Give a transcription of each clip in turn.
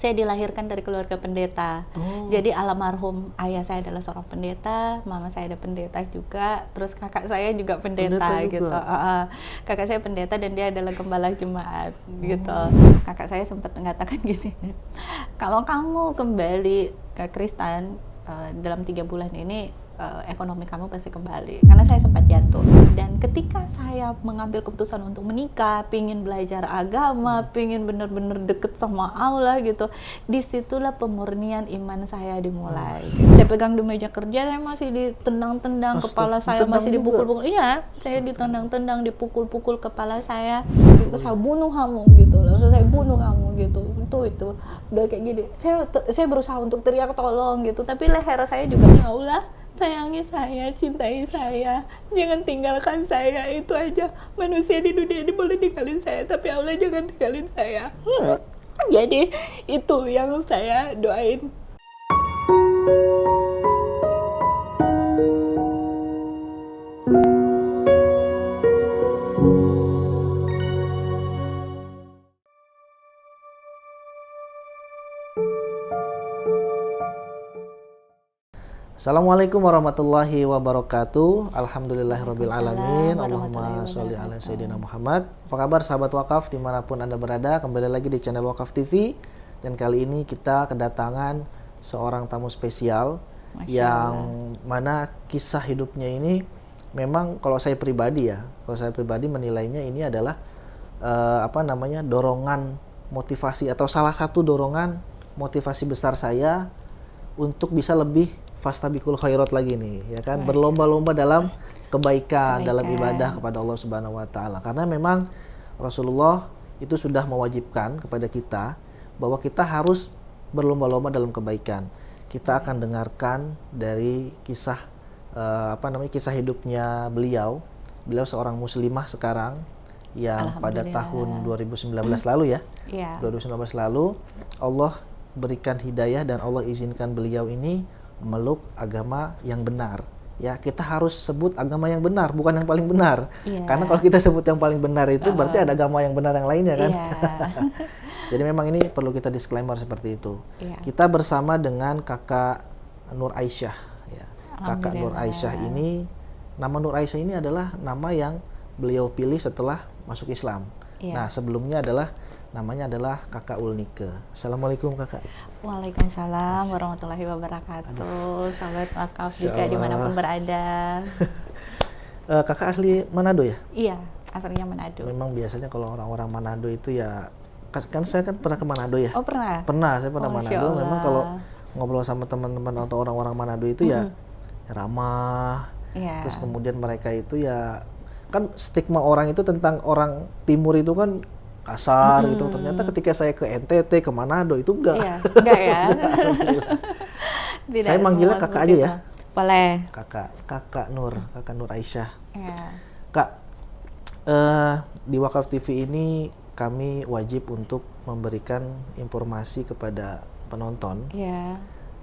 Saya dilahirkan dari keluarga pendeta. Jadi almarhum ayah saya adalah seorang pendeta, mama saya ada pendeta juga, terus kakak saya juga pendeta gitu. Kakak saya pendeta dan dia adalah gembala jemaat gitu. Kakak saya sempat mengatakan gini, kalau kamu kembali ke Kristen dalam 3 bulan ini ekonomi kamu pasti kembali, karena saya sempat jatuh. Dan ketika saya mengambil keputusan untuk menikah, pingin belajar agama, pingin benar-benar deket sama Allah gitu, disitulah pemurnian iman saya dimulai. Saya pegang di meja kerja, saya masih ditendang-tendang, kepala saya masih dipukul-pukul. Iya, saya ditendang-tendang, dipukul-pukul kepala saya. Saya bunuh kamu gitu loh, saya bunuh kamu gitu. Itu udah kayak gini. Saya berusaha untuk teriak tolong gitu, tapi leher saya juga, ya Allah, sayangi saya, cintai saya, jangan tinggalkan saya. Itu aja, manusia di dunia ini boleh tinggalin saya, tapi Allah jangan tinggalin saya. Jadi itu yang saya doain. Assalamualaikum warahmatullahi wabarakatuh. Alhamdulillahirabbil alamin. Allahumma sholli ala sayyidina Muhammad. Apa kabar sahabat wakaf dimanapun Anda berada? Kembali lagi di channel Wakaf TV. Dan kali ini kita kedatangan seorang tamu spesial yang mana kisah hidupnya ini memang kalau saya pribadi menilainya ini adalah dorongan motivasi atau salah satu dorongan motivasi besar saya untuk bisa lebih fastabiqul khairat lagi nih, ya kan, berlomba-lomba dalam kebaikan, dalam ibadah kepada Allah Subhanahu wa taala. Karena memang Rasulullah itu sudah mewajibkan kepada kita bahwa kita harus berlomba-lomba dalam kebaikan. Kita akan dengarkan dari kisah kisah hidupnya beliau. Beliau seorang muslimah sekarang yang pada tahun 2019 lalu ya. 2019 lalu Allah berikan hidayah dan Allah izinkan beliau ini memeluk agama yang benar. Ya, kita harus sebut agama yang benar, bukan yang paling benar. Karena kalau kita sebut yang paling benar itu berarti ada agama yang benar yang lainnya kan. Jadi memang ini perlu kita disclaimer seperti itu. Kita bersama dengan Kakak Nur Aisyah ya. Kakak Nur Aisyah ini, nama Nur Aisyah ini adalah nama yang beliau pilih setelah masuk Islam. Nah, sebelumnya namanya adalah Kakak Ulnike. Assalamualaikum Kakak. Waalaikumsalam warahmatullahi wabarakatuh. Sahabat wakaf juga dimanapun berada. Kakak asli Manado ya? Iya, aslinya Manado. Memang biasanya kalau orang-orang Manado itu ya, kan saya kan pernah ke Manado ya. Oh pernah? Pernah, saya pernah Manado. Memang kalau ngobrol sama teman-teman atau orang-orang Manado itu ya ramah. Terus kemudian mereka itu ya, kan stigma orang itu tentang orang timur itu kan kasar gitu. Ternyata ketika saya ke NTT, ke Manado itu enggak. Enggak ya. Saya manggilnya kakak aja ya. Boleh. Kakak Nur Aisyah. Kak, di Wakaf TV ini kami wajib untuk memberikan informasi kepada penonton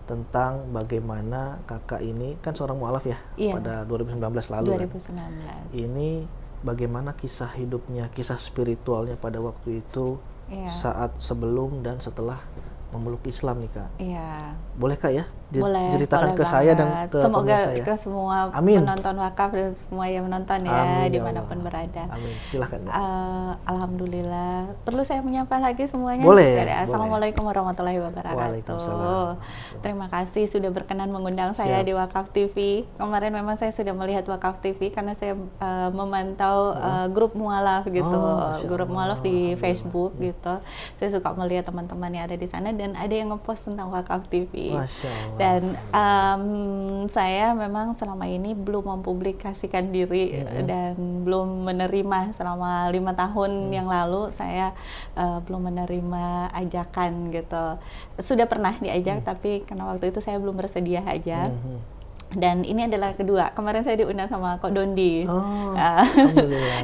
tentang bagaimana kakak ini kan seorang mu'alaf ya pada 2019 lalu. 2019. Ini bagaimana kisah hidupnya, kisah spiritualnya pada waktu itu, saat sebelum dan setelah memeluk Islam nih Kak. Boleh Kak ya? Ceritakan ke saya dan ke semoga saya. Ke semua penonton wakaf dan semua yang menonton ya. Amin, dimanapun berada. Amin. Silahkan. Alhamdulillah. Perlu saya menyapa lagi semuanya? Boleh. Assalamualaikum warahmatullahi wabarakatuh. Waalaikumsalam. Terima kasih sudah berkenan mengundang saya di Wakaf TV. Kemarin memang saya sudah melihat Wakaf TV karena saya memantau grup mualaf gitu, grup mualaf di Facebook gitu. Saya suka melihat teman-teman yang ada di sana dan ada yang ngepost tentang Wakaf TV. Masya Allah. Dan saya memang selama ini belum mempublikasikan diri dan belum menerima selama 5 tahun yang lalu saya belum menerima ajakan gitu. Sudah pernah diajak tapi karena waktu itu saya belum bersedia aja. Dan ini adalah kedua. Kemarin saya diundang sama Kok Dondi.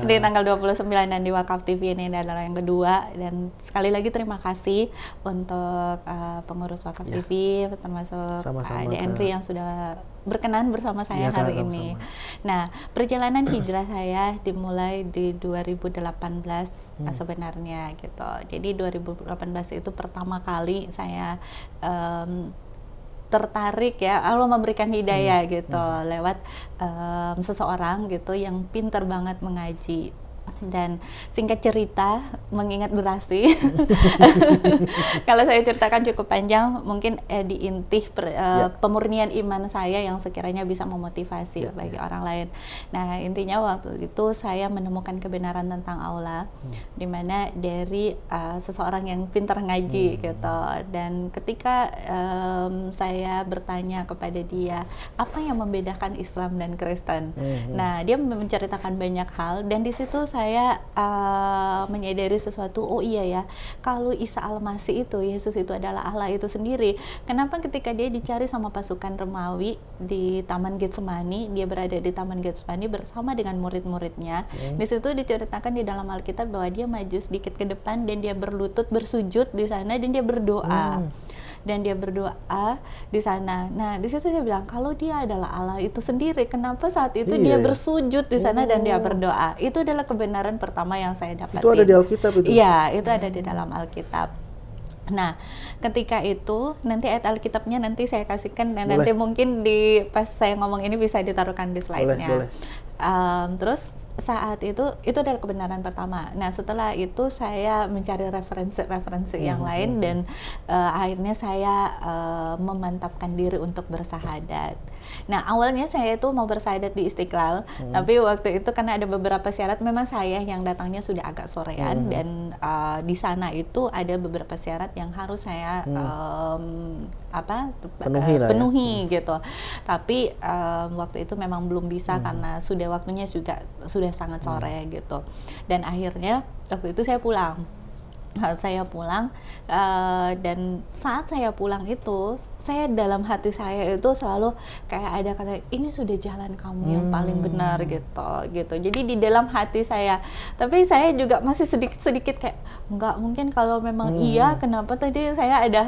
Di tanggal 29 dan di Wakaf TV ini adalah yang kedua. Dan sekali lagi terima kasih untuk pengurus Wakaf TV termasuk Pak Ade Henry yang sudah berkenan bersama saya Kak, hari ini. sama-sama. Nah, perjalanan hijrah saya dimulai di 2018 sebenarnya gitu. Jadi 2018 itu pertama kali saya tertarik ya, Allah memberikan hidayah gitu lewat seseorang gitu yang pintar banget mengaji. Dan singkat cerita, mengingat durasi, kalau saya ceritakan cukup panjang, mungkin di inti pemurnian iman saya yang sekiranya bisa memotivasi bagi orang lain. Nah, intinya waktu itu saya menemukan kebenaran tentang Allah, di mana dari seseorang yang pintar ngaji gitu. Dan ketika saya bertanya kepada dia, apa yang membedakan Islam dan Kristen? Nah, dia menceritakan banyak hal, dan di situ saya menyadari sesuatu. Oh iya ya, kalau Isa Al-Masih itu, Yesus itu adalah Allah itu sendiri, kenapa ketika dia dicari sama pasukan Romawi di Taman Getsemani, dia berada di Taman Getsemani bersama dengan murid-muridnya. Di situ diceritakan di dalam Alkitab bahwa dia maju sedikit ke depan dan dia berlutut bersujud di sana dan dia berdoa. Dan dia berdoa di sana. Nah, di situ saya bilang, kalau dia adalah Allah itu sendiri, kenapa saat itu dia bersujud di sana dan dia berdoa? Itu adalah kebenaran pertama yang saya dapatin. Itu ada di Alkitab itu? Iya, itu ada di dalam Alkitab. Nah, ketika itu nanti ayat Alkitabnya nanti saya kasihkan, dan nanti mungkin di pas saya ngomong ini bisa ditaruhkan di slide-nya. Boleh. Terus saat itu adalah kebenaran pertama. Nah, setelah itu saya mencari referensi yang lain, dan akhirnya saya memantapkan diri untuk bersahadat. Nah, awalnya saya itu mau bersahadat di Istiqlal, tapi waktu itu karena ada beberapa syarat, memang saya yang datangnya sudah agak sorean, dan di sana itu ada beberapa syarat yang harus saya penuhi gitu. Tapi waktu itu memang belum bisa karena waktunya juga sudah sangat sore gitu. Dan akhirnya waktu itu saya pulang. Dan saat saya pulang itu, saya dalam hati saya itu selalu kayak ada kata, ini sudah jalan kamu yang paling benar gitu. Jadi di dalam hati saya, tapi saya juga masih sedikit kayak, enggak mungkin kalau memang iya, kenapa tadi saya ada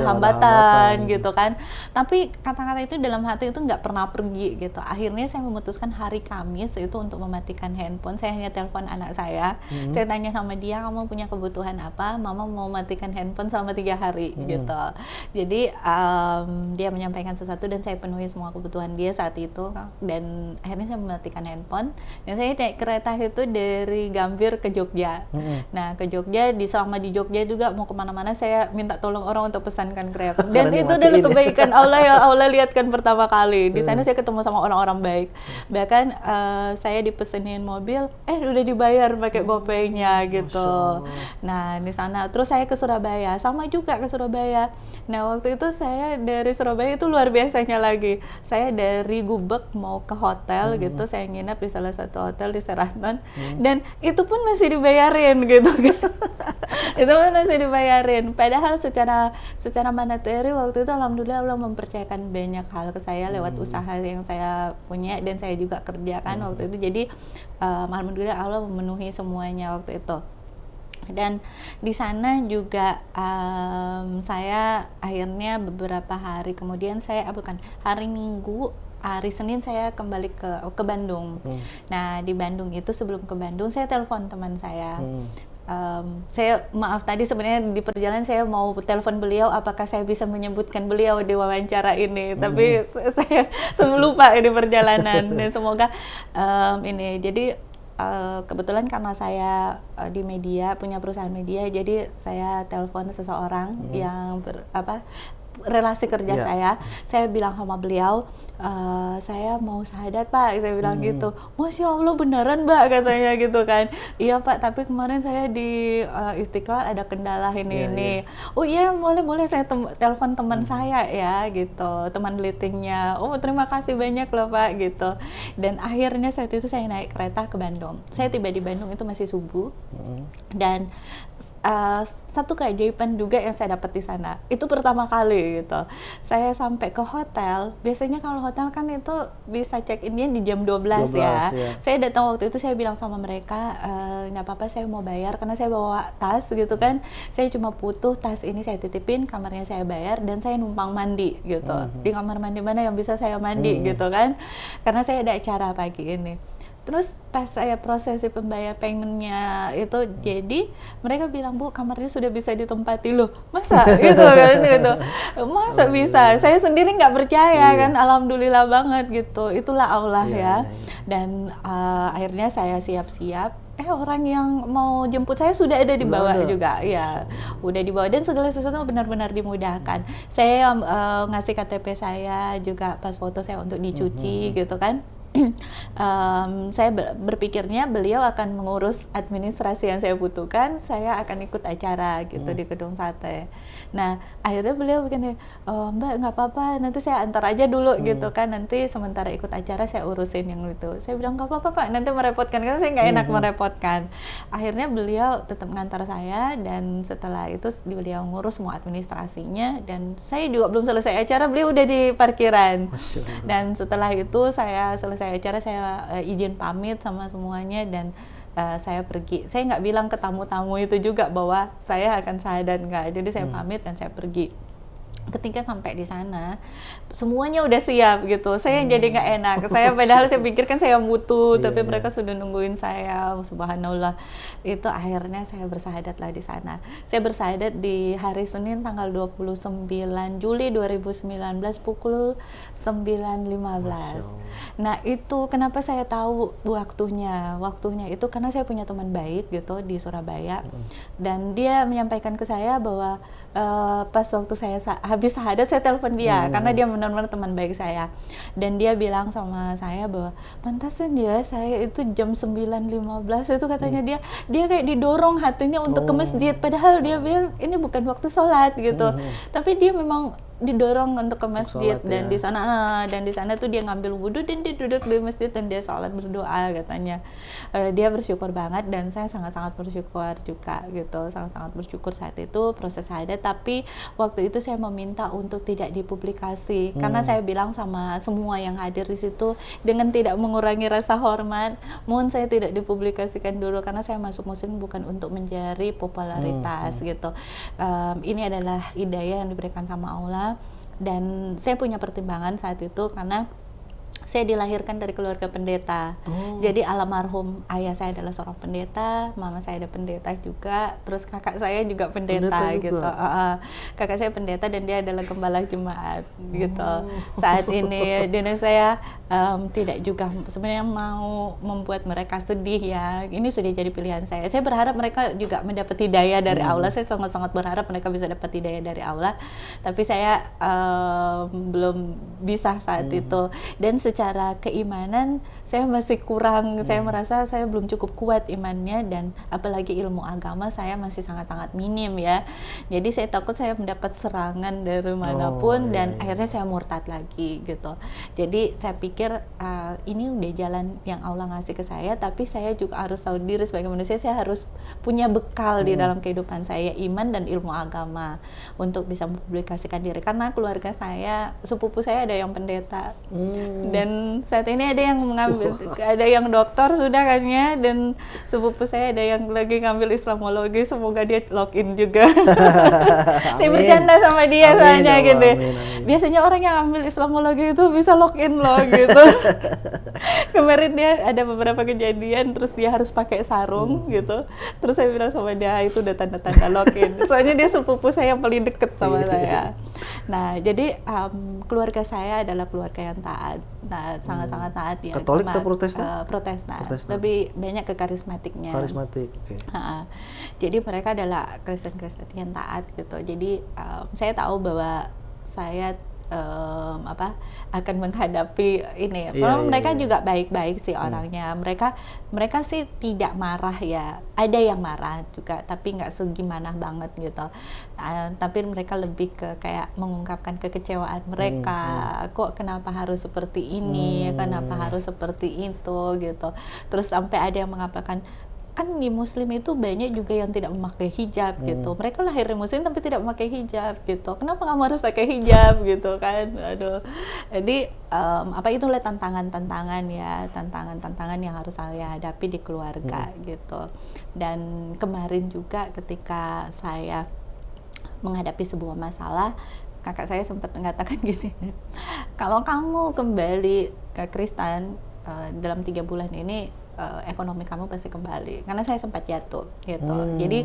hambatan gitu kan. Tapi kata-kata itu dalam hati itu nggak pernah pergi gitu. Akhirnya saya memutuskan hari Kamis itu untuk mematikan handphone. Saya hanya telepon anak saya, saya tanya sama dia, kamu punya kebutuhan apa, mama mau matikan handphone selama 3 hari gitu. Jadi dia menyampaikan sesuatu dan saya penuhi semua kebutuhan dia saat itu, dan akhirnya saya mematikan handphone, dan saya naik kereta itu dari Gambir ke Jogja. Nah, ke Jogja, selama di Jogja juga mau kemana-mana saya minta tolong orang untuk pesankan Grab, dan itu adalah kebaikan Allah yang Allah lihatkan pertama kali. Di sana saya ketemu sama orang-orang baik, bahkan saya dipesenin mobil, udah dibayar pakai GoPay-nya gitu. Nah, di sana terus saya ke Surabaya, sama juga ke Surabaya. Nah, waktu itu saya dari Surabaya itu luar biasanya lagi. Saya dari Gubek mau ke hotel gitu, saya nginep di salah satu hotel di Sheraton, dan itu pun masih dibayarin gitu kan. Itu pun masih dibayarin. Padahal secara materi waktu itu alhamdulillah Allah mempercayakan banyak hal ke saya lewat usaha yang saya punya dan saya juga kerjakan waktu itu. Jadi alhamdulillah Allah memenuhi semuanya waktu itu. Dan di sana juga saya akhirnya beberapa hari kemudian hari Minggu, hari Senin saya kembali ke Bandung. Nah, di Bandung itu sebelum ke Bandung saya telepon teman saya. Saya maaf tadi sebenarnya di perjalanan saya mau telepon beliau, apakah saya bisa menyebutkan beliau di wawancara ini, tapi saya lupa di perjalanan. Dan semoga ini jadi kebetulan karena saya di media, punya perusahaan media, jadi saya telepon seseorang yang relasi kerja saya bilang sama beliau, saya mau syahadat Pak, saya bilang gitu. Masya Allah beneran Mbak, katanya gitu kan. Iya Pak, tapi kemarin saya di Istiqlal ada kendala ini. Oh iya, boleh saya telepon teman saya ya gitu, teman leasingnya. Oh terima kasih banyak loh Pak gitu. Dan akhirnya saat itu saya naik kereta ke Bandung. Saya tiba di Bandung itu masih subuh, dan satu keajaiban juga yang saya dapat di sana. Itu pertama kali pagi gitu. Saya sampai ke hotel, biasanya kalau hotel kan itu bisa check-in-nya di jam 12 ya. Saya datang waktu itu, saya bilang sama mereka, nggak apa-apa saya mau bayar karena saya bawa tas gitu kan. Saya cuma butuh tas ini saya titipin, kamarnya saya bayar dan saya numpang mandi gitu. Di kamar mandi mana yang bisa saya mandi gitu kan. Karena saya ada acara pagi ini. Terus pas saya prosesi pembayar paymentnya itu, jadi mereka bilang, Bu, kamarnya sudah bisa ditempati. Loh, masa gitu kan gitu, masa bisa? Saya sendiri nggak percaya kan, alhamdulillah banget gitu. Itulah Allah ya. Dan akhirnya saya siap-siap. Orang yang mau jemput saya sudah ada di bawah juga, ya, udah dibawa dan segala sesuatu benar-benar dimudahkan. Saya ngasih KTP saya juga, pas foto saya untuk dicuci gitu kan. Saya berpikirnya beliau akan mengurus administrasi yang saya butuhkan, saya akan ikut acara gitu di Gedung Sate. Nah, akhirnya beliau bikin, Mbak nggak apa-apa, nanti saya antar aja dulu gitu kan, nanti sementara ikut acara saya urusin yang itu. Saya bilang nggak apa-apa Pak, nanti merepotkan, karena saya nggak enak merepotkan. Akhirnya beliau tetap ngantar saya, dan setelah itu beliau ngurus semua administrasinya, dan saya juga belum selesai acara, beliau udah di parkiran. Dan setelah itu saya selesai acara, saya izin pamit sama semuanya, dan saya pergi. Saya nggak bilang ke tamu-tamu itu juga bahwa saya akan syahadat, nggak. Jadi saya pamit dan saya pergi. Ketika sampai di sana, semuanya udah siap gitu. Saya yang jadi nggak enak. Saya padahal saya pikirkan saya butuh, tapi mereka sudah nungguin saya. Subhanallah. Itu akhirnya saya bersyahadat lah di sana. Saya bersyahadat di hari Senin tanggal 29 Juli 2019 pukul 9.15. Nah, itu kenapa saya tahu waktunya. Waktunya itu karena saya punya teman baik gitu di Surabaya. Dan dia menyampaikan ke saya bahwa pas waktu saya habis syahadat, saya telepon dia karena dia benar-benar teman baik saya, dan dia bilang sama saya bahwa pantasan ya saya itu jam 9.15 itu katanya dia kayak didorong hatinya untuk ke masjid, padahal dia bilang ini bukan waktu sholat gitu, tapi dia memang didorong untuk ke masjid. Dan di sana tuh dia ngambil wudhu dan dia duduk di masjid dan dia sholat berdoa katanya. Dia bersyukur banget, dan saya sangat-sangat bersyukur juga gitu, sangat-sangat bersyukur saat itu proses syahadat. Tapi waktu itu saya meminta untuk tidak dipublikasi karena saya bilang sama semua yang hadir di situ, dengan tidak mengurangi rasa hormat, mohon saya tidak dipublikasikan dulu karena saya masuk muslim bukan untuk mencari popularitas gitu. Ini adalah hidayah yang diberikan sama Allah. Dan saya punya pertimbangan saat itu karena saya dilahirkan dari keluarga pendeta. Jadi almarhum ayah saya adalah seorang pendeta, mama saya ada pendeta juga, terus kakak saya juga pendeta gitu. Kakak saya pendeta dan dia adalah gembala jemaat gitu. Saat ini dan saya tidak juga sebenarnya mau membuat mereka sedih ya. Ini sudah jadi pilihan saya. Saya berharap mereka juga mendapat hidayah dari Allah. Saya sangat-sangat berharap mereka bisa dapat hidayah dari Allah. Tapi saya belum bisa saat itu. Dan secara keimanan saya masih kurang, saya merasa saya belum cukup kuat imannya, dan apalagi ilmu agama saya masih sangat-sangat minim ya. Jadi saya takut saya mendapat serangan dari manapun, dan akhirnya saya murtad lagi gitu. Jadi saya pikir ini udah jalan yang Allah ngasih ke saya, tapi saya juga harus tahu diri sebagai manusia, saya harus punya bekal di dalam kehidupan saya, iman dan ilmu agama untuk bisa mempublikasikan diri. Karena keluarga saya, sepupu saya ada yang pendeta, dan saat ini ada yang mengambil, ada yang dokter sudah kan ya, dan sepupu saya ada yang lagi ngambil Islamologi, semoga dia login juga. Saya bercanda sama dia soalnya gitu. Biasanya orang yang ambil Islamologi itu bisa login loh gitu. Kemarin dia ada beberapa kejadian, terus dia harus pakai sarung gitu. Terus saya bilang sama dia, itu udah tanda-tanda login. Soalnya dia sepupu saya yang paling deket sama saya. Nah, jadi keluarga saya adalah keluarga yang taat. Sangat-sangat taat ya. Katolik atau Protestan? Protestan. Lebih banyak ke karismatiknya. Karismatik, oke. Jadi mereka adalah Kristen-Kristen yang taat gitu. Jadi saya tahu bahwa saya akan menghadapi ini. Kalau mereka juga baik-baik sih orangnya. Mereka sih tidak marah ya. Ada yang marah juga, tapi nggak segimana banget gitu. Tapi mereka lebih ke kayak mengungkapkan kekecewaan mereka. Kok kenapa harus seperti ini? Kenapa harus seperti itu gitu. Terus sampai ada yang mengatakan, kan di Muslim itu banyak juga yang tidak memakai hijab gitu. Mereka lahir di Muslim tapi tidak memakai hijab gitu. Kenapa kamu harus pakai hijab gitu kan? Aduh. Jadi itulah tantangan-tantangan ya, tantangan-tantangan yang harus saya hadapi di keluarga gitu. Dan kemarin juga ketika saya menghadapi sebuah masalah, kakak saya sempat mengatakan gini, kalau kamu kembali ke Kristen dalam 3 bulan ini ekonomi kamu pasti kembali, karena saya sempat jatuh gitu. Jadi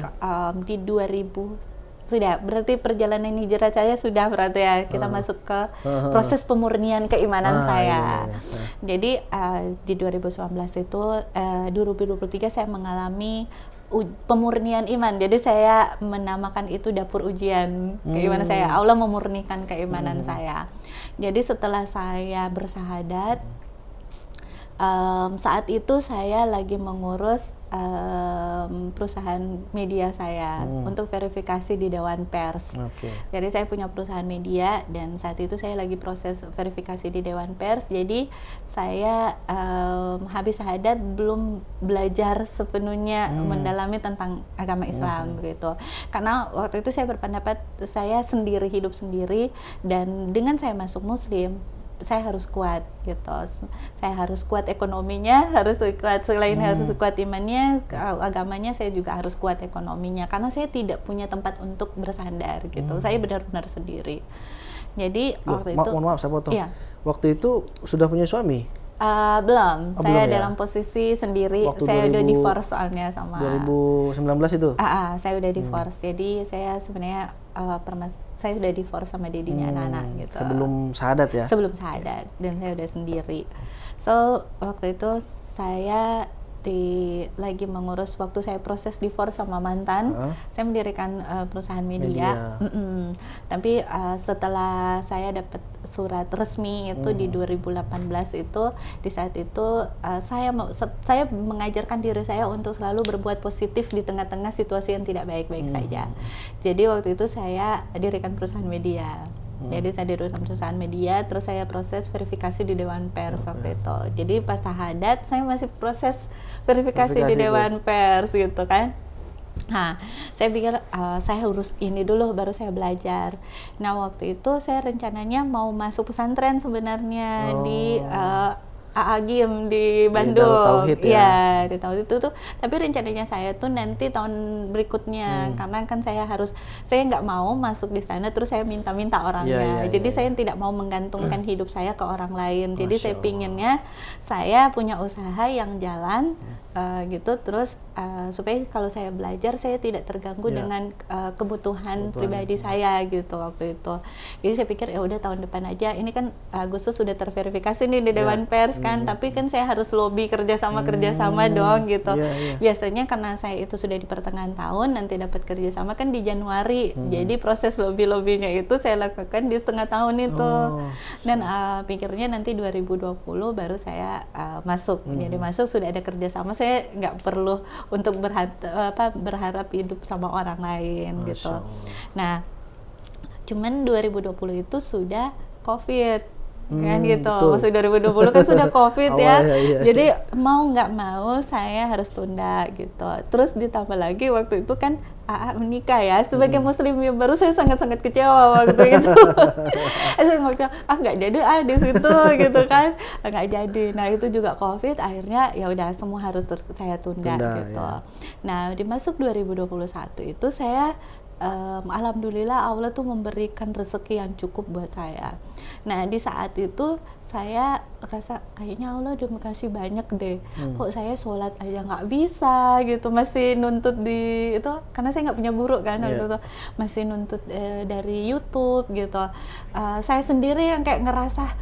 di 2000 sudah berarti perjalanan hijrah saya sudah berarti ya kita masuk ke proses pemurnian keimanan saya. Jadi di 2019 itu 2023 saya mengalami pemurnian iman. Jadi saya menamakan itu dapur ujian keimanan saya. Allah memurnikan keimanan saya. Jadi setelah saya bersahadat, saat itu saya lagi mengurus perusahaan media saya untuk verifikasi di Dewan Pers. Jadi saya punya perusahaan media dan saat itu saya lagi proses verifikasi di Dewan Pers. Jadi saya habis syahadat belum belajar sepenuhnya mendalami tentang agama Islam begitu. Karena waktu itu saya berpendapat saya sendiri, hidup sendiri, dan dengan saya masuk Muslim, saya harus kuat gitu. Saya harus kuat ekonominya, harus kuat selain harus kuat imannya, agamanya, saya juga harus kuat ekonominya karena saya tidak punya tempat untuk bersandar gitu. Saya benar-benar sendiri. Jadi waktu itu mohon maaf saya potong. Iya. Waktu itu sudah punya suami? Belum. Saya belum ya? Dalam posisi sendiri. Waktu saya udah divorce soalnya sama 2019 itu? Saya udah divorce. Jadi saya sebenarnya saya udah divorce sama dedinya anak-anak gitu. Sebelum syahadat ya? Sebelum syahadat, dan saya udah sendiri. So waktu itu saya lagi mengurus, waktu saya proses divorce sama mantan, saya mendirikan perusahaan media. Tapi setelah saya dapat surat resmi itu di 2018 itu, di saat itu saya mengajarkan diri saya untuk selalu berbuat positif di tengah-tengah situasi yang tidak baik-baik saja. Jadi waktu itu saya dirikan perusahaan media. Jadi saya dirikan perusahaan media, terus saya proses verifikasi di Dewan Pers waktu itu. Jadi pas syahadat saya masih proses verifikasi di Dewan Pers gitu kan. Nah, saya pikir saya urus ini dulu baru saya belajar. Nah, waktu itu saya rencananya mau masuk pesantren sebenarnya di Agim di Bandung, di tahun itu tuh. Tapi rencananya saya tuh nanti tahun berikutnya, karena kan saya nggak mau masuk di sana terus saya minta-minta orangnya. Jadi saya tidak mau menggantungkan hidup saya ke orang lain. Jadi saya pinginnya saya punya usaha yang jalan gitu, terus supaya kalau saya belajar saya tidak terganggu dengan kebutuhan pribadi saya gitu waktu itu. Jadi saya pikir ya udah tahun depan aja. Ini kan Agustus sudah terverifikasi nih di Dewan Pers kan, tapi kan saya harus lobby kerjasama dong gitu. Biasanya karena saya itu sudah di pertengahan tahun, nanti dapat kerjasama kan di Januari. Jadi proses lobbynya itu saya lakukan di setengah tahun itu. Dan pikirnya nanti 2020 baru saya masuk. Jadi masuk sudah ada kerjasama, saya nggak perlu untuk berharap hidup sama orang lain gitu. Nah, cuman 2020 itu sudah COVID. Kan gitu, masuk 2020 kan sudah COVID ya. Jadi mau nggak mau saya harus tunda gitu. Terus ditambah lagi waktu itu kan AA menikah ya, sebagai muslim yang baru saya sangat-sangat kecewa waktu itu. Saya ngomong nggak jadi di situ gitu kan, nggak jadi. Nah itu juga COVID, akhirnya ya udah semua harus saya tunda gitu. Nah dimasuk 2021 itu saya alhamdulillah Allah tuh memberikan rezeki yang cukup buat saya. Nah di saat itu saya rasa kayaknya Allah udah makasih banyak deh. Kok saya sholat aja nggak bisa gitu, masih nuntut di itu karena saya nggak punya guru kan waktu itu, masih nuntut dari YouTube gitu. Saya sendiri yang kayak ngerasa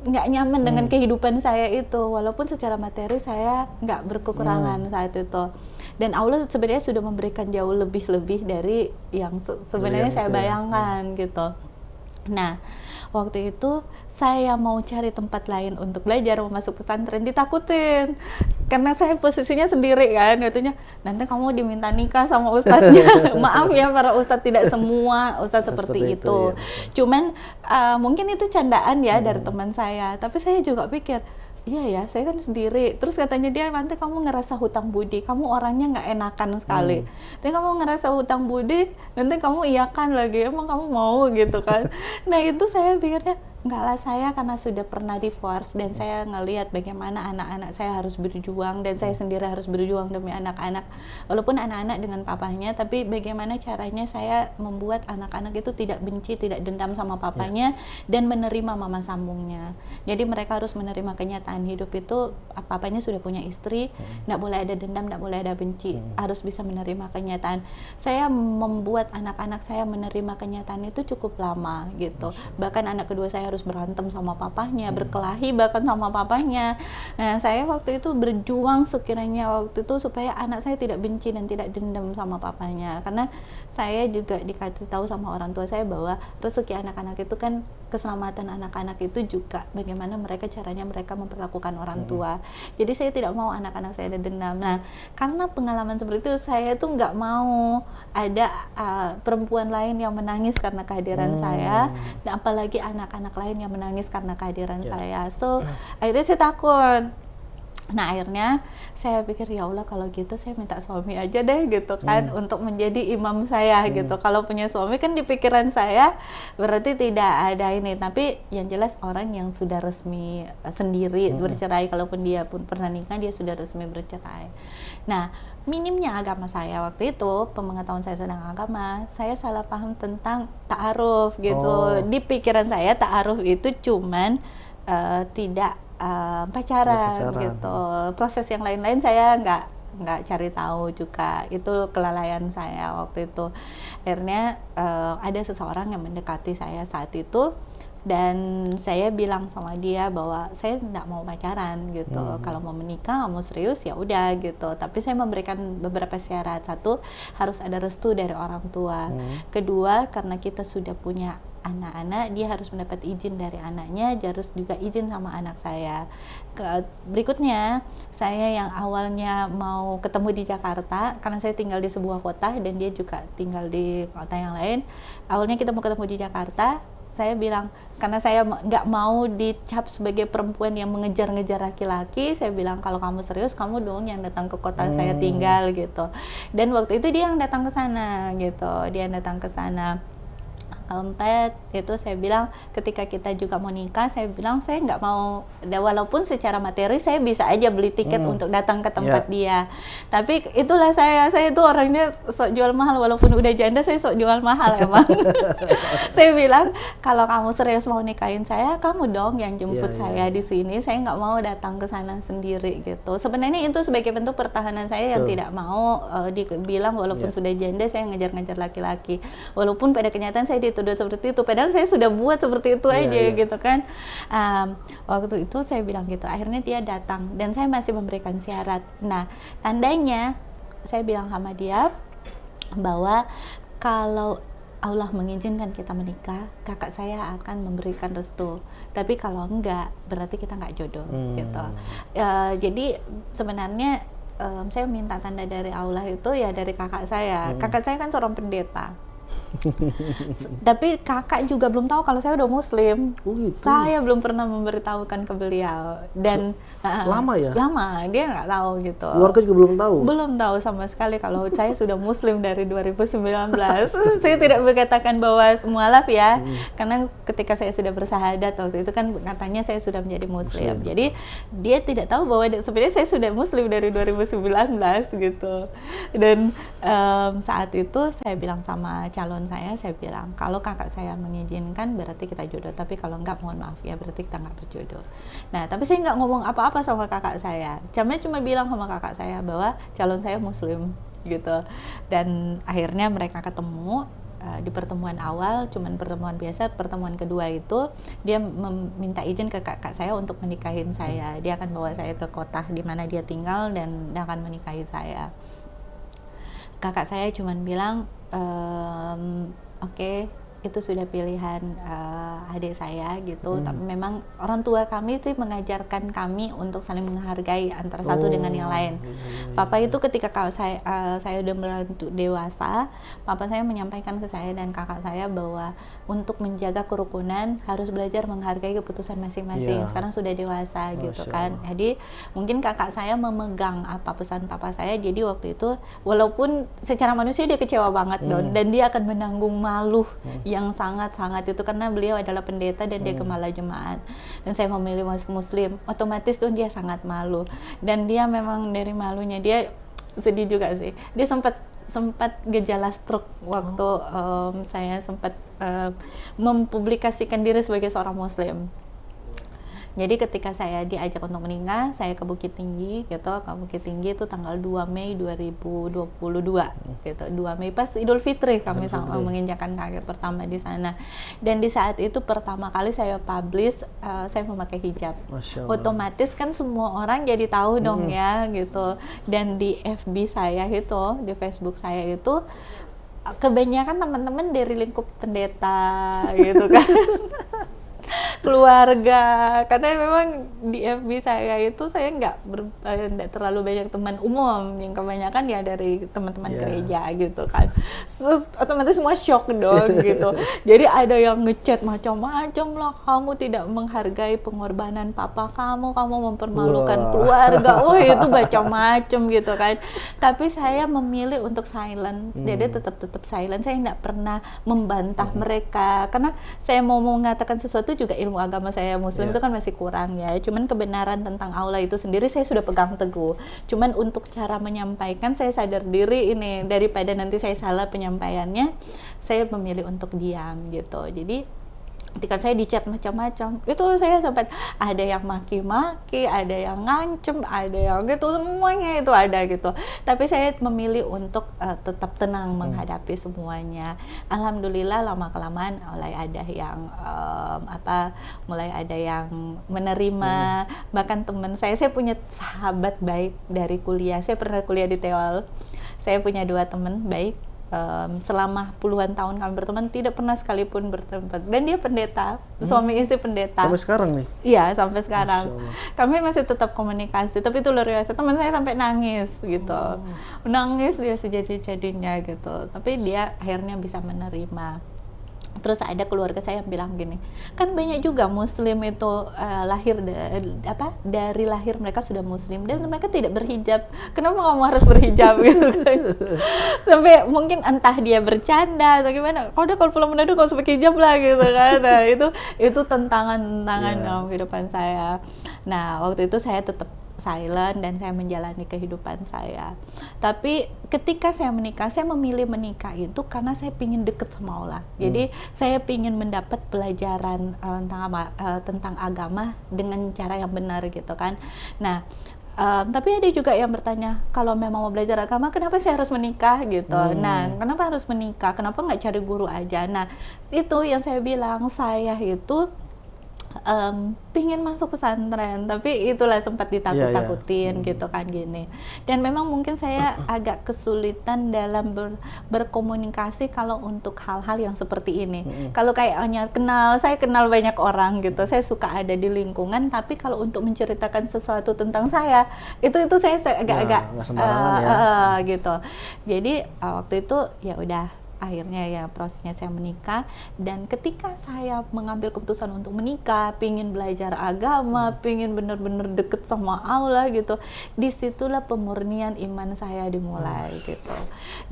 nggak nyaman dengan kehidupan saya itu, walaupun secara materi saya nggak berkekurangan saat itu. Dan Allah sebenarnya sudah memberikan jauh lebih dari yang sebenarnya saya bayangkan gitu. Nah, waktu itu saya mau cari tempat lain untuk belajar, mau masuk pesantren, ditakutin. Karena saya posisinya sendiri kan, katanya nanti kamu diminta nikah sama ustadznya. Maaf ya para ustadz, tidak semua ustadz seperti itu. Ya, cuman mungkin itu candaan ya dari teman saya. Tapi saya juga pikir, iya ya, saya kan sendiri. Terus katanya dia, nanti kamu ngerasa hutang budi, kamu orangnya nggak enakan sekali. Nanti kamu ngerasa hutang budi, nanti kamu iyakan lagi, emang kamu mau gitu kan. Nah itu saya pikirnya, enggak lah, saya karena sudah pernah divorce dan saya ngelihat bagaimana anak-anak saya harus berjuang dan saya sendiri harus berjuang demi anak-anak. Walaupun anak-anak dengan papanya, tapi bagaimana caranya saya membuat anak-anak itu tidak benci, tidak dendam sama papanya dan menerima mama sambungnya. Jadi mereka harus menerima kenyataan hidup itu, papanya sudah punya istri, enggak boleh ada dendam, enggak boleh ada benci, harus bisa menerima kenyataan. Saya membuat anak-anak saya menerima kenyataan itu cukup lama gitu. Bahkan anak kedua saya harus berantem sama papahnya, berkelahi bahkan sama papahnya. Nah, saya waktu itu berjuang sekiranya waktu itu supaya anak saya tidak benci dan tidak dendam sama papahnya. Karena saya juga dikasih tahu sama orang tua saya bahwa rezeki anak-anak itu kan, keselamatan anak-anak itu juga bagaimana caranya mereka memperlakukan orang tua. Jadi saya tidak mau anak-anak saya ada dendam. Nah, karena pengalaman seperti itu, saya tuh nggak mau ada perempuan lain yang menangis karena kehadiran saya, dan apalagi anak-anak lain yang menangis karena kehadiran saya. So akhirnya saya takut. Nah akhirnya saya pikir, ya Allah kalau gitu saya minta suami aja deh gitu kan, untuk menjadi imam saya gitu. Kalau punya suami kan di pikiran saya berarti tidak ada ini, tapi yang jelas orang yang sudah resmi sendiri bercerai, kalaupun dia pun pernah nikah dia sudah resmi bercerai. Nah minimnya agama saya waktu itu, pengetahuan saya tentang agama, saya salah paham tentang ta'aruf gitu. Di pikiran saya ta'aruf itu cuman tidak pacaran gitu. Proses yang lain-lain saya nggak cari tahu juga. Itu kelalaian saya waktu itu. Akhirnya ada seseorang yang mendekati saya saat itu, dan saya bilang sama dia bahwa saya nggak mau pacaran gitu. Kalau mau menikah, mau serius ya udah gitu. Tapi saya memberikan beberapa syarat. Satu, harus ada restu dari orang tua. Kedua, karena kita sudah punya anak-anak, dia harus mendapat izin dari anaknya, harus juga izin sama anak saya. Berikutnya, saya yang awalnya mau ketemu di Jakarta, karena saya tinggal di sebuah kota dan dia juga tinggal di kota yang lain. Awalnya kita mau ketemu di Jakarta, saya bilang, karena saya nggak mau dicap sebagai perempuan yang mengejar-ngejar laki-laki, saya bilang, kalau kamu serius, kamu dong yang datang ke kota saya tinggal gitu. Dan waktu itu dia yang datang ke sana gitu, dia yang datang ke sana. Keempat itu saya bilang, ketika kita juga mau nikah, saya bilang saya nggak mau, walaupun secara materi saya bisa aja beli tiket untuk datang ke tempat dia, tapi itulah saya itu orangnya sok jual mahal, walaupun udah janda saya sok jual mahal emang. Saya bilang, kalau kamu serius mau nikahin saya, kamu dong yang jemput saya di sini, saya nggak mau datang ke sana sendiri gitu. Sebenarnya itu sebagai bentuk pertahanan saya yang tidak mau dibilang walaupun sudah janda saya ngejar-ngejar laki-laki, walaupun pada kenyataan saya dituduh seperti itu, padahal saya sudah buat seperti itu aja gitu kan. Waktu itu saya bilang gitu, akhirnya dia datang dan saya masih memberikan syarat. Nah tandanya saya bilang sama dia bahwa kalau Allah mengizinkan kita menikah, kakak saya akan memberikan restu. Tapi kalau enggak, berarti kita nggak jodoh gitu. Jadi sebenarnya saya minta tanda dari Allah itu ya dari kakak saya. Kakak saya kan seorang pendeta. Tapi kakak juga belum tahu kalau saya udah muslim. Gitu. Saya belum pernah memberitahukan ke beliau. Dan lama ya? Lama, dia nggak tahu gitu. Keluarga juga belum tahu? Belum tahu sama sekali kalau saya sudah muslim dari 2019. Saya tidak berkatakan bahwa mualaf ya, karena ketika saya sudah bersahadat waktu itu kan katanya saya sudah menjadi muslim. Jadi dia tidak tahu bahwa sebenarnya saya sudah muslim dari 2019 gitu. Dan saat itu saya bilang sama calon saya bilang, kalau kakak saya mengizinkan berarti kita jodoh, tapi kalau enggak mohon maaf ya, berarti kita enggak berjodoh. Nah tapi saya enggak ngomong apa-apa sama kakak saya, cuma bilang sama kakak saya bahwa calon saya muslim gitu. Dan akhirnya mereka ketemu di pertemuan awal, cuman pertemuan biasa. Pertemuan kedua itu dia meminta izin ke kakak saya untuk menikahin saya. Dia akan bawa saya ke kota di mana dia tinggal dan dia akan menikahi saya. Kakak saya cuman bilang, oke, itu sudah pilihan adik saya gitu. Tapi memang orang tua kami sih mengajarkan kami untuk saling menghargai antara satu dengan yang lain. Papa itu ketika saya udah melanjut dewasa, papa saya menyampaikan ke saya dan kakak saya bahwa untuk menjaga kerukunan harus belajar menghargai keputusan masing-masing. Sekarang sudah dewasa gitu kan. Jadi mungkin kakak saya memegang apa pesan papa saya. Jadi waktu itu walaupun secara manusia dia kecewa banget dan dia akan menanggung malu yang sangat-sangat itu karena beliau adalah pendeta dan dia kepala jemaat dan saya memilih muslim, otomatis tuh dia sangat malu dan dia memang dari malunya dia sedih juga sih. Dia sempat gejala stroke waktu saya sempat mempublikasikan diri sebagai seorang muslim. Jadi ketika saya diajak untuk menikah, saya ke Bukit Tinggi gitu. Ke Bukit Tinggi itu tanggal 2 Mei 2022 gitu. 2 Mei pas Idul Fitri kami sama menginjakan kaki pertama di sana. Dan di saat itu pertama kali saya publish saya memakai hijab. Otomatis kan semua orang jadi tahu dong ya gitu. Dan di FB saya itu, di Facebook saya itu kebanyakan teman-teman dari lingkup pendeta gitu kan. Keluarga, karena memang di FB saya itu saya nggak terlalu banyak teman umum, yang kebanyakan ya dari teman-teman gereja gitu kan. Otomatis semua shock dong gitu. Jadi ada yang ngechat macam-macam lah, kamu tidak menghargai pengorbanan papa kamu mempermalukan keluarga, itu macam-macam gitu kan. Tapi saya memilih untuk silent, jadi tetap silent. Saya nggak pernah membantah mereka, karena saya mau mengatakan sesuatu juga ilmu agama saya muslim itu kan masih kurang ya. Cuman kebenaran tentang Allah itu sendiri saya sudah pegang teguh. Cuman untuk cara menyampaikan saya sadar diri ini, daripada nanti saya salah penyampaiannya, saya memilih untuk diam gitu. Jadi ketika saya dicat macam-macam, itu saya sempat ada yang maki-maki, ada yang ngancem, ada yang gitu, semuanya itu ada gitu. Tapi saya memilih untuk tetap tenang menghadapi semuanya. Alhamdulillah lama-kelamaan mulai ada yang mulai ada yang menerima. Bahkan teman saya punya sahabat baik dari kuliah. Saya pernah kuliah di Teol. Saya punya 2 teman baik. Selama puluhan tahun kami berteman tidak pernah sekalipun bertempat, dan dia pendeta, suami istri pendeta sampai sekarang nih. Iya, sampai sekarang kami masih tetap komunikasi. Tapi itu luar biasa, teman saya sampai nangis gitu, nangis dia sejadi-jadinya gitu, tapi dia akhirnya bisa menerima. Terus ada keluarga saya yang bilang gini, kan banyak juga muslim itu lahir dari lahir mereka sudah muslim dan mereka tidak berhijab, kenapa kamu harus berhijab gitu kan. Sampai mungkin entah dia bercanda atau gimana, kalau pulang Manado gak usah pakai hijab lah gitu kan. Nah itu tantangan dalam kehidupan saya. Nah waktu itu saya tetap silent dan saya menjalani kehidupan saya. Tapi ketika saya menikah, saya memilih menikah itu karena saya ingin deket sama Allah. Jadi saya ingin mendapat pelajaran tentang agama dengan cara yang benar gitu kan. Nah tapi ada juga yang bertanya, kalau memang mau belajar agama, kenapa saya harus menikah gitu? Nah, kenapa harus menikah? Kenapa nggak cari guru aja? Nah, itu yang saya bilang, saya itu pingin masuk pesantren, tapi itulah sempat ditakut-takutin gitu kan gini. Dan memang mungkin saya agak kesulitan dalam berkomunikasi kalau untuk hal-hal yang seperti ini. Kalau kayaknya saya kenal banyak orang gitu, saya suka ada di lingkungan, tapi kalau untuk menceritakan sesuatu tentang saya, itu saya agak-agak gitu. Jadi waktu itu ya udah, akhirnya ya prosesnya saya menikah. Dan ketika saya mengambil keputusan untuk menikah, pingin belajar agama, pingin benar-benar deket sama Allah gitu, disitulah pemurnian iman saya dimulai gitu.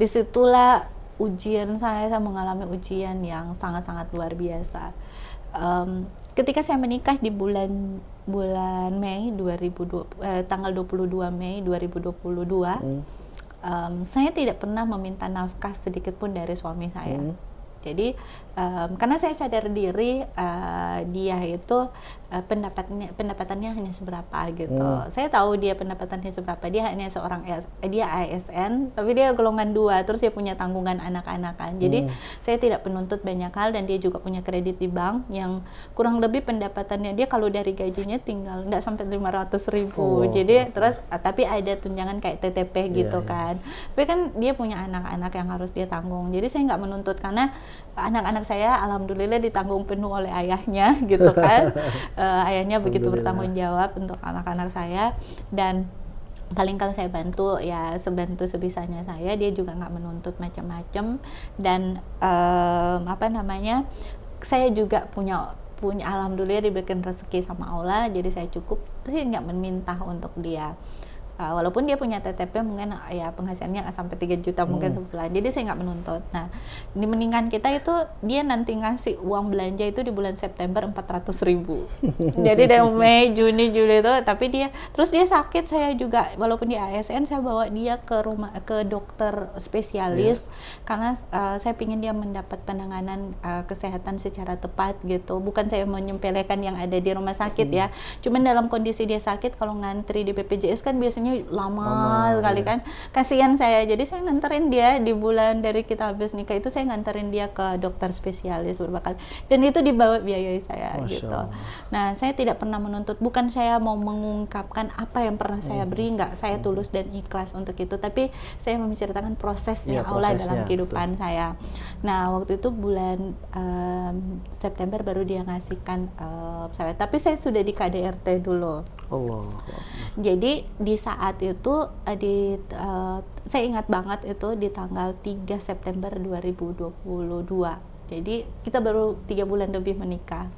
Disitulah ujian saya mengalami ujian yang sangat-sangat luar biasa. Ketika saya menikah di bulan Mei tanggal 22 Mei 2022, saya tidak pernah meminta nafkah sedikit pun dari suami saya. Jadi karena saya sadar diri dia itu pendapatannya hanya seberapa gitu. Saya tahu dia pendapatannya seberapa. Dia hanya dia ASN, tapi dia golongan 2, terus dia punya tanggungan anak-anakan. Jadi saya tidak menuntut banyak hal, dan dia juga punya kredit di bank yang kurang lebih pendapatannya dia kalau dari gajinya tinggal nggak sampai 500.000. Jadi terus tapi ada tunjangan kayak TTP gitu kan. Tapi kan dia punya anak-anak yang harus dia tanggung. Jadi saya nggak menuntut, karena anak-anak saya alhamdulillah ditanggung penuh oleh ayahnya gitu kan. Ayahnya begitu bertanggung jawab untuk anak-anak saya, dan paling kalau saya bantu ya sebantu sebisanya saya, dia juga nggak menuntut macam-macam. Dan saya juga punya alhamdulillah diberikan rezeki sama Allah, jadi saya cukup, saya nggak meminta untuk dia. Walaupun dia punya TTP mungkin ya penghasilannya nggak sampai 3 juta mungkin sebulan, jadi saya nggak menuntut. Nah, di mendingan kita itu dia nanti ngasih uang belanja itu di bulan September 400.000. Jadi dari Mei, Juni, Juli itu, tapi dia sakit, saya juga walaupun di ASN saya bawa dia ke dokter spesialis karena saya pingin dia mendapat penanganan kesehatan secara tepat gitu. Bukan saya menyempelekan yang ada di rumah sakit ya, cuman dalam kondisi dia sakit kalau ngantri di BPJS kan biasanya lama sekali kan, kasihan saya. Jadi saya nganterin dia di bulan dari kita habis nikah itu, saya nganterin dia ke dokter spesialis beberapa kali, dan itu dibawa biayai saya gitu. Nah, saya tidak pernah menuntut, bukan saya mau mengungkapkan apa yang pernah saya beri, enggak, saya tulus dan ikhlas untuk itu, tapi saya menceritakan prosesnya Allah dalam kehidupan saya. Nah, waktu itu bulan September baru dia ngasihkan pesawat, tapi saya sudah di KDRT dulu. Jadi di saat itu saya ingat banget itu di tanggal 3 September 2022. Jadi kita baru 3 bulan lebih menikah.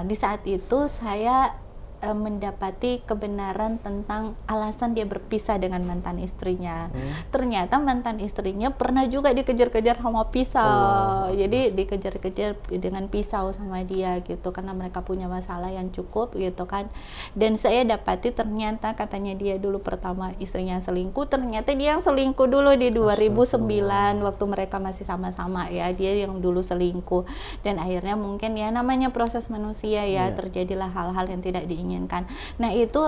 Di saat itu saya mendapati kebenaran tentang alasan dia berpisah dengan mantan istrinya. Ternyata mantan istrinya pernah juga dikejar-kejar sama pisau. Jadi dikejar-kejar dengan pisau sama dia gitu, karena mereka punya masalah yang cukup gitu kan. Dan saya dapati ternyata katanya dia dulu pertama istrinya selingkuh, ternyata dia yang selingkuh dulu di 2009 waktu mereka masih sama-sama ya, dia yang dulu selingkuh. Dan akhirnya mungkin ya namanya proses manusia ya, terjadilah hal-hal yang tidak diinginkan. Nah itu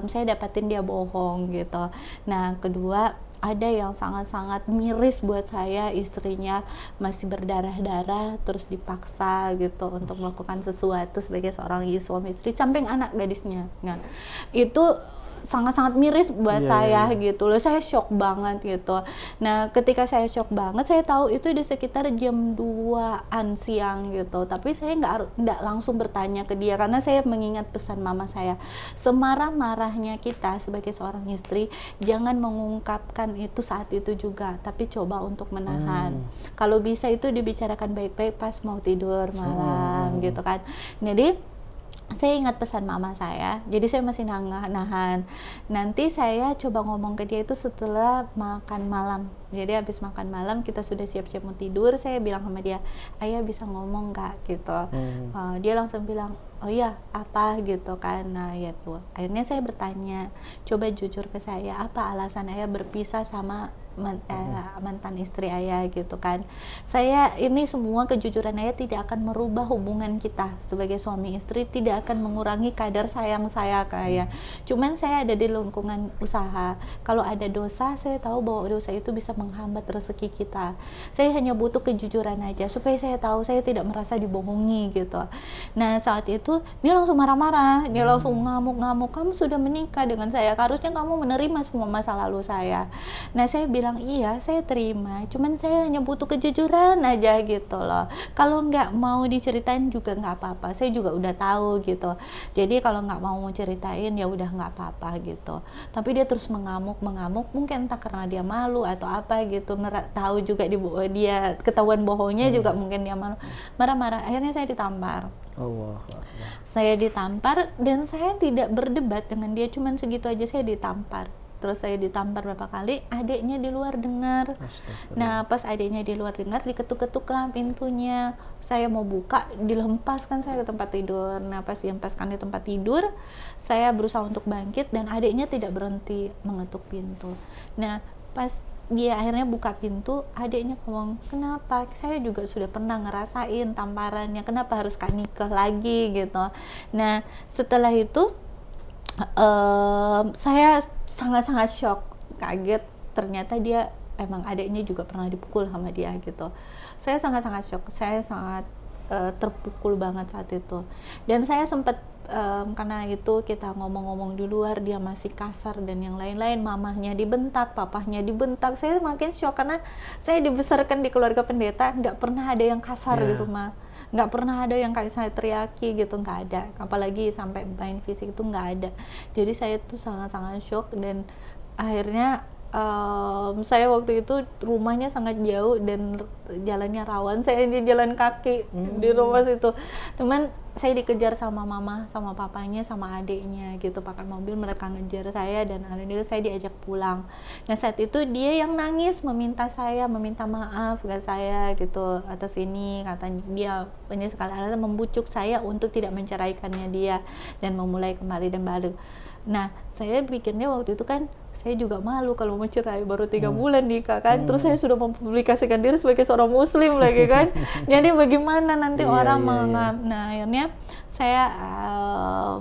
saya dapatin dia bohong gitu. Nah kedua, ada yang sangat-sangat miris buat saya, istrinya masih berdarah-darah terus dipaksa gitu untuk melakukan sesuatu sebagai seorang suami istri samping anak gadisnya. Nah itu sangat-sangat miris buat saya gitu loh. Saya shock banget gitu. Nah ketika saya shock banget, saya tahu itu di sekitar jam 2-an siang gitu, tapi saya nggak langsung bertanya ke dia karena saya mengingat pesan mama saya, semarah-marahnya kita sebagai seorang istri jangan mengungkapkan itu saat itu juga, tapi coba untuk menahan. Kalau bisa itu dibicarakan baik-baik pas mau tidur malam gitu kan. Jadi saya ingat pesan mama saya, jadi saya masih nahan. Nanti saya coba ngomong ke dia itu setelah makan malam. Jadi habis makan malam kita sudah siap-siap mau tidur, saya bilang sama dia, ayah bisa ngomong nggak gitu. Dia langsung bilang, oh iya apa gitu kan. Nah ya tuh, akhirnya saya bertanya, coba jujur ke saya, apa alasan ayah berpisah sama mantan istri ayah gitu kan. Saya ini semua kejujuran ayah tidak akan merubah hubungan kita sebagai suami istri, tidak akan mengurangi kadar sayang saya ke ayah. Cuman saya ada di lingkungan usaha, kalau ada dosa saya tahu bahwa dosa itu bisa menghambat rezeki kita. Saya hanya butuh kejujuran aja supaya saya tahu saya tidak merasa dibohongi gitu. Nah saat itu dia langsung marah-marah, dia langsung ngamuk-ngamuk, kamu sudah menikah dengan saya, harusnya kamu menerima semua masa lalu saya. Nah saya bilang iya saya terima, cuman saya hanya butuh kejujuran aja gitu loh. Kalau nggak mau diceritain juga nggak apa-apa, saya juga udah tahu gitu. Jadi kalau nggak mau ceritain ya udah nggak apa-apa gitu. Tapi dia terus mengamuk, mungkin entah karena dia malu atau apa gitu, tahu juga dia ketahuan bohongnya juga mungkin dia malu, marah-marah. Akhirnya saya ditampar. Saya ditampar dan saya tidak berdebat dengan dia, cuman segitu aja saya ditampar. Terus saya ditampar berapa kali, adiknya di luar dengar. Nah pas adiknya di luar dengar, diketuk-ketuk lah pintunya. Saya mau buka, dilempaskan saya ke tempat tidur. Nah pas dilempaskan di tempat tidur, saya berusaha untuk bangkit dan adiknya tidak berhenti mengetuk pintu. Nah pas dia akhirnya buka pintu, adiknya ngomong, kenapa? Saya juga sudah pernah ngerasain tamparannya, kenapa harus nikah lagi gitu. Nah setelah itu saya sangat-sangat shock, kaget, ternyata dia emang adiknya juga pernah dipukul sama dia gitu. Saya sangat-sangat shock, saya sangat terpukul banget saat itu. Dan saya sempat karena itu kita ngomong-ngomong di luar dia masih kasar dan yang lain-lain, mamahnya dibentak, papahnya dibentak. Saya makin shock karena saya dibesarkan di keluarga pendeta, nggak pernah ada yang kasar di rumah, nggak pernah ada yang kayak saya teriaki gitu, nggak ada, apalagi sampai main fisik itu nggak ada. Jadi saya tuh sangat-sangat shock dan akhirnya saya waktu itu rumahnya sangat jauh dan jalannya rawan, saya di jalan kaki di rumah situ. Teman saya dikejar sama mama, sama papanya, sama adiknya gitu, pakai mobil mereka ngejar saya dan akhirnya saya diajak pulang. Nah saat itu dia yang nangis meminta maaf ke saya gitu atas ini, katanya dia banyak sekali alasan membujuk saya untuk tidak menceraikannya dia dan memulai kembali dan baru. Nah saya pikirnya waktu itu kan saya juga malu kalau mau cerai, baru 3 bulan nikah kan, terus saya sudah mempublikasikan diri sebagai seorang muslim lagi kan, jadi bagaimana nanti orang menganggap. Nah akhirnya saya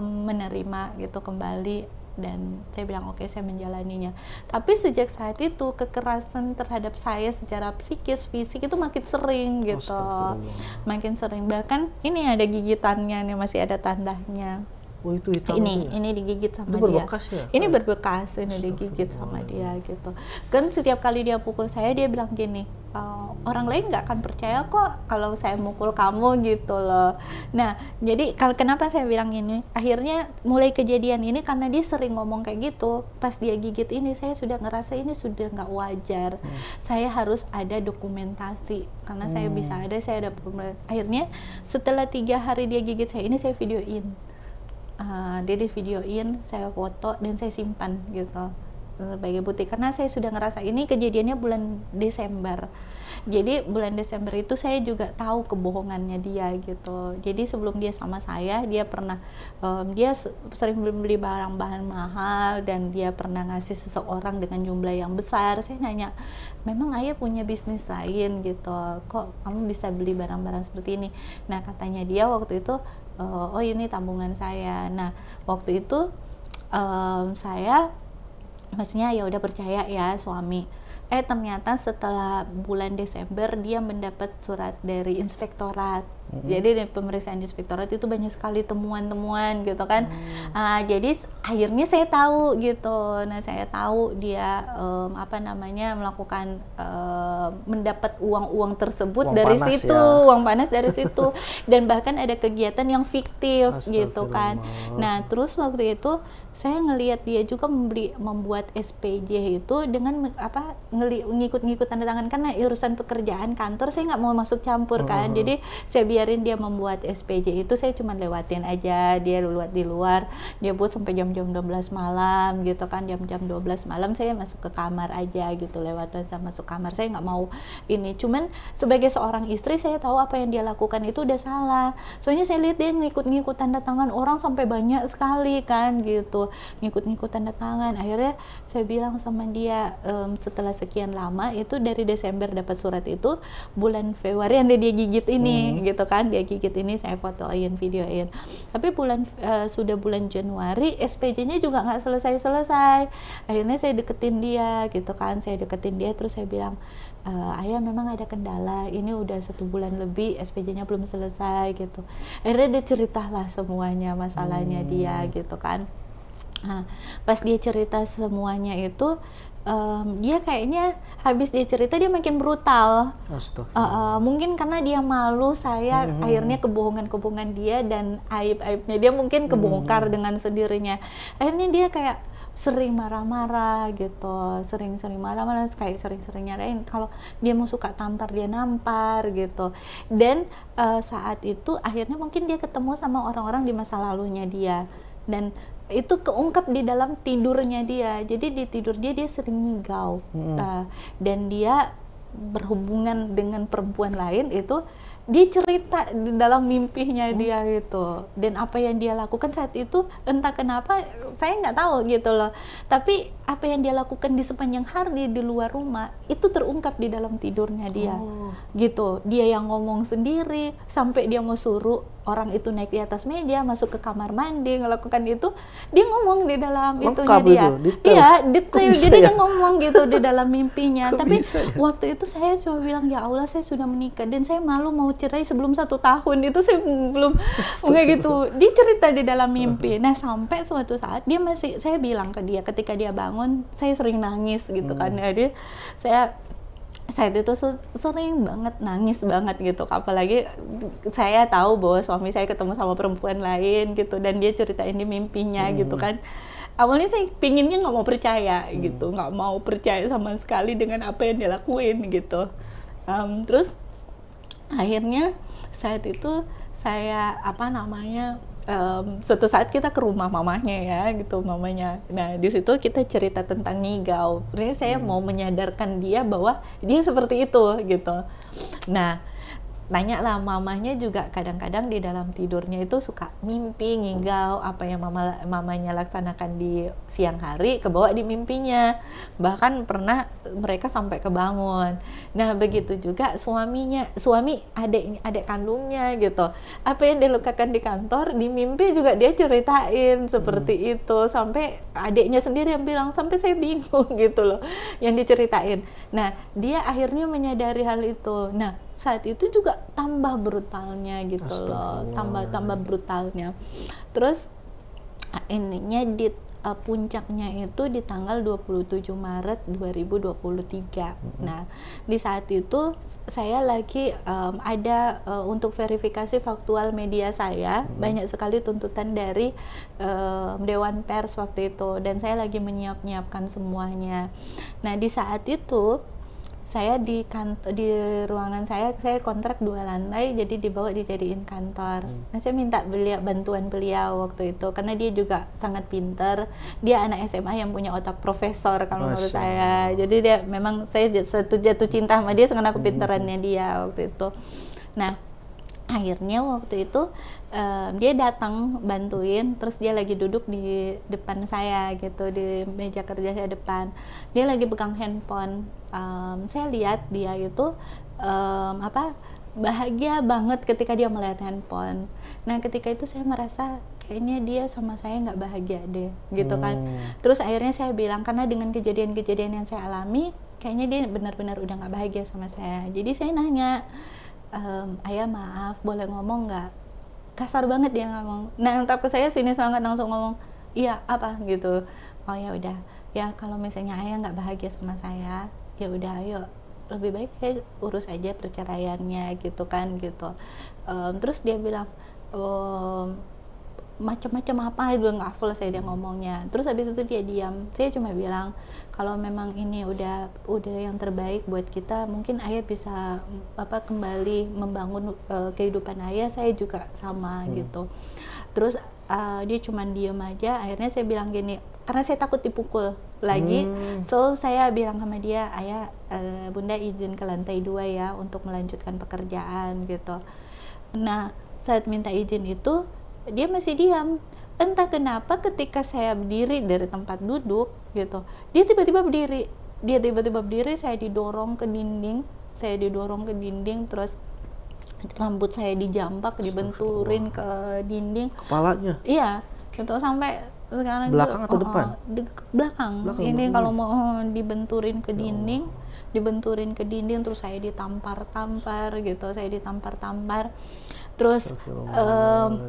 menerima gitu kembali dan saya bilang oke, saya menjalaninya. Tapi sejak saat itu kekerasan terhadap saya secara psikis, fisik itu makin sering gitu, makin sering, bahkan ini ada gigitannya nih, masih ada tandanya. Oh itu hitam ini digigit sama itu dia. Berbekas ya? Ini berbekas, ini digigit sama dia gitu. Kan setiap kali dia pukul saya dia bilang gini, orang lain nggak akan percaya kok kalau saya mukul kamu gitu loh. Nah jadi kenapa saya bilang ini? Akhirnya mulai kejadian ini karena dia sering ngomong kayak gitu. Pas dia gigit ini saya sudah ngerasa ini sudah nggak wajar. Saya harus ada dokumentasi karena saya bisa ada, saya ada. Akhirnya setelah 3 hari dia gigit saya ini saya videoin. Dia di videoin, saya foto dan saya simpan gitu sebagai bukti karena saya sudah ngerasa ini kejadiannya bulan Desember. Jadi bulan Desember itu saya juga tahu kebohongannya dia gitu. Jadi sebelum dia sama saya, dia pernah dia sering beli barang-bahan mahal dan dia pernah ngasih seseorang dengan jumlah yang besar. Saya nanya, memang ayah punya bisnis lain gitu, kok kamu bisa beli barang-barang seperti ini? Nah katanya dia waktu itu, oh ini tabungan saya. Nah waktu itu saya maksudnya ya udah percaya ya suami. Ternyata setelah bulan Desember dia mendapat surat dari inspektorat. Jadi dari pemeriksaan inspektorat itu banyak sekali temuan-temuan gitu kan. Jadi akhirnya saya tahu gitu. Nah saya tahu dia melakukan mendapat uang tersebut dari situ, uang panas dari situ. Dan bahkan ada kegiatan yang fiktif gitu kan. Nah terus waktu itu saya ngelihat dia juga membuat SPJ itu dengan ngikut-ngikut tanda tangan karena urusan pekerjaan kantor saya nggak mau masuk campur kan. Jadi saya biarin dia membuat SPJ itu, saya cuma lewatin aja, dia lewat di luar, dia buat sampai jam-jam 12 malam gitu kan. Jam-jam 12 malam saya masuk ke kamar aja gitu, lewatan sama masuk kamar, saya nggak mau ini. Cuman sebagai seorang istri saya tahu apa yang dia lakukan itu udah salah, soalnya saya lihat dia ngikut-ngikut tanda tangan orang sampai banyak sekali kan gitu, ngikut-ngikut tanda tangan. Akhirnya saya bilang sama dia, setelah sekian lama itu dari Desember dapat surat itu, bulan Februari yang dia gigit ini gitu kan, dia gigit ini saya fotoin, videoin. Tapi sudah bulan Januari SPJ-nya juga nggak selesai. Akhirnya saya deketin dia gitu kan, terus saya bilang, ayah memang ada kendala, ini udah 1 bulan lebih SPJ-nya belum selesai gitu. Akhirnya dia ceritalah semuanya masalahnya dia gitu kan. Pas dia cerita semuanya itu, dia kayaknya habis dia cerita dia makin brutal. Mungkin karena dia malu saya akhirnya kebohongan dia dan aib-aibnya dia mungkin kebongkar dengan sendirinya. Akhirnya dia kayak sering marah-marah gitu, sering marah-marah, kayak sering nyarain kalau dia mau suka tampar dia nampar gitu. Dan saat itu akhirnya mungkin dia ketemu sama orang-orang di masa lalunya dia dan itu keungkap di dalam tidurnya dia. Jadi di tidur dia sering ngigau, dan dia berhubungan dengan perempuan lain itu dia cerita di dalam mimpinya dia gitu. Dan apa yang dia lakukan saat itu entah kenapa saya nggak tahu gitu loh, tapi apa yang dia lakukan di sepanjang hari di luar rumah itu terungkap di dalam tidurnya dia gitu. Dia yang ngomong sendiri sampai dia mau suruh orang itu naik di atas meja, masuk ke kamar mandi, melakukan itu, dia ngomong di dalam Lengkap itunya dia. itu, detail. Iya, detail. Bisa Jadi ya? dia ngomong gitu di dalam mimpinya. Kok Tapi bisa ya? waktu itu saya cuma bilang, ya Allah, saya sudah menikah dan saya malu mau cerai sebelum 1 tahun. Itu saya belum kayak gitu. Dia cerita di dalam mimpi. Nah, sampai suatu saat dia masih, saya bilang ke dia ketika dia bangun, saya sering nangis gitu kan. Jadi saya saat itu sering banget nangis banget gitu, apalagi saya tahu bahwa suami saya ketemu sama perempuan lain gitu, dan dia ceritain di mimpinya gitu kan. Awalnya saya pinginnya nggak mau percaya gitu, nggak mau percaya sama sekali dengan apa yang dia lakuin gitu. Terus akhirnya saat itu saya suatu saat kita ke rumah mamanya ya gitu, mamanya. Nah di situ kita cerita tentang Nigau. Ini saya mau menyadarkan dia bahwa dia seperti itu gitu. Nah tanya lah, mamanya juga kadang-kadang di dalam tidurnya itu suka mimpi ngigau apa yang mamanya laksanakan di siang hari kebawa di mimpinya, bahkan pernah mereka sampai kebangun. Nah begitu juga suami adik kandungnya gitu, apa yang dilakukan di kantor di mimpi juga dia ceritain seperti itu, sampai adiknya sendiri yang bilang sampai saya bingung gitu loh yang diceritain. Nah dia akhirnya menyadari hal itu. Nah saat itu juga tambah brutalnya gitu loh, tambah brutalnya. Terus intinya di puncaknya itu di tanggal 27 Maret 2023. Nah, di saat itu saya lagi ada untuk verifikasi faktual media saya, banyak sekali tuntutan dari Dewan Pers waktu itu, dan saya lagi menyiapkan semuanya. Nah, di saat itu saya di ruangan saya kontrak 2 lantai, jadi dibawa dijadiin kantor. Nah saya minta bantuan beliau waktu itu karena dia juga sangat pintar, dia anak SMA yang punya otak profesor kalau menurut saya. Jadi dia memang, saya jatuh cinta sama dia karena kepintarannya dia waktu itu. Nah akhirnya waktu itu dia datang bantuin, terus dia lagi duduk di depan saya gitu, di meja kerja saya depan, dia lagi pegang handphone. Saya lihat dia itu bahagia banget ketika dia melihat handphone. Nah ketika itu saya merasa kayaknya dia sama saya nggak bahagia deh gitu kan. Terus akhirnya saya bilang, karena dengan kejadian-kejadian yang saya alami kayaknya dia benar-benar udah nggak bahagia sama saya. Jadi saya nanya, ayah maaf boleh ngomong nggak? Kasar banget dia ngomong. Nah tapi saya sinis banget langsung ngomong, iya apa gitu. Oh ya udah, ya kalau misalnya ayah nggak bahagia sama saya, ya udah ayo lebih baik saya urus aja perceraiannya gitu kan gitu. Terus dia bilang macam-macam apa, itu nggak full saya dia ngomongnya. Terus habis itu dia diam. Saya cuma bilang kalau memang ini udah yang terbaik buat kita, mungkin ayah bisa kembali membangun kehidupan ayah, saya juga sama gitu. Terus dia cuma diam aja. Akhirnya saya bilang gini, karena saya takut dipukul lagi, so saya bilang sama dia, ayah bunda izin ke lantai 2 ya untuk melanjutkan pekerjaan gitu. Nah saat minta izin itu dia masih diam. Entah kenapa ketika saya berdiri dari tempat duduk gitu, dia tiba-tiba berdiri, saya didorong ke dinding, terus rambut saya dijambak, dibenturin ke dinding kepalanya. Iya gitu, sampai sekarang belakang atau depan? Belakang. Ini kalau mau dibenturin ke dinding, terus saya ditampar-tampar gitu, terus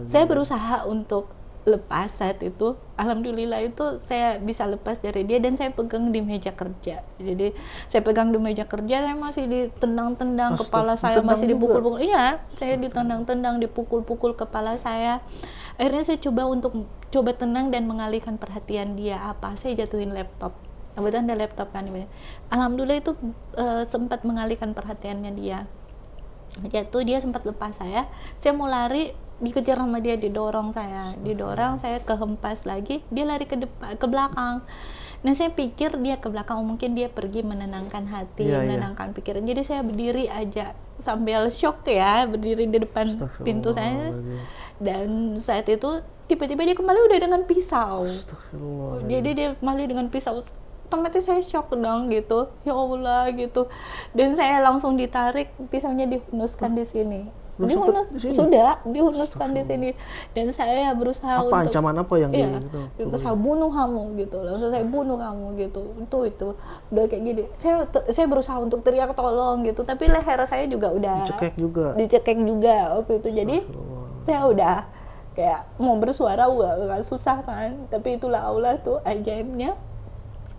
saya berusaha untuk lepas. Saat itu alhamdulillah itu saya bisa lepas dari dia, dan saya pegang di meja kerja. Jadi saya pegang di meja kerja, saya masih ditendang-tendang, kepala saya masih dipukul-pukul. Iya, saya ditendang-tendang, dipukul-pukul kepala saya. Akhirnya saya coba tenang dan mengalihkan perhatian dia. Saya jatuhin laptop. Kebetulan ada laptop kan. Alhamdulillah itu sempat mengalihkan perhatiannya dia. Jatuh, dia sempat lepas saya mau lari, dikejar sama dia, didorong saya kehempas lagi, dia lari ke belakang. Nah saya pikir dia ke belakang, mungkin dia pergi menenangkan hati, menenangkan pikiran. Jadi saya berdiri aja sambil shock ya, berdiri di depan pintu saya. Dan saat itu tiba-tiba dia kembali udah dengan pisau. Jadi dia kembali dengan pisau. Otomatis saya shock dong gitu, ya Allah gitu. Dan saya langsung ditarik, pisaunya dihunuskan di sini. dihunuskan di sini, dan saya berusaha apa ancaman apa yang saya bunuh kamu gitu, langsung saya bunuh kamu gitu, itu udah kayak gini. Saya berusaha untuk teriak tolong gitu, tapi leher saya juga udah dicekek juga waktu itu. Jadi saya udah kayak mau bersuara agak susah kan, tapi itulah Allah tuh ajaibnya,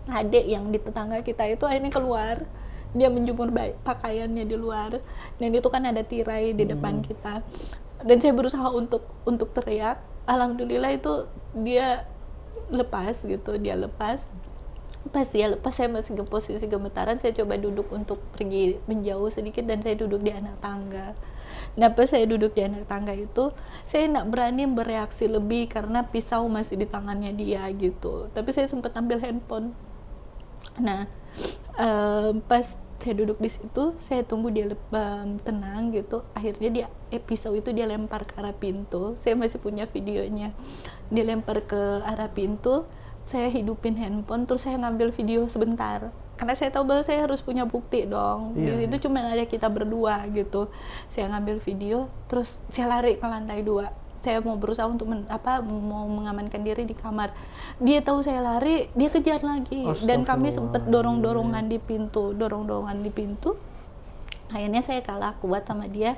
adik yang di tetangga kita itu akhirnya keluar, dia menjemur pakaiannya di luar, dan itu kan ada tirai di depan kita, dan saya berusaha untuk teriak. Alhamdulillah itu dia lepas gitu, pas dia lepas saya masih ke posisi gemetaran. Saya coba duduk untuk pergi menjauh sedikit, dan saya duduk di anak tangga. Nah, pas saya duduk di anak tangga itu, saya nggak berani bereaksi lebih karena pisau masih di tangannya dia gitu, tapi saya sempat ambil handphone. Nah, pas saya duduk di situ, saya tunggu dia tenang gitu. Akhirnya pisau itu dia lempar ke arah pintu. Saya masih punya videonya. Dia lempar ke arah pintu. Saya hidupin handphone, terus saya ngambil video sebentar. Karena saya tahu bahwa saya harus punya bukti dong. Di situ cuma ada kita berdua gitu. Saya ngambil video, terus saya lari ke lantai 2. Saya mau berusaha untuk mau mengamankan diri di kamar. Dia tahu saya lari, dia kejar lagi. Dan kami sempat dorong-dorongan di pintu. Akhirnya saya kalah kuat sama dia.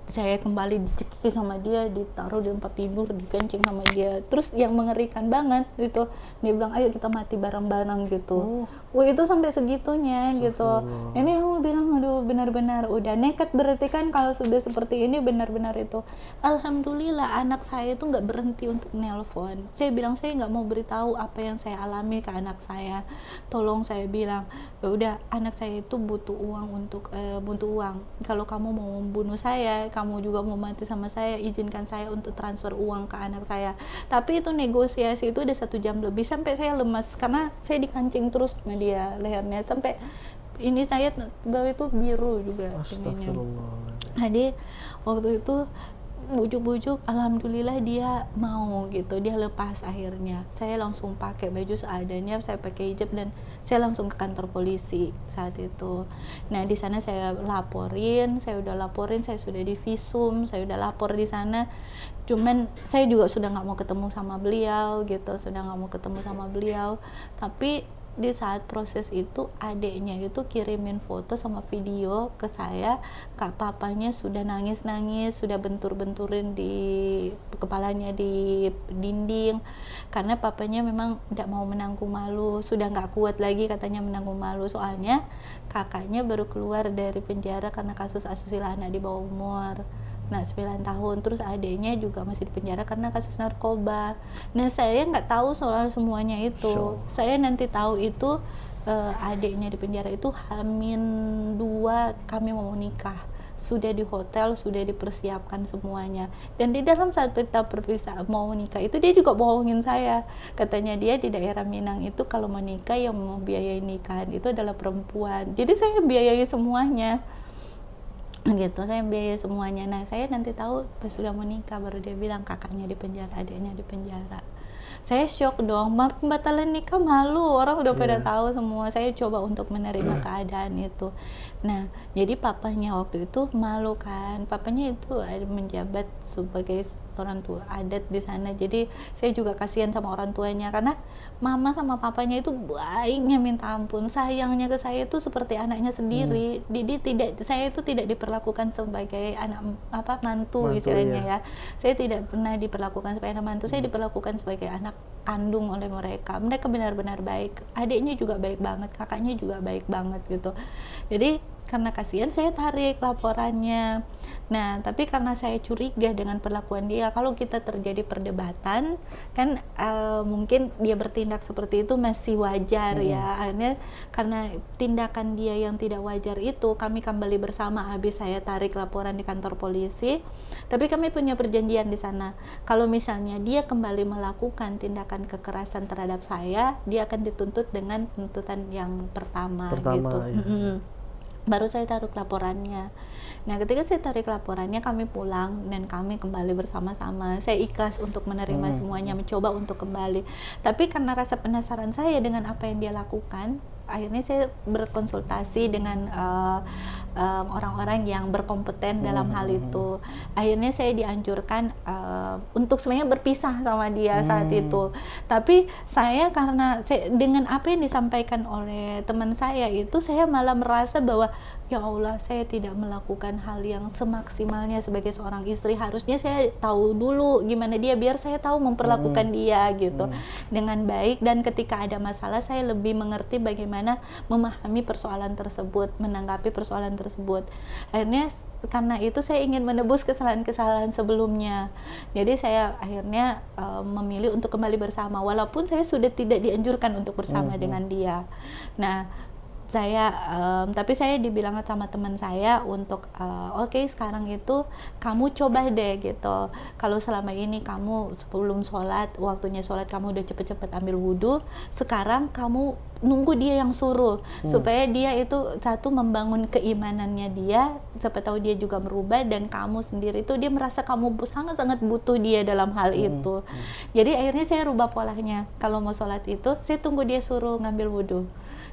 Saya kembali dicekik sama dia, ditaruh di tempat tidur, dikencing sama dia. Terus yang mengerikan banget gitu, dia bilang ayo kita mati bareng-bareng gitu. Wah, itu sampai segitunya gitu. Ini aku bilang aduh, benar-benar udah nekat berarti kan kalau sudah seperti ini, benar-benar itu. Alhamdulillah anak saya itu nggak berhenti untuk nelpon. Saya bilang saya nggak mau beritahu apa yang saya alami ke anak saya. Tolong, saya bilang ya udah, anak saya itu butuh uang Kalau kamu mau membunuh saya, kamu juga mau mati sama saya, izinkan saya untuk transfer uang ke anak saya. Tapi itu negosiasi itu udah 1 jam lebih, sampai saya lemas karena saya dikancing terus sama dia lehernya, sampai ini saya bawah itu biru juga. Jadi waktu itu bujuk-bujuk, alhamdulillah dia mau gitu, dia lepas akhirnya. Saya langsung pakai baju seadanya, saya pakai hijab, dan saya langsung ke kantor polisi saat itu. Nah, di sana saya sudah laporin, saya sudah divisum, saya udah lapor di sana. Cuman saya juga sudah nggak mau ketemu sama beliau gitu, tapi di saat proses itu adiknya itu kirimin foto sama video ke saya, kak papanya sudah nangis-nangis, sudah bentur-benturin di kepalanya di dinding, karena papanya memang tidak mau menanggung malu, sudah nggak kuat lagi katanya menanggung malu, soalnya kakaknya baru keluar dari penjara karena kasus asusila anak di bawah umur. Nah, 9 tahun, terus adiknya juga masih di penjara karena kasus narkoba. Nah, saya nggak tahu soal semuanya itu. Saya nanti tahu itu adiknya di penjara itu H-2 kami mau nikah. Sudah di hotel, sudah dipersiapkan semuanya. Dan di dalam saat kita perpisahan mau nikah itu dia juga bohongin saya. Katanya dia di daerah Minang itu kalau mau nikah yang mau biayai nikahan itu adalah perempuan. Jadi saya biayai semuanya. Gitu, saya biayai semuanya. Nah, saya nanti tahu pas sudah menikah baru dia bilang kakaknya di penjara, adiknya di penjara. Saya shock dong, pembatalan nikah malu, orang udah pada tahu semua. Saya coba untuk menerima keadaan itu. Nah, jadi papanya waktu itu malu kan, papanya itu menjabat sebagai orang tua adat di sana. Jadi saya juga kasihan sama orang tuanya karena mama sama papanya itu baiknya minta ampun, sayangnya ke saya itu seperti anaknya sendiri. Jadi saya itu tidak diperlakukan sebagai anak mantu istilahnya ya. Saya tidak pernah diperlakukan sebagai anak mantu, saya diperlakukan sebagai anak kandung oleh mereka. Mereka benar-benar baik. Adiknya juga baik banget, kakaknya juga baik banget gitu. Jadi karena kasihan saya tarik laporannya. Nah, tapi karena saya curiga dengan perlakuan dia, kalau kita terjadi perdebatan kan mungkin dia bertindak seperti itu masih wajar ya. Akhirnya karena tindakan dia yang tidak wajar itu, kami kembali bersama habis saya tarik laporan di kantor polisi. Tapi kami punya perjanjian di sana. Kalau misalnya dia kembali melakukan tindakan kekerasan terhadap saya, dia akan dituntut dengan tuntutan yang pertama gitu. Ya. Baru saya tarik laporannya. Nah, ketika saya tarik laporannya, kami pulang dan kami kembali bersama-sama. Saya ikhlas untuk menerima semuanya, mencoba untuk kembali. Tapi karena rasa penasaran saya dengan apa yang dia lakukan, akhirnya saya berkonsultasi dengan orang-orang yang berkompeten dalam hal itu. Akhirnya saya dianjurkan untuk sebenarnya berpisah sama dia saat itu. Tapi saya karena dengan apa yang disampaikan oleh teman saya itu, saya malah merasa bahwa ya Allah, saya tidak melakukan hal yang semaksimalnya sebagai seorang istri. Harusnya saya tahu dulu gimana dia, biar saya tahu memperlakukan dia gitu dengan baik, dan ketika ada masalah saya lebih mengerti bagaimana memahami persoalan tersebut, menanggapi persoalan tersebut. Akhirnya karena itu saya ingin menebus kesalahan-kesalahan sebelumnya. Jadi saya akhirnya memilih untuk kembali bersama, walaupun saya sudah tidak dianjurkan untuk bersama dengan dia. Nah, tapi saya dibilang sama teman saya untuk oke, sekarang itu kamu coba deh gitu. Kalau selama ini kamu sebelum sholat, waktunya sholat kamu udah cepet-cepet ambil wudhu, sekarang kamu nunggu dia yang suruh, supaya dia itu satu membangun keimanannya dia, siapa tahu dia juga berubah, dan kamu sendiri itu dia merasa kamu sangat-sangat butuh dia dalam hal itu. Jadi akhirnya saya rubah polanya, kalau mau sholat itu saya tunggu dia suruh ngambil wudhu.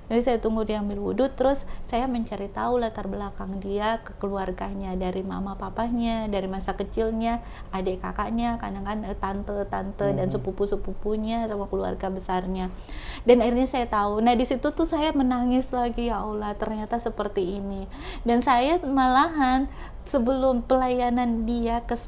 Jadi saya tunggu dia ambil wudhu, terus saya mencari tahu latar belakang dia, ke keluarganya, dari mama papanya, dari masa kecilnya, adik kakaknya, kadang-kadang tante-tante dan sepupu-sepupunya sama keluarga besarnya. Dan akhirnya saya tahu. Nah, di situ tuh saya menangis lagi, ya Allah, ternyata seperti ini. Dan saya malahan sebelum pelayanan dia ke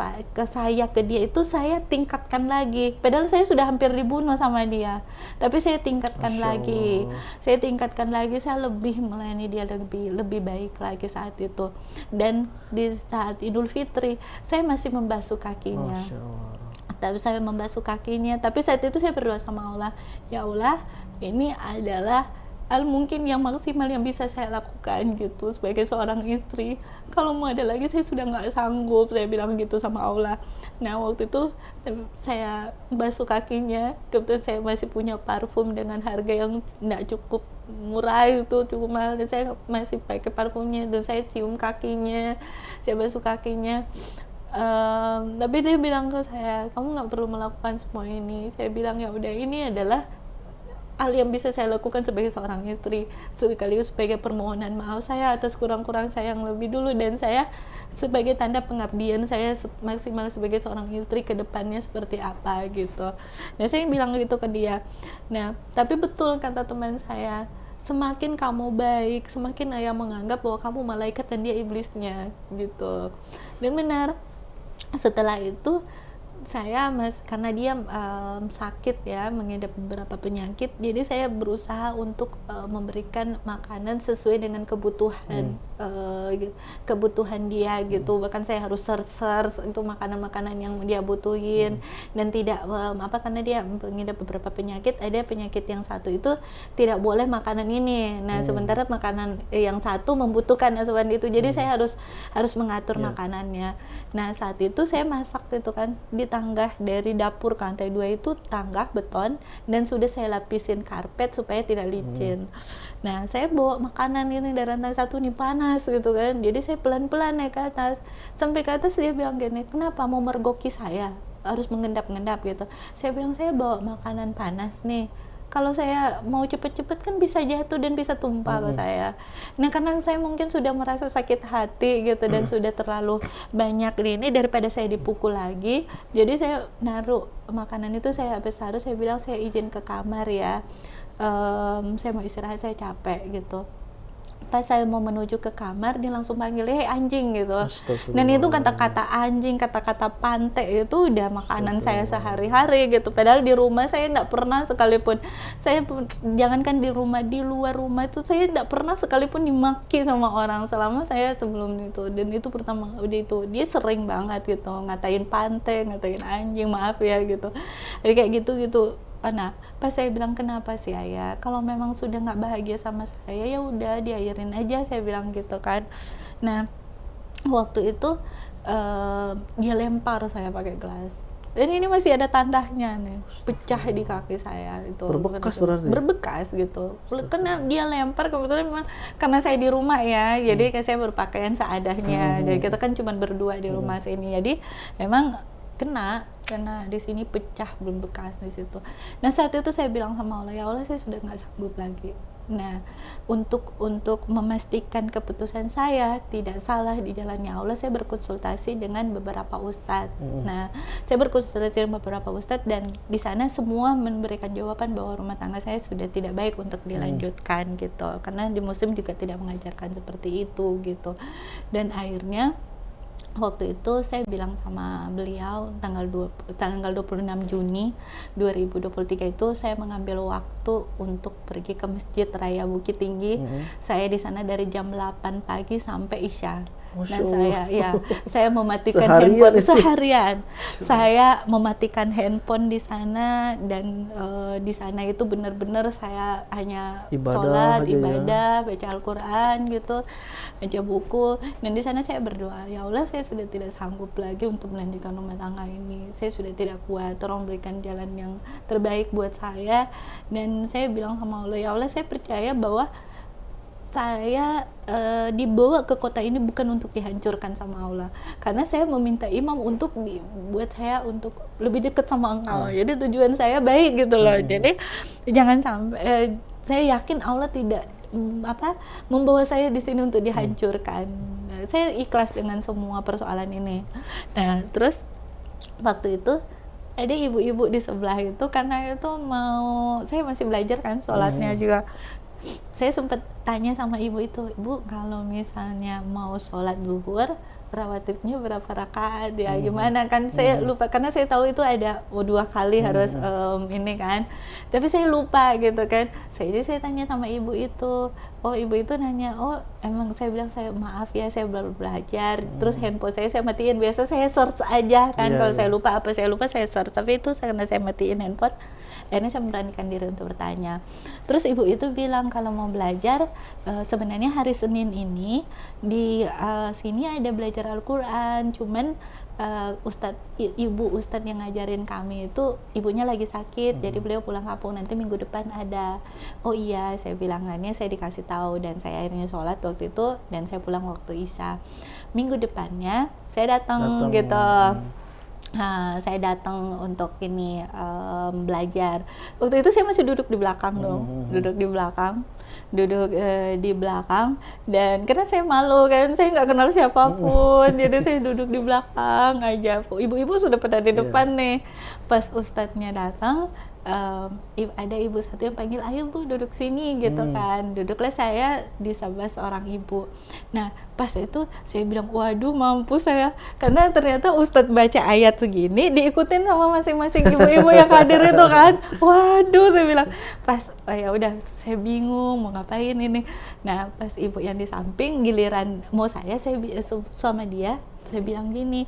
dia itu saya tingkatkan lagi. Padahal saya sudah hampir dibunuh sama dia, tapi saya tingkatkan lagi. Saya tingkatkan lagi, saya lebih melayani dia lebih baik lagi saat itu. Dan di saat Idul Fitri saya masih membasuh kakinya. Tapi saya membasuh kakinya, tapi saat itu saya berdoa sama Allah, ya Allah, ini adalah mungkin yang maksimal yang bisa saya lakukan gitu sebagai seorang istri. Kalau mau ada lagi saya sudah nggak sanggup, saya bilang gitu sama Allah. Nah, waktu itu saya basuh kakinya, kebetulan saya masih punya parfum dengan harga yang nggak cukup murah, itu cukup mahal, dan saya masih pakai parfumnya, dan saya cium kakinya, saya basuh kakinya. Tapi dia bilang ke saya, kamu nggak perlu melakukan semua ini. Saya bilang, ya udah, ini adalah hal yang bisa saya lakukan sebagai seorang istri, sekaligus sebagai permohonan maaf saya atas kurang-kurang saya yang lebih dulu, dan saya sebagai tanda pengabdian saya maksimal sebagai seorang istri ke depannya seperti apa gitu. Nah, saya bilang gitu ke dia. Nah, tapi betul kata teman saya, semakin kamu baik, semakin ayah menganggap bahwa kamu malaikat dan dia iblisnya gitu. Dan benar, setelah itu saya karena dia sakit ya, mengidap beberapa penyakit, jadi saya berusaha untuk memberikan makanan sesuai dengan kebutuhan kebutuhan dia gitu. Bahkan saya harus search itu makanan-makanan yang dia butuhin, dan tidak karena dia mengidap beberapa penyakit, ada penyakit yang satu itu tidak boleh makanan ini. Nah, sementara makanan yang satu membutuhkan asupan itu, jadi saya harus mengatur makanannya. Nah, saat itu saya masak itu kan di tangga dari dapur ke lantai 2 itu tangga beton, dan sudah saya lapisin karpet supaya tidak licin. Nah, saya bawa makanan ini dari lantai 1 nih, panas gitu kan, jadi saya pelan-pelan naik ke atas. Sampai ke atas dia bilang gini, kenapa mau mergoki saya, harus mengendap-endap gitu. Saya bilang, saya bawa makanan panas nih, kalau saya mau cepet-cepet kan bisa jatuh dan bisa tumpah ke saya. Nah, karena saya mungkin sudah merasa sakit hati gitu, dan sudah terlalu banyak ini daripada saya dipukul lagi, jadi saya naruh makanan itu, saya habis harus saya bilang saya izin ke kamar ya, saya mau istirahat, saya capek gitu. Pas saya mau menuju ke kamar, dia langsung panggil, "Hei anjing," gitu. Dan itu kata-kata anjing, kata-kata pantai itu udah makanan saya sehari-hari gitu. Padahal di rumah saya tidak pernah sekalipun, jangankan di rumah, di luar rumah itu saya tidak pernah sekalipun dimaki sama orang selama saya sebelum itu. Dan itu pertama udah itu, dia sering banget gitu ngatain pantai, ngatain anjing, maaf ya gitu. Jadi kayak gitu-gitu. Nah, pas saya bilang, kenapa sih ayah, kalau memang sudah nggak bahagia sama saya, ya udah diakhirin aja, saya bilang gitu kan. Nah, waktu itu dia lempar saya pakai gelas, dan ini masih ada tandanya nih, pecah di kaki saya itu. Berbekas berarti? Berbekas gitu. Karena dia lempar, kebetulan memang karena saya di rumah ya, jadi kayak saya berpakaian seadanya, jadi kita kan cuma berdua di rumah sini, jadi memang kena di sini, pecah, belum bekas di situ. Nah, saat itu saya bilang sama Allah, ya Allah, saya sudah nggak sanggup lagi. Nah, untuk memastikan keputusan saya tidak salah di jalannya Allah, saya berkonsultasi dengan beberapa ustadz. Nah, saya berkonsultasi dengan beberapa ustadz dan di sana semua memberikan jawaban bahwa rumah tangga saya sudah tidak baik untuk dilanjutkan gitu. Karena di Muslim juga tidak mengajarkan seperti itu gitu. Dan akhirnya waktu itu saya bilang sama beliau tanggal 26 Juni 2023 itu saya mengambil waktu untuk pergi ke Masjid Raya Bukit Tinggi. Saya di sana dari jam 8 pagi sampai Isya. Dan saya mematikan handphone seharian. Saya mematikan handphone di sana dan di sana itu benar-benar saya hanya sholat, ibadah, baca Al-Quran gitu, baca buku. Dan di sana saya berdoa, ya Allah, saya sudah tidak sanggup lagi untuk melanjutkan rumah tangga ini. Saya sudah tidak kuat. Tolong berikan jalan yang terbaik buat saya. Dan saya bilang sama Allah, ya Allah, saya percaya bahwa saya dibawa ke kota ini bukan untuk dihancurkan sama Allah, karena saya meminta imam untuk buat saya untuk lebih dekat sama Engkau. Jadi tujuan saya baik gitu loh. Jadi jangan sampai saya yakin Allah tidak membawa saya di sini untuk dihancurkan. Nah, saya ikhlas dengan semua persoalan ini. Nah, terus waktu itu ada ibu-ibu di sebelah itu, karena itu saya masih belajar kan sholatnya juga. Saya sempat tanya sama ibu itu, Bu, kalau misalnya mau sholat zuhur, rawatibnya berapa rakaat ya, gimana kan? Saya lupa, karena saya tahu itu ada 2 kali harus ini kan, tapi saya lupa gitu kan. Jadi saya tanya sama ibu itu, ibu itu nanya, emang, saya bilang, saya maaf ya, saya baru belajar, terus handphone saya matiin. Biasa saya search aja kan, kalau saya lupa saya search, tapi itu karena saya matiin handphone. Akhirnya saya memberanikan diri untuk bertanya. Terus ibu itu bilang kalau mau belajar, sebenarnya hari Senin ini di sini ada belajar Al-Quran, cuman ibu ustadz yang ngajarin kami itu ibunya lagi sakit, jadi beliau pulang kampung, nanti minggu depan ada. Oh iya, saya bilang, saya dikasih tahu dan saya akhirnya sholat waktu itu dan saya pulang waktu Isya. Minggu depannya saya datang gitu. Saya datang untuk ini belajar. Waktu itu saya masih duduk di belakang duduk di belakang dan karena saya malu kan, saya nggak kenal siapapun, jadi saya duduk di belakang aja. Ibu-ibu sudah pada di depan nih. Pas ustadznya datang, ada ibu satu yang panggil, ayo Bu, duduk sini gitu kan. Duduklah saya di sebelah seorang ibu. Nah, pas itu saya bilang, waduh, mampus saya, karena ternyata ustadz baca ayat segini diikutin sama masing-masing ibu-ibu yang hadir itu kan. Waduh, saya bilang, pas ya udah, saya bingung mau ngapain ini. Nah, pas ibu yang di samping giliran mau saya sama dia, saya bilang gini,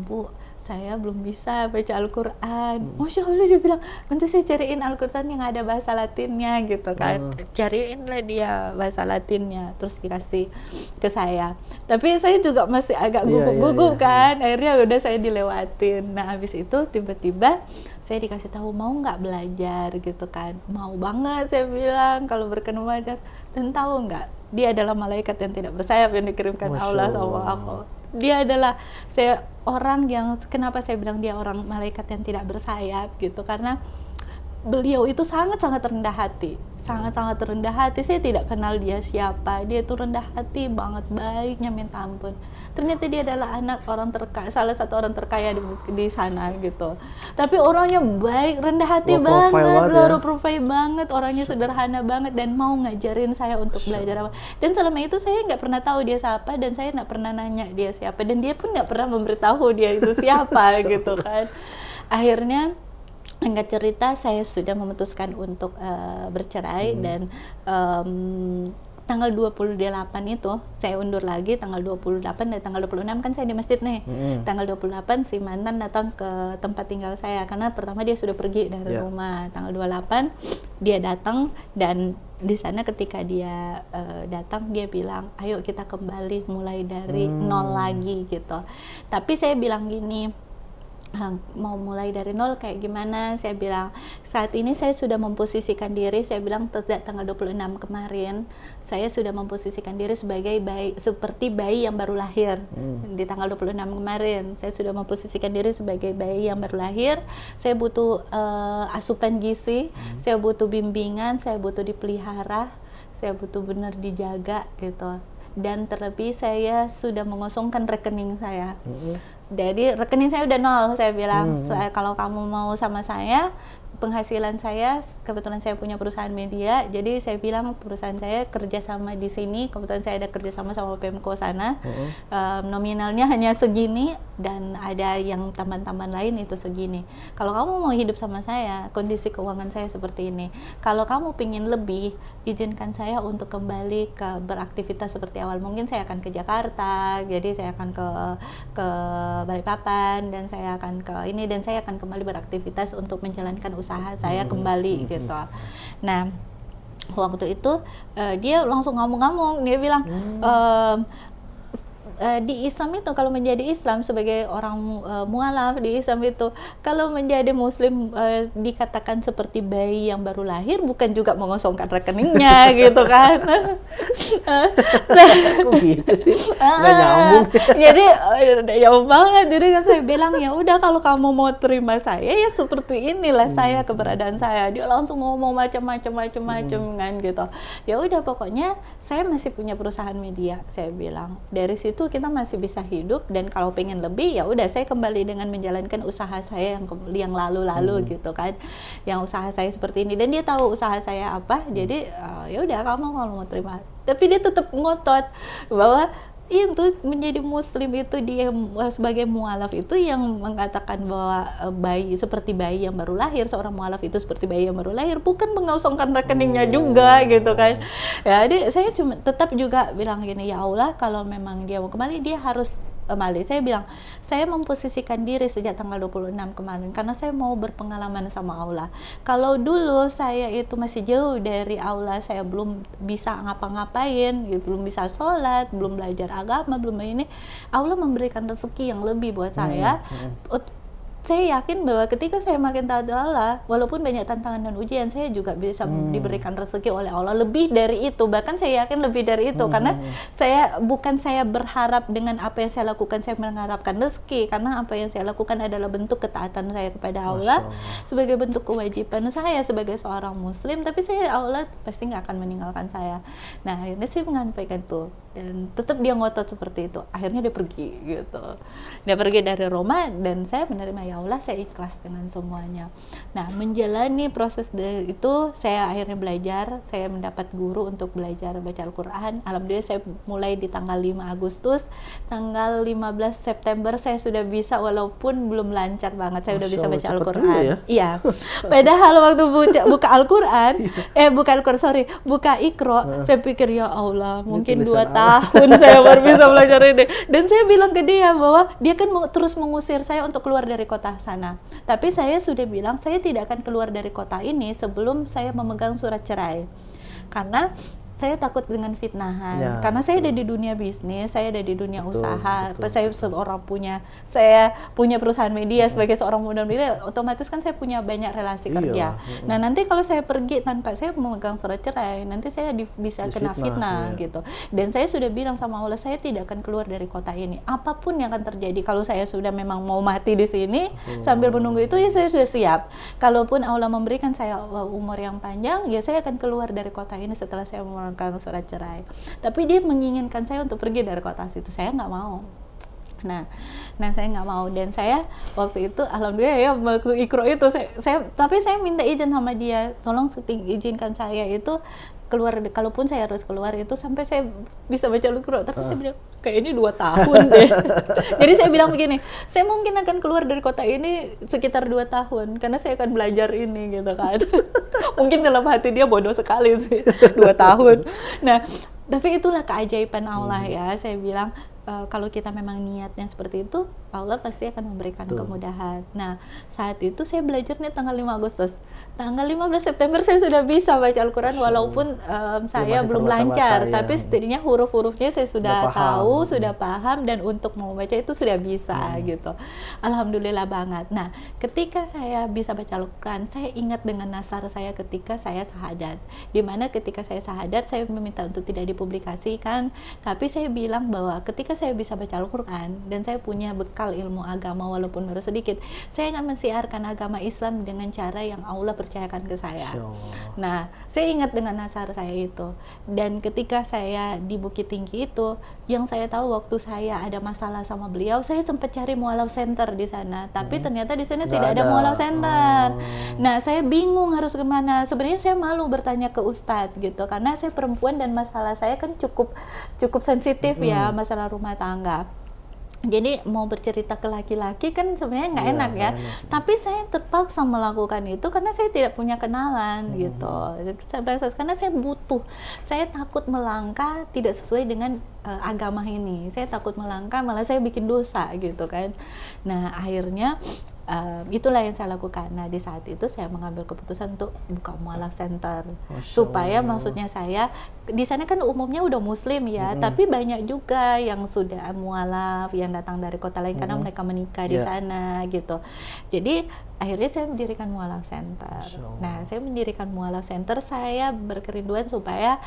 Bu, saya belum bisa baca Al-Quran. Masya Allah, dia bilang, nanti saya cariin Al-Quran yang ada bahasa Latinnya gitu kan. Cariinlah dia bahasa Latinnya, terus dikasih ke saya. Tapi saya juga masih agak gugup-gugup kan. Akhirnya udah saya dilewatin. Nah, habis itu tiba-tiba saya dikasih tahu, mau nggak belajar gitu kan. Mau banget, saya bilang, kalau berkenan belajar. Dan tahu nggak, dia adalah malaikat yang tidak bersayap yang dikirimkan Allah sama aku. Dia adalah orang yang, kenapa saya bilang dia orang malaikat yang tidak bersayap gitu, karena beliau itu sangat-sangat rendah hati, sangat-sangat rendah hati. Saya tidak kenal dia siapa, dia itu rendah hati banget, baiknya minta ampun. Ternyata dia adalah anak orang terkaya, salah satu orang terkaya di sana gitu. Tapi orangnya baik, rendah hati banget, low profile banget, orangnya sederhana banget dan mau ngajarin saya untuk belajar apa. Dan selama itu saya nggak pernah tahu dia siapa dan saya nggak pernah nanya dia siapa dan dia pun nggak pernah memberitahu dia itu siapa gitu kan. Akhirnya singkat cerita, saya sudah memutuskan untuk bercerai dan tanggal 28 itu saya undur lagi, tanggal 28 dan tanggal 26 kan saya di masjid nih. Tanggal 28 si mantan datang ke tempat tinggal saya karena pertama dia sudah pergi dari rumah. Tanggal 28 dia datang dan di sana ketika dia datang dia bilang, ayo kita kembali mulai dari nol lagi gitu. Tapi saya bilang gini, mau mulai dari nol kayak gimana. Saya bilang saat ini saya sudah memposisikan diri, saya bilang sejak tanggal 26 kemarin saya sudah memposisikan diri sebagai seperti bayi yang baru lahir. Di tanggal 26 kemarin saya sudah memposisikan diri sebagai bayi yang baru lahir. Saya butuh asupan gizi, saya butuh bimbingan, saya butuh dipelihara, saya butuh benar dijaga gitu. Dan terlebih saya sudah mengosongkan rekening saya. Jadi rekening saya udah nol, saya bilang kalau kamu mau sama saya, penghasilan saya, kebetulan saya punya perusahaan media, jadi saya bilang perusahaan saya kerjasama di sini, kebetulan saya ada kerjasama sama Pemko sana, nominalnya hanya segini dan ada yang tambahan-tambahan lain itu segini. Kalau kamu mau hidup sama saya, kondisi keuangan saya seperti ini. Kalau kamu pingin lebih, izinkan saya untuk kembali ke beraktivitas seperti awal. Mungkin saya akan ke Jakarta, jadi saya akan ke Balikpapan dan saya akan ke ini dan saya akan kembali beraktivitas untuk menjalankan usaha saya kembali gitu. Nah, waktu itu dia langsung ngomong-ngomong, dia bilang di Islam itu kalau menjadi Islam sebagai orang mualaf di Islam itu kalau menjadi Muslim dikatakan seperti bayi yang baru lahir, bukan juga mengosongkan rekeningnya gitu kan. Kok gitu sih? Nggak nyambung. Jadi nyambung banget. Jadi saya bilang ya udah kalau kamu mau terima saya ya seperti inilah saya keberadaan saya. Dia langsung ngomong macam-macam kan gitu. Ya udah pokoknya saya masih punya perusahaan media, saya bilang. Dari situ kita masih bisa hidup dan kalau pengen lebih ya udah saya kembali dengan menjalankan usaha saya yang lalu-lalu gitu kan. Yang usaha saya seperti ini dan dia tahu usaha saya apa. Jadi ya udah kamu kalau mau terima. Tapi dia tetap ngotot bahwa itu menjadi Muslim itu dia sebagai mualaf itu yang mengatakan bahwa bayi seperti bayi yang baru lahir, seorang mualaf itu seperti bayi yang baru lahir, bukan mengosongkan rekeningnya juga gitu kan. Ya, jadi saya cuma tetap juga bilang gini, ya Allah kalau memang dia mau kembali dia harus kembali. Saya bilang, saya memposisikan diri sejak tanggal 26 kemarin karena saya mau berpengalaman sama Allah. Kalau dulu saya itu masih jauh dari Allah, saya belum bisa ngapa-ngapain, gitu, belum bisa sholat, belum belajar agama, belum ini, Allah memberikan rezeki yang lebih buat saya. Saya yakin bahwa ketika saya makin taat Allah, walaupun banyak tantangan dan ujian, saya juga bisa diberikan rezeki oleh Allah lebih dari itu. Bahkan saya yakin lebih dari itu, karena saya berharap dengan apa yang saya lakukan, saya mengharapkan rezeki, karena apa yang saya lakukan adalah bentuk ketaatan saya kepada Allah, sebagai bentuk kewajiban saya sebagai seorang Muslim. Tapi Allah pasti nggak akan meninggalkan saya. Nah, akhirnya saya menyampaikan itu, dan tetap dia ngotot seperti itu. Akhirnya dia pergi gitu. Dia pergi dari Roma dan saya menerima, ya Allah saya ikhlas dengan semuanya. Nah, menjalani proses itu saya akhirnya belajar, saya mendapat guru untuk belajar baca Al-Quran. Alhamdulillah saya mulai di tanggal 5 Agustus, tanggal 15 September saya sudah bisa, walaupun belum lancar banget, saya udah bisa baca Al-Quran. Ya? Iya. Padahal waktu buka Al-Quran, buka Iqra, saya pikir ya Allah, mungkin 2 tahun saya baru bisa belajar ini. Dan saya bilang ke dia bahwa dia kan terus mengusir saya untuk keluar dari kota sana. Tapi saya sudah bilang saya tidak akan keluar dari kota ini sebelum saya memegang surat cerai. Karena saya takut dengan fitnahan, ya, karena saya ada di dunia bisnis, saya ada di dunia usaha. Saya punya perusahaan media sebagai seorang muda media, otomatis kan saya punya banyak relasi kerja. Nah, nanti kalau saya pergi tanpa saya memegang surat cerai, nanti saya bisa kena fitnah gitu. Dan saya sudah bilang sama Allah, saya tidak akan keluar dari kota ini. Apapun yang akan terjadi, kalau saya sudah memang mau mati di sini sambil menunggu itu, ya saya sudah siap. Kalaupun Allah memberikan saya umur yang panjang, ya saya akan keluar dari kota ini setelah saya mengeluarkan surat cerai. Tapi dia menginginkan saya untuk pergi dari kota situ, saya nggak mau. Nah saya nggak mau, dan saya waktu itu alhamdulillah ya waktu Iqra itu tapi saya minta izin sama dia, tolong izinkan saya itu keluar, kalaupun saya harus keluar itu sampai saya bisa baca Al-Quran. Tapi saya bilang kayaknya 2 tahun deh. Jadi saya bilang begini, saya mungkin akan keluar dari kota ini sekitar 2 tahun karena saya akan belajar ini gitu kan. Mungkin dalam hati dia bodoh sekali sih 2 tahun. Nah, tapi itulah keajaiban Allah ya. Saya bilang kalau kita memang niatnya seperti itu, Allah pasti akan memberikan kemudahan. Nah, saat itu saya belajar nih tanggal 5 Agustus. Tanggal 15 September saya sudah bisa baca Al-Quran, walaupun saya belum lancar, tapi setidaknya huruf-hurufnya saya sudah tahu, sudah paham, dan untuk mau baca itu sudah bisa gitu. Alhamdulillah banget. Nah, ketika saya bisa baca Al-Quran, saya ingat dengan nasar saya ketika saya syahadat. Dimana ketika saya syahadat, saya meminta untuk tidak dipublikasikan, tapi saya bilang bahwa ketika saya bisa baca Al-Quran dan saya punya bekal ilmu agama walaupun baru sedikit, saya akan mensiarkan agama Islam dengan cara yang Allah percayakan ke saya. Nah, saya ingat dengan nasar saya itu. Dan ketika saya di Bukit Tinggi itu, yang saya tahu waktu saya ada masalah sama beliau, saya sempat cari mualaf center di sana, tapi ternyata di sana tidak ada mualaf center. Nah, saya bingung harus kemana. Sebenarnya saya malu bertanya ke ustadz gitu, karena saya perempuan dan masalah saya kan cukup sensitif ya, masalah rumah tangga. Jadi mau bercerita ke laki-laki kan sebenarnya nggak enak ya. Tapi saya terpaksa melakukan itu karena saya tidak punya kenalan gitu. Saya berasa karena saya butuh. Saya takut melangkah tidak sesuai dengan agama ini. Saya takut melangkah malah saya bikin dosa gitu kan. Nah, akhirnya itulah yang saya lakukan. Nah, di saat itu saya mengambil keputusan untuk buka mualaf center, supaya maksudnya saya di sana kan umumnya udah muslim ya, tapi banyak juga yang sudah mualaf yang datang dari kota lain karena mereka menikah di sana gitu. Jadi akhirnya saya mendirikan mualaf center. Nah, saya mendirikan mualaf center, saya berkerinduan supaya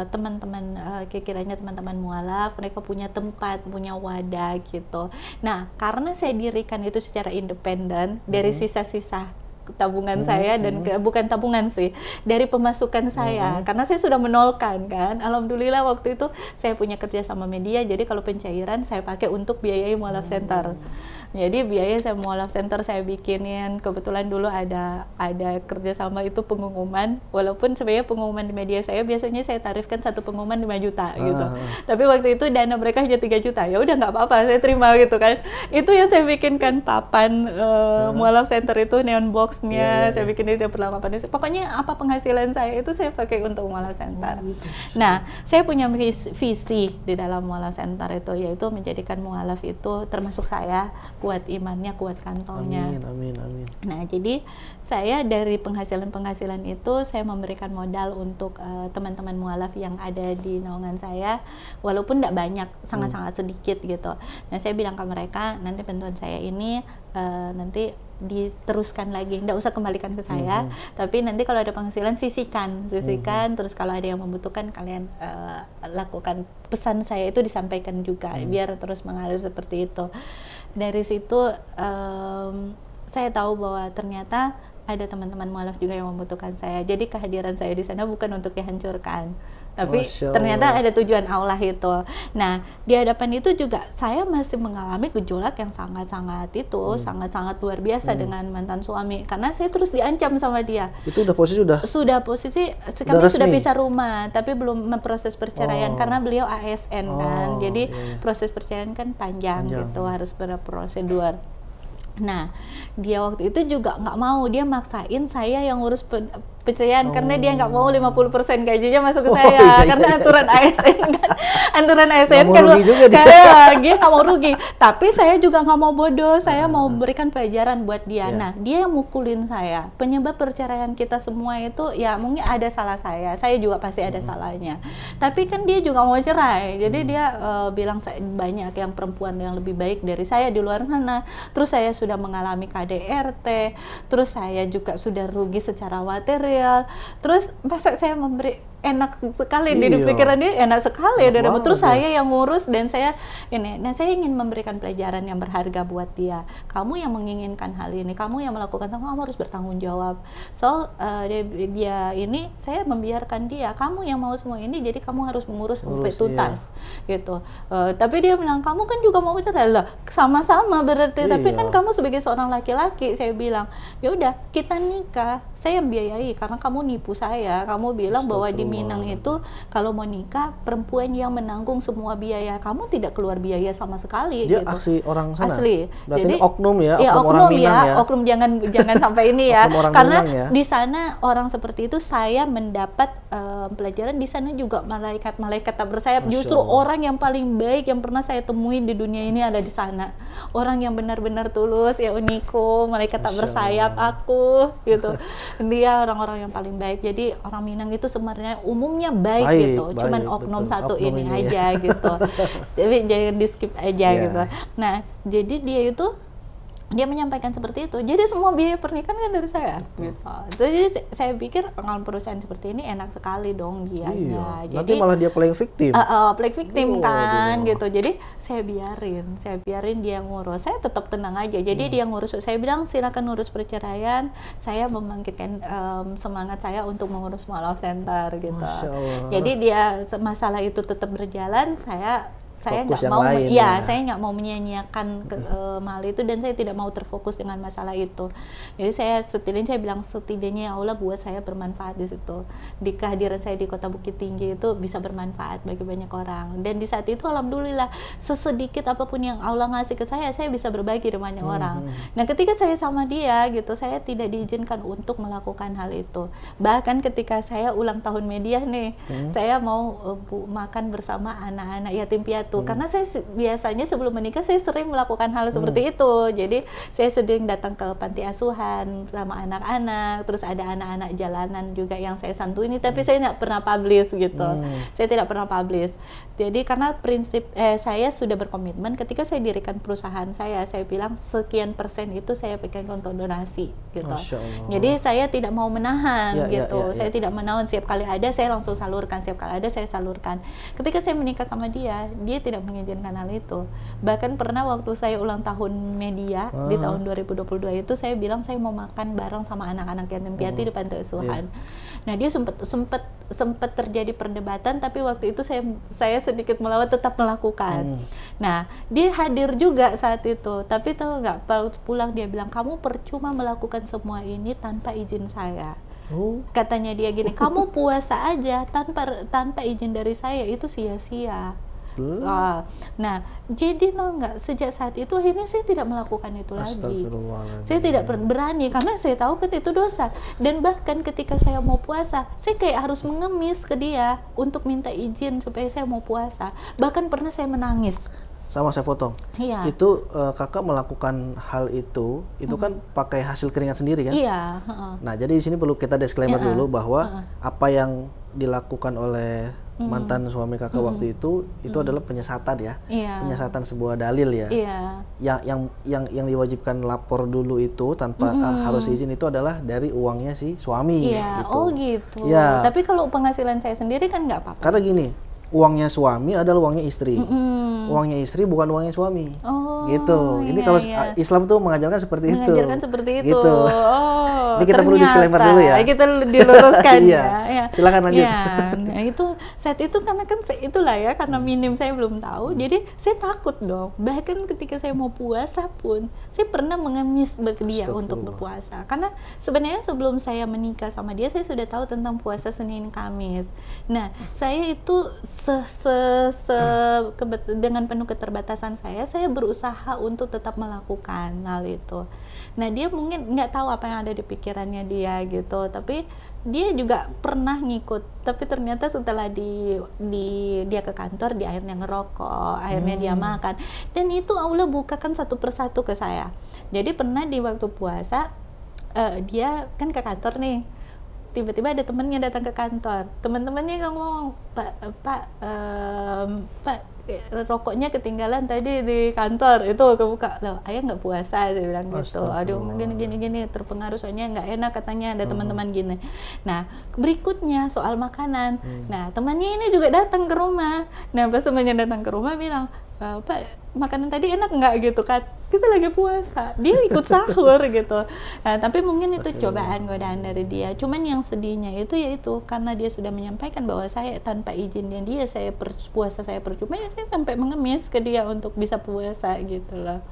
teman-teman kiranya teman-teman mualaf mereka punya tempat, punya wadah gitu. Nah, karena saya dirikan itu secara independen dari sisa-sisa tabungan saya dan bukan tabungan sih, dari pemasukan saya, karena saya sudah menolkan kan. Alhamdulillah waktu itu saya punya kerja sama media, jadi kalau pencairan saya pakai untuk biayai mualaf center. Jadi biaya saya mualaf center saya bikinin. Kebetulan dulu ada kerja sama itu pengumuman, walaupun sebenarnya pengumuman di media saya biasanya saya tarifkan satu pengumuman 5 juta gitu. Tapi waktu itu dana mereka hanya 3 juta. Ya udah nggak apa-apa, saya terima gitu kan. Itu yang saya bikinkan papan mualaf center itu, neon boxnya saya bikin itu perlengkapan. Pokoknya apa penghasilan saya itu saya pakai untuk mualaf center. Nah, saya punya visi di dalam mualaf center itu, yaitu menjadikan mualaf itu termasuk saya kuat imannya, kuat kantongnya. Amin. Nah, jadi saya dari penghasilan itu saya memberikan modal untuk teman-teman mualaf yang ada di naungan saya, walaupun tidak banyak, sangat-sangat sedikit gitu. Nah, saya bilang ke mereka, nanti bantuan saya ini nanti diteruskan lagi, nggak usah kembalikan ke saya, tapi nanti kalau ada penghasilan sisihkan, terus kalau ada yang membutuhkan kalian lakukan. Pesan saya itu disampaikan juga, biar terus mengalir seperti itu. Dari situ saya tahu bahwa ternyata ada teman-teman mualaf juga yang membutuhkan saya. Jadi kehadiran saya di sana bukan untuk dihancurkan, tapi ternyata ada tujuan Allah itu. Nah, di hadapan itu juga saya masih mengalami gejolak yang sangat-sangat luar biasa dengan mantan suami, karena saya terus diancam sama dia. Itu sudah posisi kami sudah pisah rumah, tapi belum memproses perceraian karena beliau ASN kan. Jadi proses perceraian kan panjang gitu, harus berprosedur. Nah, dia waktu itu juga nggak mau, dia maksain saya yang ngurus perceraian karena dia nggak mau 50% gajinya masuk ke saya, karena aturan ASN kan, dia nggak mau rugi, tapi saya juga nggak mau bodoh, saya mau memberikan pelajaran buat dia. Nah, dia yang mukulin saya, penyebab perceraian kita semua itu ya mungkin ada salah saya juga pasti ada salahnya, tapi kan dia juga mau cerai, jadi dia bilang banyak yang perempuan yang lebih baik dari saya di luar sana, terus saya sudah mengalami KDRT, terus saya juga sudah rugi secara materi. Terus masa saya memberi enak sekali di pikiran dia, enak sekali terus saya yang ngurus dan saya ini. Nah, saya ingin memberikan pelajaran yang berharga buat dia. Kamu yang menginginkan hal ini, kamu yang melakukan, kamu harus bertanggung jawab. Dia ini saya membiarkan dia, kamu yang mau semua ini, jadi kamu harus mengurus sampai tuntas gitu. Tapi dia bilang, kamu kan juga mau cerai lah, sama-sama berarti. Tapi kan kamu sebagai seorang laki-laki, saya bilang, ya udah kita nikah, saya yang biayai karena kamu nipu saya, kamu bilang bahwa di Minang itu kalau mau nikah perempuan yang menanggung semua biaya, kamu tidak keluar biaya sama sekali. Dia gitu. asli orang sana. Asli. Berarti Jadi ini oknum ya, ya, oknum orang Minang ya. Oknum jangan sampai ini ya. Oknum orang Karena Minang ya. di sana orang seperti itu saya mendapat pelajaran di sana juga malaikat tak bersayap. Masya Justru Allah. orang yang paling baik yang pernah saya temui di dunia ini ada di sana. Orang yang benar-benar tulus, ya Uniko, malaikat tak Masya bersayap aku gitu. Dia orang-orang yang paling baik. Jadi orang Minang itu sebenarnya umumnya baik gitu. Cuman oknum betul. satu Oknum ini ini aja gitu. Tapi jangan di skip aja Yeah. gitu. Nah, jadi dia menyampaikan seperti itu. Jadi semua biaya pernikahan kan dari saya gitu. Jadi saya pikir kalau perusahaan seperti ini enak sekali dong dianya. Iya. Jadi Nanti malah dia playing victim. playing victim Oh, kan aduh. gitu. Jadi saya biarin dia ngurus. Saya tetap tenang aja. Jadi dia ngurus. Saya bilang silakan ngurus perceraian. Saya membangkitkan semangat saya untuk mengurus Love Center gitu. Masya Allah. Jadi dia masalah itu tetap berjalan. Saya Fokus nggak yang mau, lain ya. saya nggak mau menyia-nyiakan hal itu dan saya tidak mau terfokus dengan masalah itu. Jadi saya bilang setidaknya ya Allah buat saya bermanfaat di situ. Di kehadiran saya di Kota Bukit Tinggi itu bisa bermanfaat bagi banyak orang. Dan di saat itu alhamdulillah sesedikit apapun yang Allah ngasih ke saya bisa berbagi dengan banyak orang. Nah ketika saya sama dia gitu, saya tidak diizinkan untuk melakukan hal itu. Bahkan ketika saya ulang tahun media nih, saya mau makan bersama anak-anak yatim piatu. Karena saya biasanya sebelum menikah saya sering melakukan hal seperti itu. Jadi saya sering datang ke panti asuhan sama anak-anak, terus ada anak-anak jalanan juga yang saya santuni, tapi saya nggak pernah publish gitu. Saya tidak pernah publish. Jadi karena prinsip saya sudah berkomitmen ketika saya dirikan perusahaan saya bilang sekian persen itu saya pegang untuk donasi gitu. Jadi saya tidak mau menahan gitu. Saya tidak menahan, setiap kali ada saya langsung salurkan, setiap kali ada saya salurkan. Ketika saya menikah sama dia tidak mengizinkan hal itu. Bahkan pernah waktu saya ulang tahun media di tahun 2022 itu saya bilang saya mau makan bareng sama anak-anak yatim piatu di panti asuhan. Nah, dia sempat terjadi perdebatan, tapi waktu itu saya sedikit melawan, tetap melakukan. Nah, dia hadir juga saat itu, tapi tahu nggak, pulang dia bilang kamu percuma melakukan semua ini tanpa izin saya. Katanya dia gini, kamu puasa aja tanpa izin dari saya itu sia-sia. Nah, jadi tahu nggak, sejak saat itu akhirnya saya tidak melakukan itu lagi. Saya tidak berani karena saya tahu kan itu dosa. Dan bahkan ketika saya mau puasa, saya kayak harus mengemis ke dia untuk minta izin supaya saya mau puasa. Bahkan pernah saya menangis. Sama saya potong. Iya. Itu kakak melakukan hal itu kan pakai hasil keringat sendiri kan? Iya. Nah, jadi di sini perlu kita disclaimer dulu bahwa apa yang dilakukan oleh mantan suami kakak waktu itu adalah penyesatan ya, penyesatan sebuah dalil ya. Yang diwajibkan lapor dulu itu tanpa harus izin itu adalah dari uangnya si suami. Gitu. Oh gitu. Ya. Tapi kalau penghasilan saya sendiri kan nggak apa-apa. Karena gini, uangnya suami adalah uangnya istri. Uangnya istri bukan uangnya suami. Gitu. Ini kalau Islam tuh mengajarkan seperti itu. Mengajarkan seperti itu. Gitu. Oh, ini kita perlu disclaimer dulu ya. Kita diluruskan ya. Silakan lanjut. Nah, itu saat itu karena kan itulah ya, karena minim saya belum tahu. Jadi saya takut dong. Bahkan ketika saya mau puasa pun, saya pernah mengemis dia untuk berpuasa. Karena sebenarnya sebelum saya menikah sama dia, saya sudah tahu tentang puasa Senin Kamis. Nah, saya itu dengan penuh keterbatasan saya berusaha untuk tetap melakukan hal itu. Nah, dia mungkin nggak tahu apa yang ada di pikirannya dia gitu, tapi dia juga pernah ngikut. Tapi ternyata setelah dia ke kantor, dia akhirnya ngerokok, akhirnya dia makan, dan itu Allah bukakan satu persatu ke saya. Jadi pernah di waktu puasa, dia kan ke kantor nih, tiba-tiba ada temennya datang ke kantor. Teman-temannya ngomong, Pak, rokoknya ketinggalan tadi di kantor, itu kebuka. Loh, ayah nggak puasa, saya bilang gitu. Aduh, gini terpengaruh soalnya nggak enak katanya ada teman-teman gini. Nah, berikutnya soal makanan. Nah, temannya ini juga datang ke rumah. Nah, pas temannya datang ke rumah bilang, Pak, makanan tadi enak nggak gitu kan? Kita lagi puasa, dia ikut sahur gitu. Nah, tapi mungkin itu cobaan godaan dari dia. Cuman yang sedihnya itu yaitu karena dia sudah menyampaikan bahwa saya tanpa izinnya dia puasa saya percuma, ya saya sampai mengemis ke dia untuk bisa puasa gitu loh.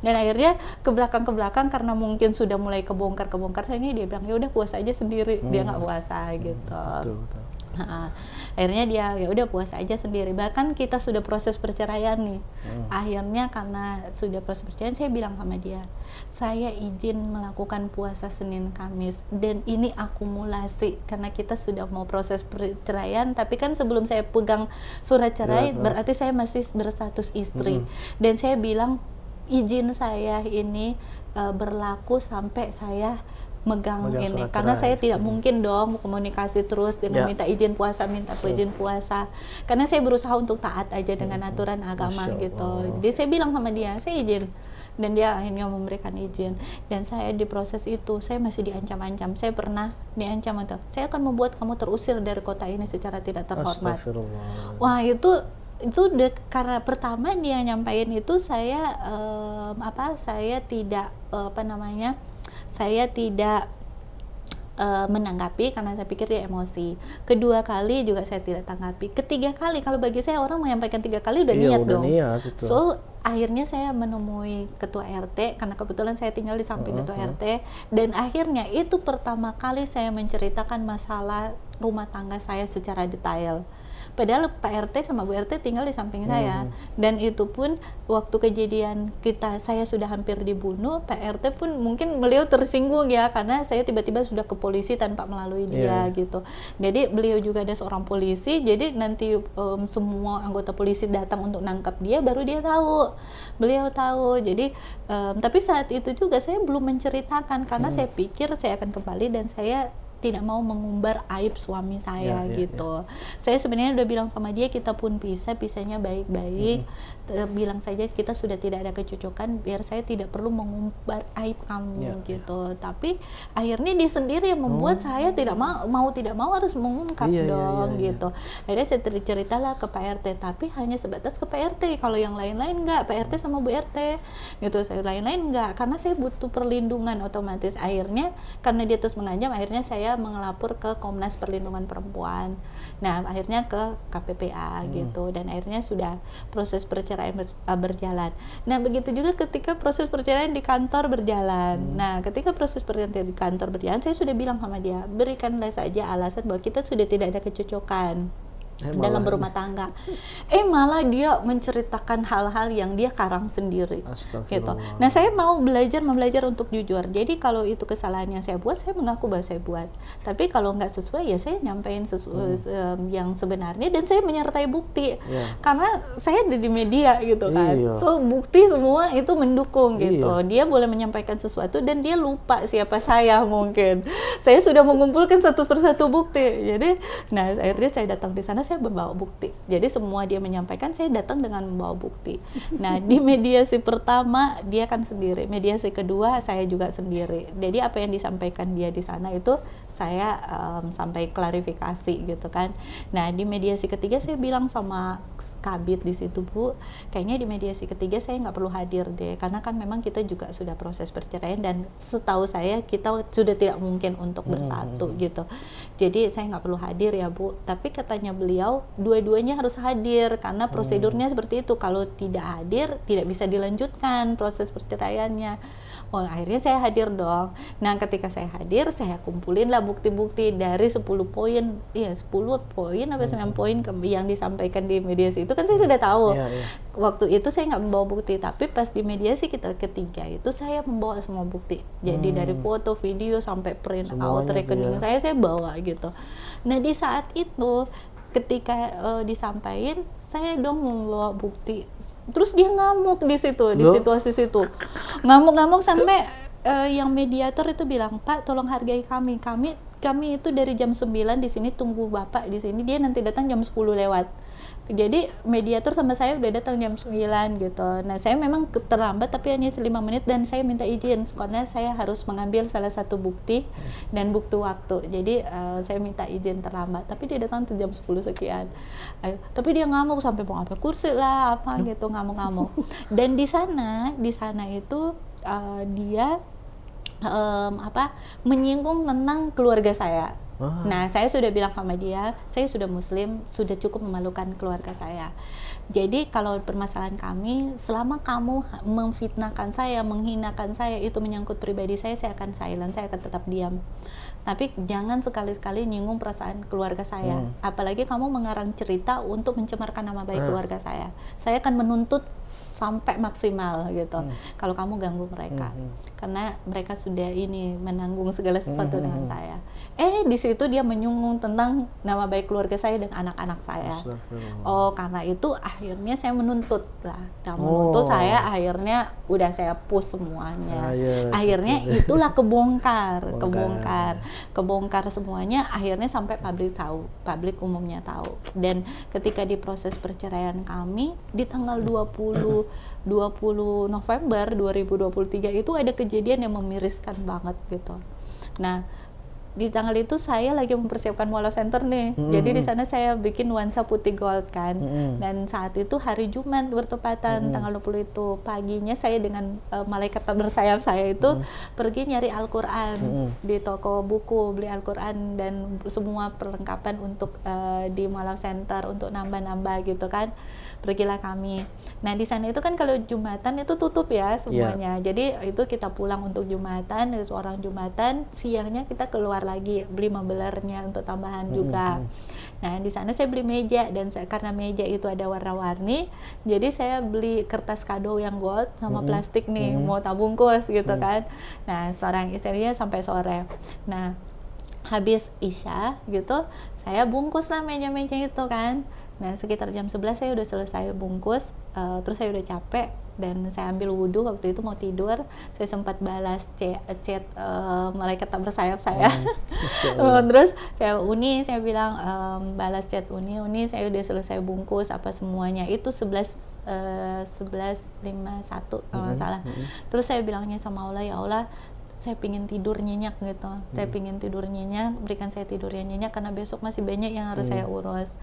Dan akhirnya ke belakang karena mungkin sudah mulai kebongkar ini dia bilang ya udah puasa aja sendiri, dia nggak puasa gitu. Betul. Nah, akhirnya dia ya udah puasa aja sendiri. Bahkan kita sudah proses perceraian nih. Akhirnya karena sudah proses perceraian, saya bilang sama dia, saya izin melakukan puasa Senin Kamis dan ini akumulasi karena kita sudah mau proses perceraian. Tapi kan sebelum saya pegang surat cerai, berarti saya masih berstatus istri. Dan saya bilang izin saya ini berlaku sampai saya megang ini, karena saya tidak mungkin dong komunikasi terus dengan minta izin puasa, karena saya berusaha untuk taat aja dengan aturan agama gitu. Jadi saya bilang sama dia, saya izin, dan dia akhirnya memberikan izin. Dan saya di proses itu saya masih diancam-ancam. Saya pernah diancam untuk, saya akan membuat kamu terusir dari kota ini secara tidak terhormat. Wah, itu karena pertama dia nyampaikan itu, saya saya tidak saya tidak menanggapi karena saya pikir dia emosi. Kedua kali juga saya tidak tanggapi. Ketiga kali, kalau bagi saya orang menyampaikan 3 kali udah niat dong. So akhirnya saya menemui ketua RT karena kebetulan saya tinggal di samping ketua RT, dan akhirnya itu pertama kali saya menceritakan masalah rumah tangga saya secara detail. Padahal Pak RT sama Bu RT tinggal di samping saya, dan itu pun waktu kejadian saya sudah hampir dibunuh, Pak RT pun mungkin beliau tersinggung ya, karena saya tiba-tiba sudah ke polisi tanpa melalui dia gitu. Jadi beliau juga ada seorang polisi, jadi nanti semua anggota polisi datang untuk nangkap dia, baru beliau tahu. Jadi tapi saat itu juga saya belum menceritakan karena saya pikir saya akan kembali dan saya tidak mau mengumbar aib suami saya gitu. Saya sebenarnya udah bilang sama dia, kita pun pisahnya baik-baik. Bilang saja kita sudah tidak ada kecocokan, biar saya tidak perlu mengumbar aib kamu gitu. Tapi akhirnya dia sendiri yang membuat saya tidak mau harus mengungkap gitu. Akhirnya saya ceritalah ke Pak RT, tapi hanya sebatas ke Pak RT. Kalau yang lain-lain enggak, Pak RT sama Bu RT gitu. Saya lain-lain enggak, karena saya butuh perlindungan otomatis. Akhirnya karena dia terus mengancam, akhirnya saya mengelapor ke Komnas Perlindungan Perempuan. Nah, akhirnya ke KPPA gitu, dan akhirnya sudah proses perceraian berjalan. Nah, begitu juga ketika proses perceraian di kantor berjalan. Nah, ketika proses perceraian di kantor berjalan, saya sudah bilang sama dia, berikanlah saja alasan bahwa kita sudah tidak ada kecocokan dalam berumah tangga. Malah dia menceritakan hal-hal yang dia karang sendiri gitu. Nah, saya mau belajar untuk jujur. Jadi kalau itu kesalahan yang saya buat, saya mengaku bahwa saya buat. Tapi kalau nggak sesuai, ya saya nyampein yang sebenarnya, dan saya menyertai bukti. Karena saya ada di media gitu kan. So bukti semua itu mendukung gitu. Dia boleh menyampaikan sesuatu dan dia lupa siapa saya mungkin. Saya sudah mengumpulkan satu persatu bukti. Jadi, nah akhirnya saya datang di sana, saya membawa bukti. Jadi semua dia menyampaikan, saya datang dengan membawa bukti. Nah, di mediasi pertama dia kan sendiri, mediasi kedua saya juga sendiri. Jadi apa yang disampaikan dia di sana itu saya sampai klarifikasi gitu kan. Nah, di mediasi ketiga saya bilang sama Kabid di situ, Bu, kayaknya di mediasi ketiga saya nggak perlu hadir deh, karena kan memang kita juga sudah proses perceraian dan setahu saya kita sudah tidak mungkin untuk bersatu gitu. Jadi saya nggak perlu hadir ya, Bu. Tapi katanya beliau, dua-duanya harus hadir karena prosedurnya seperti itu. Kalau tidak hadir, tidak bisa dilanjutkan proses perceraiannya. Oh, akhirnya saya hadir dong. Nah, ketika saya hadir, saya kumpulin lah bukti-bukti dari 10 poin, 10 poin apa 9 poin yang disampaikan di mediasi itu kan saya sudah tahu. Waktu itu saya nggak membawa bukti, tapi pas di mediasi kita ketiga itu saya membawa semua bukti. Jadi dari foto, video sampai print out rekening saya bawa gitu. Nah, di saat itu ketika disampaikan, saya dong membawa bukti, terus dia ngamuk di situ, di situasi situ, ngamuk sampai yang mediator itu bilang, Pak, tolong hargai kami itu dari jam 9 di sini tunggu Bapak di sini, dia nanti datang jam 10 lewat. Jadi mediator sama saya udah datang jam 9 gitu. Nah, saya memang terlambat tapi hanya 5 menit dan saya minta izin karena saya harus mengambil salah satu bukti dan bukti waktu. Jadi saya minta izin terlambat, tapi dia datang tuh jam 10 sekian. Tapi dia ngamuk sampai mau apa kursi lah apa gitu, ngamuk-ngamuk. Dan di sana itu dia menyinggung tentang keluarga saya. Wah. Nah, saya sudah bilang sama dia, saya sudah muslim, sudah cukup memalukan keluarga saya. Jadi kalau permasalahan kami, selama kamu memfitnahkan saya, menghinakan saya, itu menyangkut pribadi saya akan silent, saya akan tetap diam. Tapi jangan sekali-sekali nyinggung perasaan keluarga saya. Apalagi kamu mengarang cerita untuk mencemarkan nama baik keluarga saya. Saya akan menuntut sampai maksimal gitu. Kalau kamu ganggu mereka, karena mereka sudah ini menanggung segala sesuatu dengan saya. Di situ dia menyinggung tentang nama baik keluarga saya dan anak-anak saya. Oh, karena itu akhirnya saya menuntut lah. Dan menuntut saya akhirnya udah saya push semuanya. Akhirnya itulah kebongkar semuanya. Akhirnya sampai publik umumnya tahu. Dan ketika di proses perceraian kami di tanggal 20 November 2023 itu ada kejadian yang memiriskan banget gitu. Nah, di tanggal itu saya lagi mempersiapkan Mualaf Center nih. Jadi di sana saya bikin nuansa putih gold kan. Dan saat itu hari Jumat bertepatan tanggal 20 itu paginya saya dengan malaikat bersayap saya itu pergi nyari Al-Qur'an di toko buku, beli Al-Qur'an dan semua perlengkapan untuk di Mualaf Center untuk nambah-nambah gitu kan. Pergilah kami. Nah, di sana itu kan kalau Jumatan itu tutup ya semuanya. Jadi itu kita pulang untuk Jumatan, itu orang Jumatan, siangnya kita keluar lagi beli membelernya untuk tambahan juga. Nah, di sana saya beli meja dan karena meja itu ada warna-warni, jadi saya beli kertas kado yang gold sama plastik nih, mau tabungkus gitu kan. Nah, seorang istrinya sampai sore. Nah, habis Isya gitu, saya bungkus lah meja-meja itu kan. Nah, sekitar jam 11 saya udah selesai bungkus, terus saya udah capek dan saya ambil wudhu. Waktu itu mau tidur, saya sempat balas chat malaikat tak bersayap saya. Terus saya bilang balas chat Uni, saya udah selesai bungkus apa semuanya. Itu 11.51 kalau nggak salah. Terus saya bilangnya sama Allah, ya Allah, saya pingin tidur nyenyak gitu. Saya pingin tidur nyenyak, berikan saya tidur yang nyenyak karena besok masih banyak yang harus saya urus.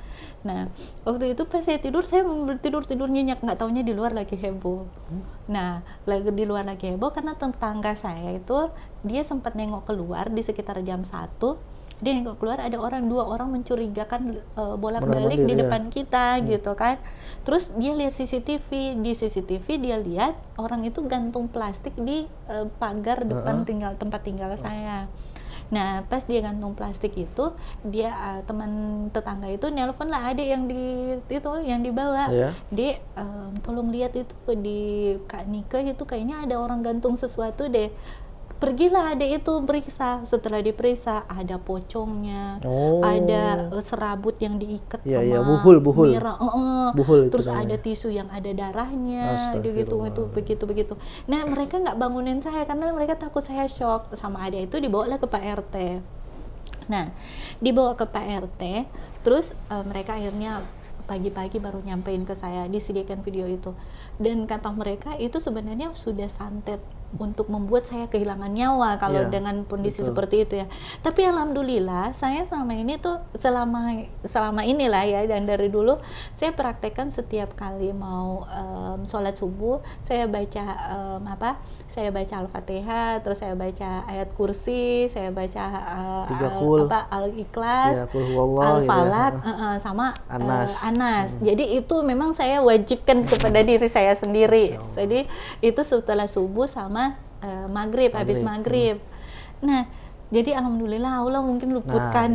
Nah, waktu itu pas saya mau tidur nyenyak, nggak taunya di luar lagi heboh. Nah, di luar lagi heboh karena tetangga saya itu dia sempat nengok keluar di sekitar jam 1. Dia nengok keluar ada dua orang mencurigakan bolak-balik di depan kita gitu kan. Terus dia lihat CCTV, di CCTV dia lihat orang itu gantung plastik di pagar depan tempat tinggal saya. Nah, pas dia gantung plastik itu, dia teman tetangga itu nelpon lah adik yang dibawa. Dia tolong lihat itu di Kak Nika itu kayaknya ada orang gantung sesuatu deh. Pergilah adik itu periksa. Setelah diperiksa ada pocongnya, ada serabut yang diikat sama buhul. Buhul terus ada tisu yang ada darahnya, begitu. Nah, mereka nggak bangunin saya karena mereka takut saya shock. Sama adik itu dibawalah ke Pak RT. Nah, dibawa ke Pak RT, terus mereka akhirnya pagi-pagi baru nyampein ke saya, disediakan video itu. Dan kata mereka itu sebenarnya sudah santet untuk membuat saya kehilangan nyawa kalau dengan kondisi seperti itu ya. Tapi alhamdulillah saya selama ini tuh selama inilah ya, dan dari dulu saya praktekkan setiap kali mau sholat subuh saya baca saya baca Al-Fatihah, terus saya baca ayat kursi, saya baca Al-Ikhlas, Al-Falaq, sama Anas. Jadi itu memang saya wajibkan kepada diri saya sendiri. Jadi itu setelah subuh sama maghrib, habis maghrib. Nah, jadi alhamdulillah Allah mungkin luputkan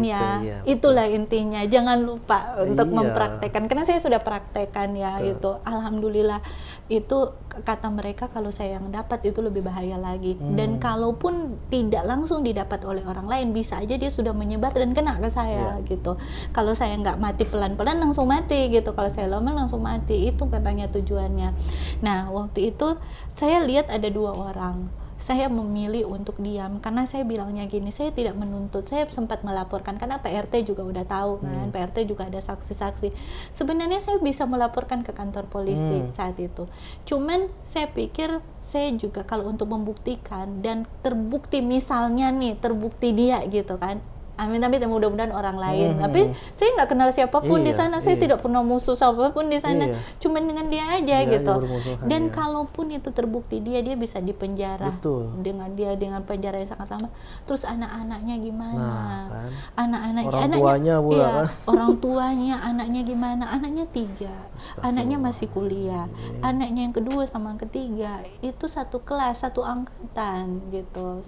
itulah intinya, jangan lupa untuk mempraktekkan, karena saya sudah praktekkan itu alhamdulillah. Itu kata mereka kalau saya yang dapat itu lebih bahaya lagi. Dan kalaupun tidak langsung didapat oleh orang lain, bisa aja dia sudah menyebar dan kena ke saya gitu. Kalau saya nggak mati pelan-pelan langsung mati gitu, kalau saya lama langsung mati, itu katanya tujuannya. Nah, waktu itu saya lihat ada 2 orang. Saya memilih untuk diam karena saya bilangnya gini, saya tidak menuntut. Saya sempat melaporkan karena Pak RT juga udah tahu kan, Pak RT juga ada saksi-saksi. Sebenarnya saya bisa melaporkan ke kantor polisi saat itu. Cuman saya pikir saya juga kalau untuk membuktikan dan terbukti, misalnya nih terbukti dia gitu kan, Amit-amit, mudah-mudahan orang lain. Tapi saya nggak kenal siapapun di sana, saya tidak pernah musuh siapapun di sana, cuman dengan dia aja gitu. Dan kalaupun itu terbukti dia bisa dipenjara. Dengan penjara yang sangat lama. Terus anak-anaknya gimana? Orang tuanya, anaknya gimana? Anaknya 3, anaknya masih kuliah, anaknya yang kedua sama yang ketiga itu satu kelas, satu angkatan gitu,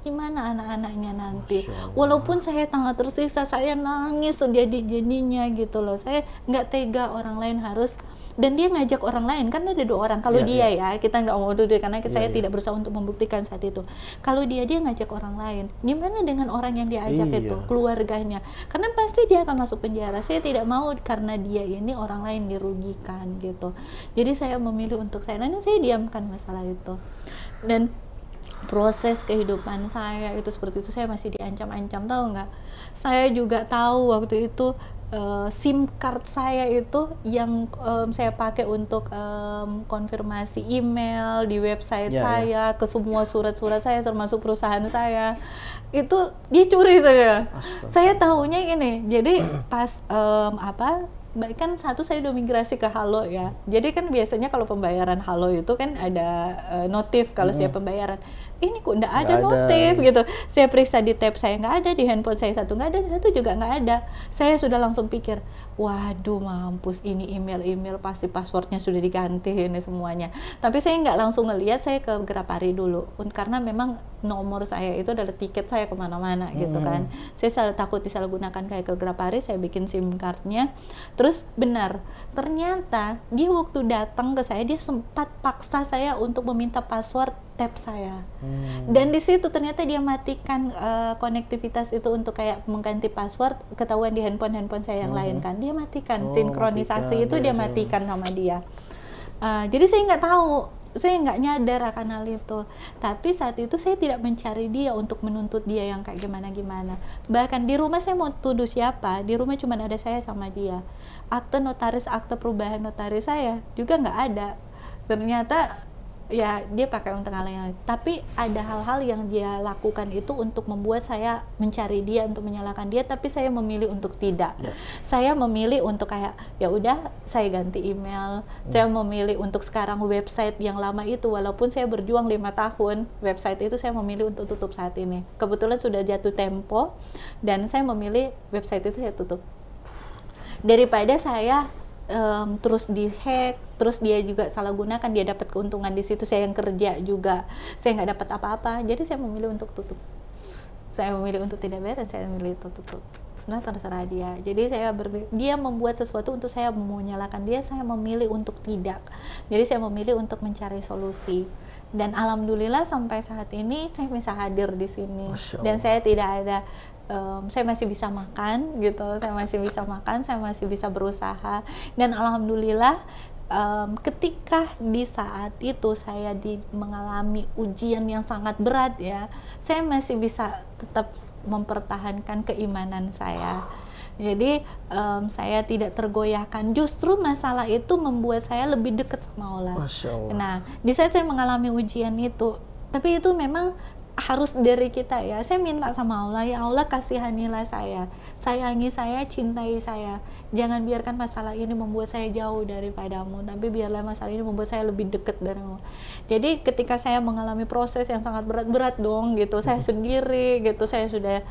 gimana anak-anaknya nanti? Walaupun saya sangat tersiksa, saya nangis jadi-jadinya gitu loh, saya nggak tega orang lain harus, dan dia ngajak orang lain, kan ada 2 orang, kalau dia ya, kita nggak mau duduk karena saya tidak berusaha untuk membuktikan saat itu, kalau dia ngajak orang lain, gimana dengan orang yang dia ajak itu, keluarganya, karena pasti dia akan masuk penjara. Saya tidak mau karena dia ini orang lain dirugikan gitu, jadi saya memilih untuk saya diamkan masalah itu. Dan proses kehidupan saya itu seperti itu, saya masih diancam-ancam, tahu nggak? Saya juga tahu waktu itu SIM card saya itu yang saya pakai untuk konfirmasi email di website saya, ke semua surat-surat saya termasuk perusahaan saya, itu dicuri saya. Saya tahunya gini, jadi pas kan saya udah migrasi ke Halo ya. Jadi kan biasanya kalau pembayaran Halo itu kan ada notif kalau setiap pembayaran. Ini kok nggak ada notif gitu. Saya periksa di tab saya nggak ada, di handphone saya satu nggak ada, satu juga nggak ada. Saya sudah langsung pikir, waduh mampus, ini email pasti passwordnya sudah diganti ini semuanya. Tapi saya nggak langsung ngelihat, saya ke Grapari dulu. Karena memang nomor saya itu adalah tiket saya kemana-mana gitu kan. Saya takut disalahgunakan, kayak ke Grapari, saya bikin SIM cardnya. Terus benar, ternyata dia waktu datang ke saya, dia sempat paksa saya untuk meminta password tab saya. Dan di situ ternyata dia matikan konektivitas itu untuk kayak mengganti password, ketahuan di handphone saya yang lain kan. Dia matikan sinkronisasi itu, dia matikan sama dia. Jadi saya nggak tahu, saya nggak nyadar akan hal itu. Tapi saat itu saya tidak mencari dia untuk menuntut dia yang kayak gimana-gimana. Bahkan di rumah saya mau tuduh siapa, di rumah cuma ada saya sama dia. Akte notaris, akte perubahan notaris saya juga nggak ada. Ternyata ya dia pakai untuk hal yang lain. Tapi ada hal-hal yang dia lakukan itu untuk membuat saya mencari dia, untuk menyalahkan dia, tapi saya memilih untuk tidak. Saya memilih untuk kayak ya udah saya ganti email. Saya memilih untuk sekarang website yang lama itu, walaupun saya berjuang 5 tahun, website itu saya memilih untuk tutup saat ini. Kebetulan sudah jatuh tempo dan saya memilih website itu saya tutup. Daripada saya terus dihack, terus dia juga salah gunakan, dia dapat keuntungan di situ, saya yang kerja juga saya nggak dapat apa-apa, jadi saya memilih untuk tutup. Saya memilih untuk tidak bayar dan saya memilih untuk tutup. Sebenarnya terserah dia. Jadi dia membuat sesuatu untuk saya menyalahkan dia, saya memilih untuk tidak. Jadi saya memilih untuk mencari solusi. Dan alhamdulillah sampai saat ini saya bisa hadir di sini. Dan saya tidak ada saya masih bisa makan gitu, saya masih bisa berusaha, dan alhamdulillah ketika di saat itu saya mengalami ujian yang sangat berat ya, saya masih bisa tetap mempertahankan keimanan saya. Jadi saya tidak tergoyahkan, justru masalah itu membuat saya lebih dekat sama Allah. Nah, di saat saya mengalami ujian itu, tapi itu memang harus dari kita ya. Saya minta sama Allah, ya Allah kasihanilah saya, sayangi saya, cintai saya. Jangan biarkan masalah ini membuat saya jauh daripadamu, tapi biarlah masalah ini membuat saya lebih dekat darimu. Jadi ketika saya mengalami proses yang sangat berat dong gitu, saya sendiri gitu, saya sudah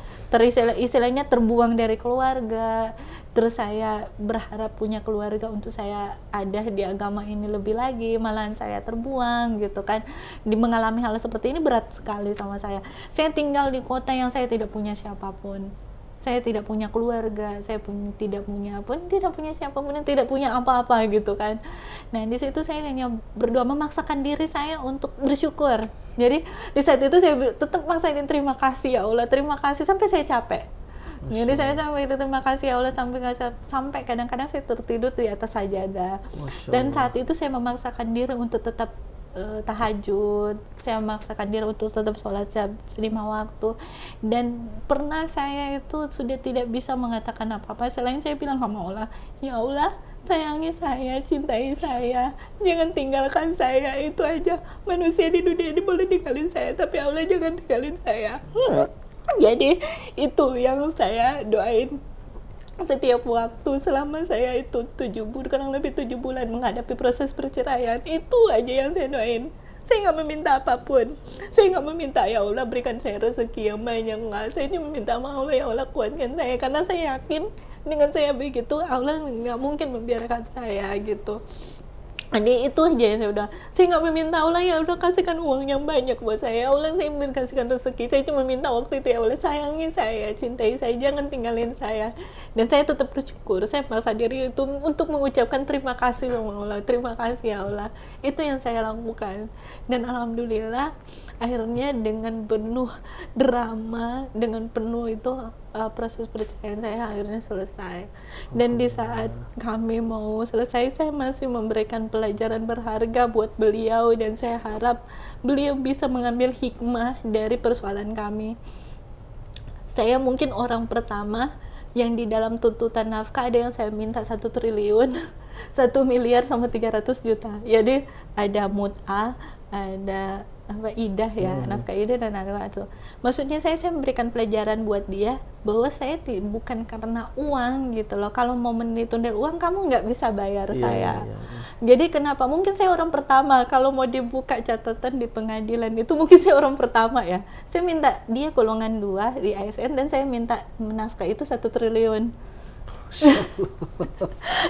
istilahnya terbuang dari keluarga. Terus saya berharap punya keluarga untuk saya ada di agama ini lebih lagi, malahan saya terbuang gitu kan. Mengalami hal seperti ini berat sekali sama saya. Saya tinggal di kota yang saya tidak punya siapapun. Saya tidak punya keluarga, saya tidak punya siapapun, yang tidak punya apa-apa gitu kan. Nah, di situ saya hanya berdoa, memaksakan diri saya untuk bersyukur. Jadi di saat itu saya tetap maksain terima kasih ya Allah, terima kasih sampai saya capek. Jadi saya sampai terima kasih ya Allah sampai kadang-kadang saya tertidur di atas sajadah. Dan saat itu saya memaksakan diri untuk tetap tahajud, saya memaksakan diri untuk tetap sholat 5 waktu. Dan pernah saya itu sudah tidak bisa mengatakan apa-apa selain saya bilang sama Allah, ya Allah sayangi saya, cintai saya, jangan tinggalkan saya, itu aja. Manusia di dunia ini boleh tinggalin saya, tapi Allah jangan tinggalin saya. Jadi itu yang saya doain setiap waktu selama saya itu 7 bulan, kurang lebih 7 bulan menghadapi proses perceraian. Itu aja yang saya doain. Saya nggak meminta apapun. Saya nggak meminta ya Allah berikan saya rezeki yang banyak, nggak. Saya cuma minta sama Allah, ya Allah kuatkan saya, karena saya yakin dengan saya begitu Allah nggak mungkin membiarkan saya gitu. Jadi itu aja yang saya nggak meminta Allah, ya udah kasihkan uang yang banyak buat saya, Allah saya kasihkan rezeki. Saya cuma minta waktu itu, ya Allah sayangi saya, cintai saya, jangan tinggalin saya. Dan saya tetap bersyukur, saya merasa diri itu untuk mengucapkan terima kasih sama Allah, terima kasih ya Allah. Itu yang saya lakukan. Dan alhamdulillah akhirnya dengan penuh drama, dengan penuh itu proses perceraian saya akhirnya selesai. Dan di saat kami mau selesai, saya masih memberikan pelajaran berharga buat beliau, dan saya harap beliau bisa mengambil hikmah dari persoalan kami. Saya mungkin orang pertama yang di dalam tuntutan nafkah ada yang saya minta 1 triliun 1 miliar sama 300 juta. Jadi ada mut'ah, ada idah ya, nafkah idah dan ada itu. Maksudnya saya memberikan pelajaran buat dia bahwa saya bukan karena uang gitu loh. Kalau mau menitunda uang kamu nggak bisa bayar saya. Jadi kenapa? Mungkin saya orang pertama kalau mau dibuka catatan di pengadilan itu mungkin saya orang pertama ya. Saya minta dia golongan 2 di ASN dan saya minta nafkah itu 1 triliun.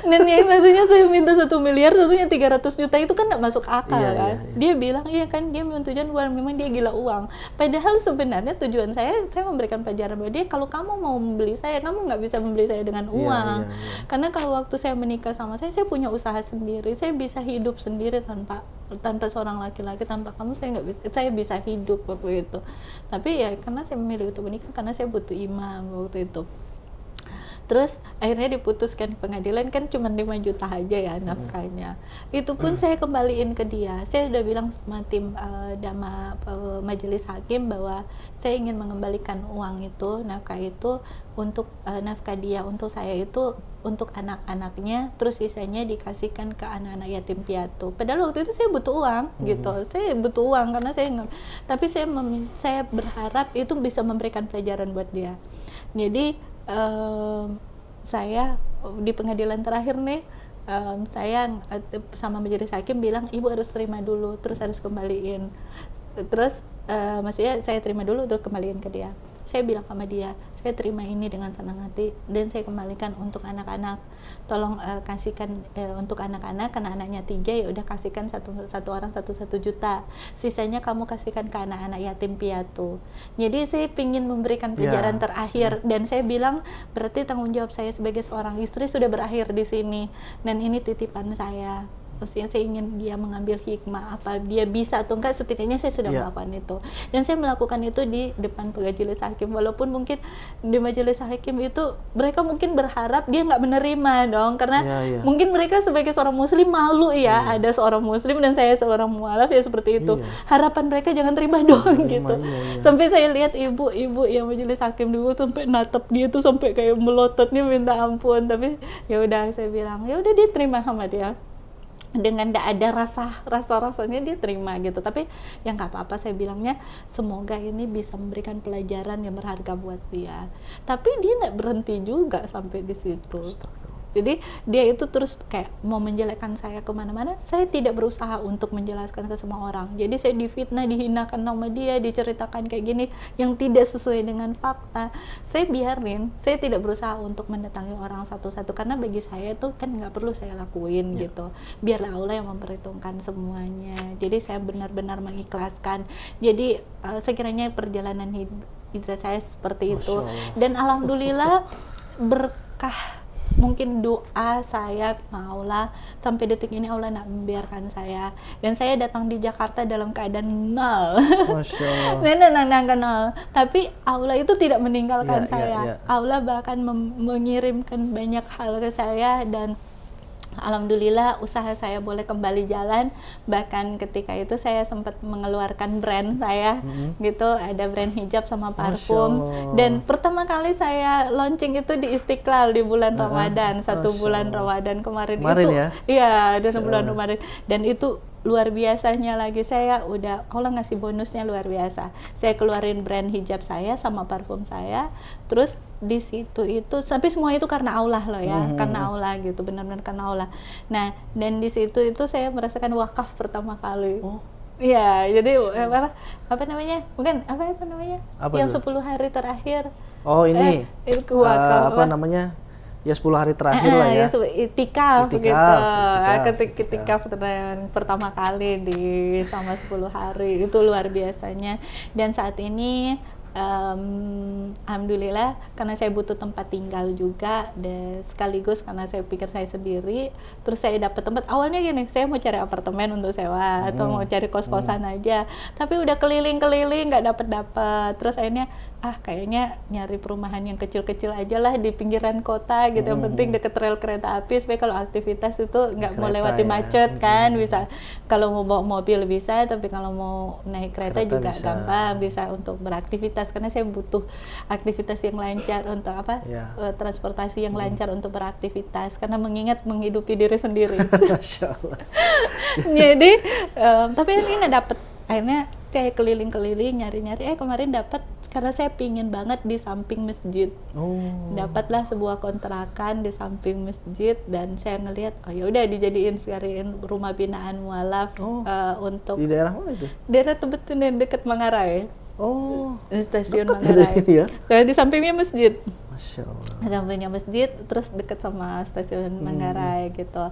Dan yang satunya saya minta 1 miliar, satunya 300 juta, itu kan nggak masuk akal kan. Dia bilang iya kan, dia tujuan memang dia gila uang. Padahal sebenarnya tujuan saya memberikan pelajaran bahwa dia, kalau kamu mau membeli saya, kamu nggak bisa membeli saya dengan uang. Karena kalau waktu saya menikah sama saya punya usaha sendiri, saya bisa hidup sendiri tanpa seorang laki-laki, tanpa kamu saya nggak bisa, saya bisa hidup waktu itu. Tapi ya karena saya memilih untuk menikah karena saya butuh imam waktu itu. Terus akhirnya diputuskan di pengadilan kan cuma 5 juta aja ya nafkahnya. Itu pun saya kembaliin ke dia. Saya udah bilang sama tim majelis hakim bahwa saya ingin mengembalikan uang itu, nafkah itu untuk nafkah dia untuk saya itu untuk anak-anaknya, terus sisanya dikasihkan ke anak-anak yatim piatu. Padahal waktu itu saya butuh uang gitu. Saya butuh uang karena tapi saya berharap itu bisa memberikan pelajaran buat dia. Jadi saya di pengadilan terakhir nih, saya sama majelis hakim bilang ibu harus terima dulu, terus harus kembaliin. Terus maksudnya saya terima dulu terus kembaliin ke dia. Saya bilang sama dia, saya terima ini dengan senang hati dan saya kembalikan untuk anak-anak. Tolong kasihkan untuk anak-anak, karena anaknya 3 ya udah kasihkan satu orang 1 juta. Sisanya kamu kasihkan ke anak-anak yatim piatu. Jadi saya ingin memberikan pelajaran terakhir dan saya bilang berarti tanggung jawab saya sebagai seorang istri sudah berakhir di sini dan ini titipan saya. Maksudnya saya ingin dia mengambil hikmah, apa dia bisa atau enggak, setidaknya saya sudah melakukan itu. Dan saya melakukan itu di depan majelis hakim, walaupun mungkin di majelis hakim itu mereka mungkin berharap dia nggak menerima dong, karena mungkin mereka sebagai seorang muslim malu ya, ada seorang muslim dan saya seorang mualaf ya seperti itu. Harapan mereka jangan terima dong gitu. Sampai saya lihat ibu-ibu yang majelis hakim dulu sampai natap dia tuh sampai kayak melototnya minta ampun, tapi ya udah saya bilang ya udah dia terima sama dia. Dengan tidak ada rasanya dia terima gitu. Tapi yang nggak apa-apa, saya bilangnya semoga ini bisa memberikan pelajaran yang berharga buat dia. Tapi dia nggak berhenti juga sampai di situ. Jadi dia itu terus kayak mau menjelekkan saya kemana-mana. Saya tidak berusaha untuk menjelaskan ke semua orang. Jadi saya difitnah, dihinakan nama dia, diceritakan kayak gini yang tidak sesuai dengan fakta. Saya biarin, saya tidak berusaha untuk mendatangi orang satu-satu, karena bagi saya itu kan nggak perlu saya lakuin gitu. Biarlah Allah yang memperhitungkan semuanya. Jadi saya benar-benar mengikhlaskan. Jadi sekiranya perjalanan hijrah saya seperti itu. Dan alhamdulillah berkah mungkin doa saya maulah sampai detik ini Allah nak membiarkan saya, dan saya datang di Jakarta dalam keadaan nol. Saya datang nol, tapi Allah itu tidak meninggalkan saya. Allah bahkan mengirimkan banyak hal ke saya, dan alhamdulillah usaha saya boleh kembali jalan. Bahkan ketika itu saya sempat mengeluarkan brand saya gitu, ada brand hijab sama parfum. Dan pertama kali saya launching itu di Istiqlal di bulan Ramadan, 1 bulan Ramadan kemarin itu. Iya, dan bulan Ramadan. Dan itu luar biasanya lagi, saya udah Allah ngasih bonusnya luar biasa. Saya keluarin brand hijab saya sama parfum saya, terus di situ itu, tapi semua itu karena Allah loh ya, karena Allah gitu, benar-benar karena Allah. Nah, dan di situ itu saya merasakan wakaf pertama kali. Iya, jadi apa namanya? Bukan apa itu namanya? Apa yang tuh? 10 hari terakhir. Oh ini Wakaf, apa namanya? Ya 10 hari terakhir lah ya. Itikaf gitu. Itikaf. Pertama kali di sama 10 hari itu luar biasanya. Dan saat ini alhamdulillah karena saya butuh tempat tinggal juga, dan sekaligus karena saya pikir saya sendiri, terus saya dapat tempat. Awalnya gini, saya mau cari apartemen untuk sewa atau mau cari kos-kosan aja, tapi udah keliling-keliling nggak dapat. Terus akhirnya kayaknya nyari perumahan yang kecil-kecil aja lah di pinggiran kota gitu, yang penting deket rel kereta api supaya kalau aktivitas itu nggak mau lewati macet kan, bisa kalau mau bawa mobil bisa, tapi kalau mau naik kereta juga bisa. Gampang, bisa untuk beraktivitas, karena saya butuh aktivitas yang lancar untuk transportasi yang lancar untuk beraktivitas, karena mengingat menghidupi diri sendiri. Masya Allah. Jadi tapi ini dapet, akhirnya saya keliling-keliling nyari-nyari, kemarin dapat, karena saya pingin banget di samping masjid. Dapatlah sebuah kontrakan di samping masjid, dan saya ngelihat ya udah dijadiin sekalian rumah binaan mualaf. Untuk di daerah mana itu? Daerah Tebet, dekat Manggarai. Stasiun Manggarai ya? Karena di sampingnya masjid. Masya Allah. Di sampingnya masjid, terus dekat sama stasiun Manggarai gitu.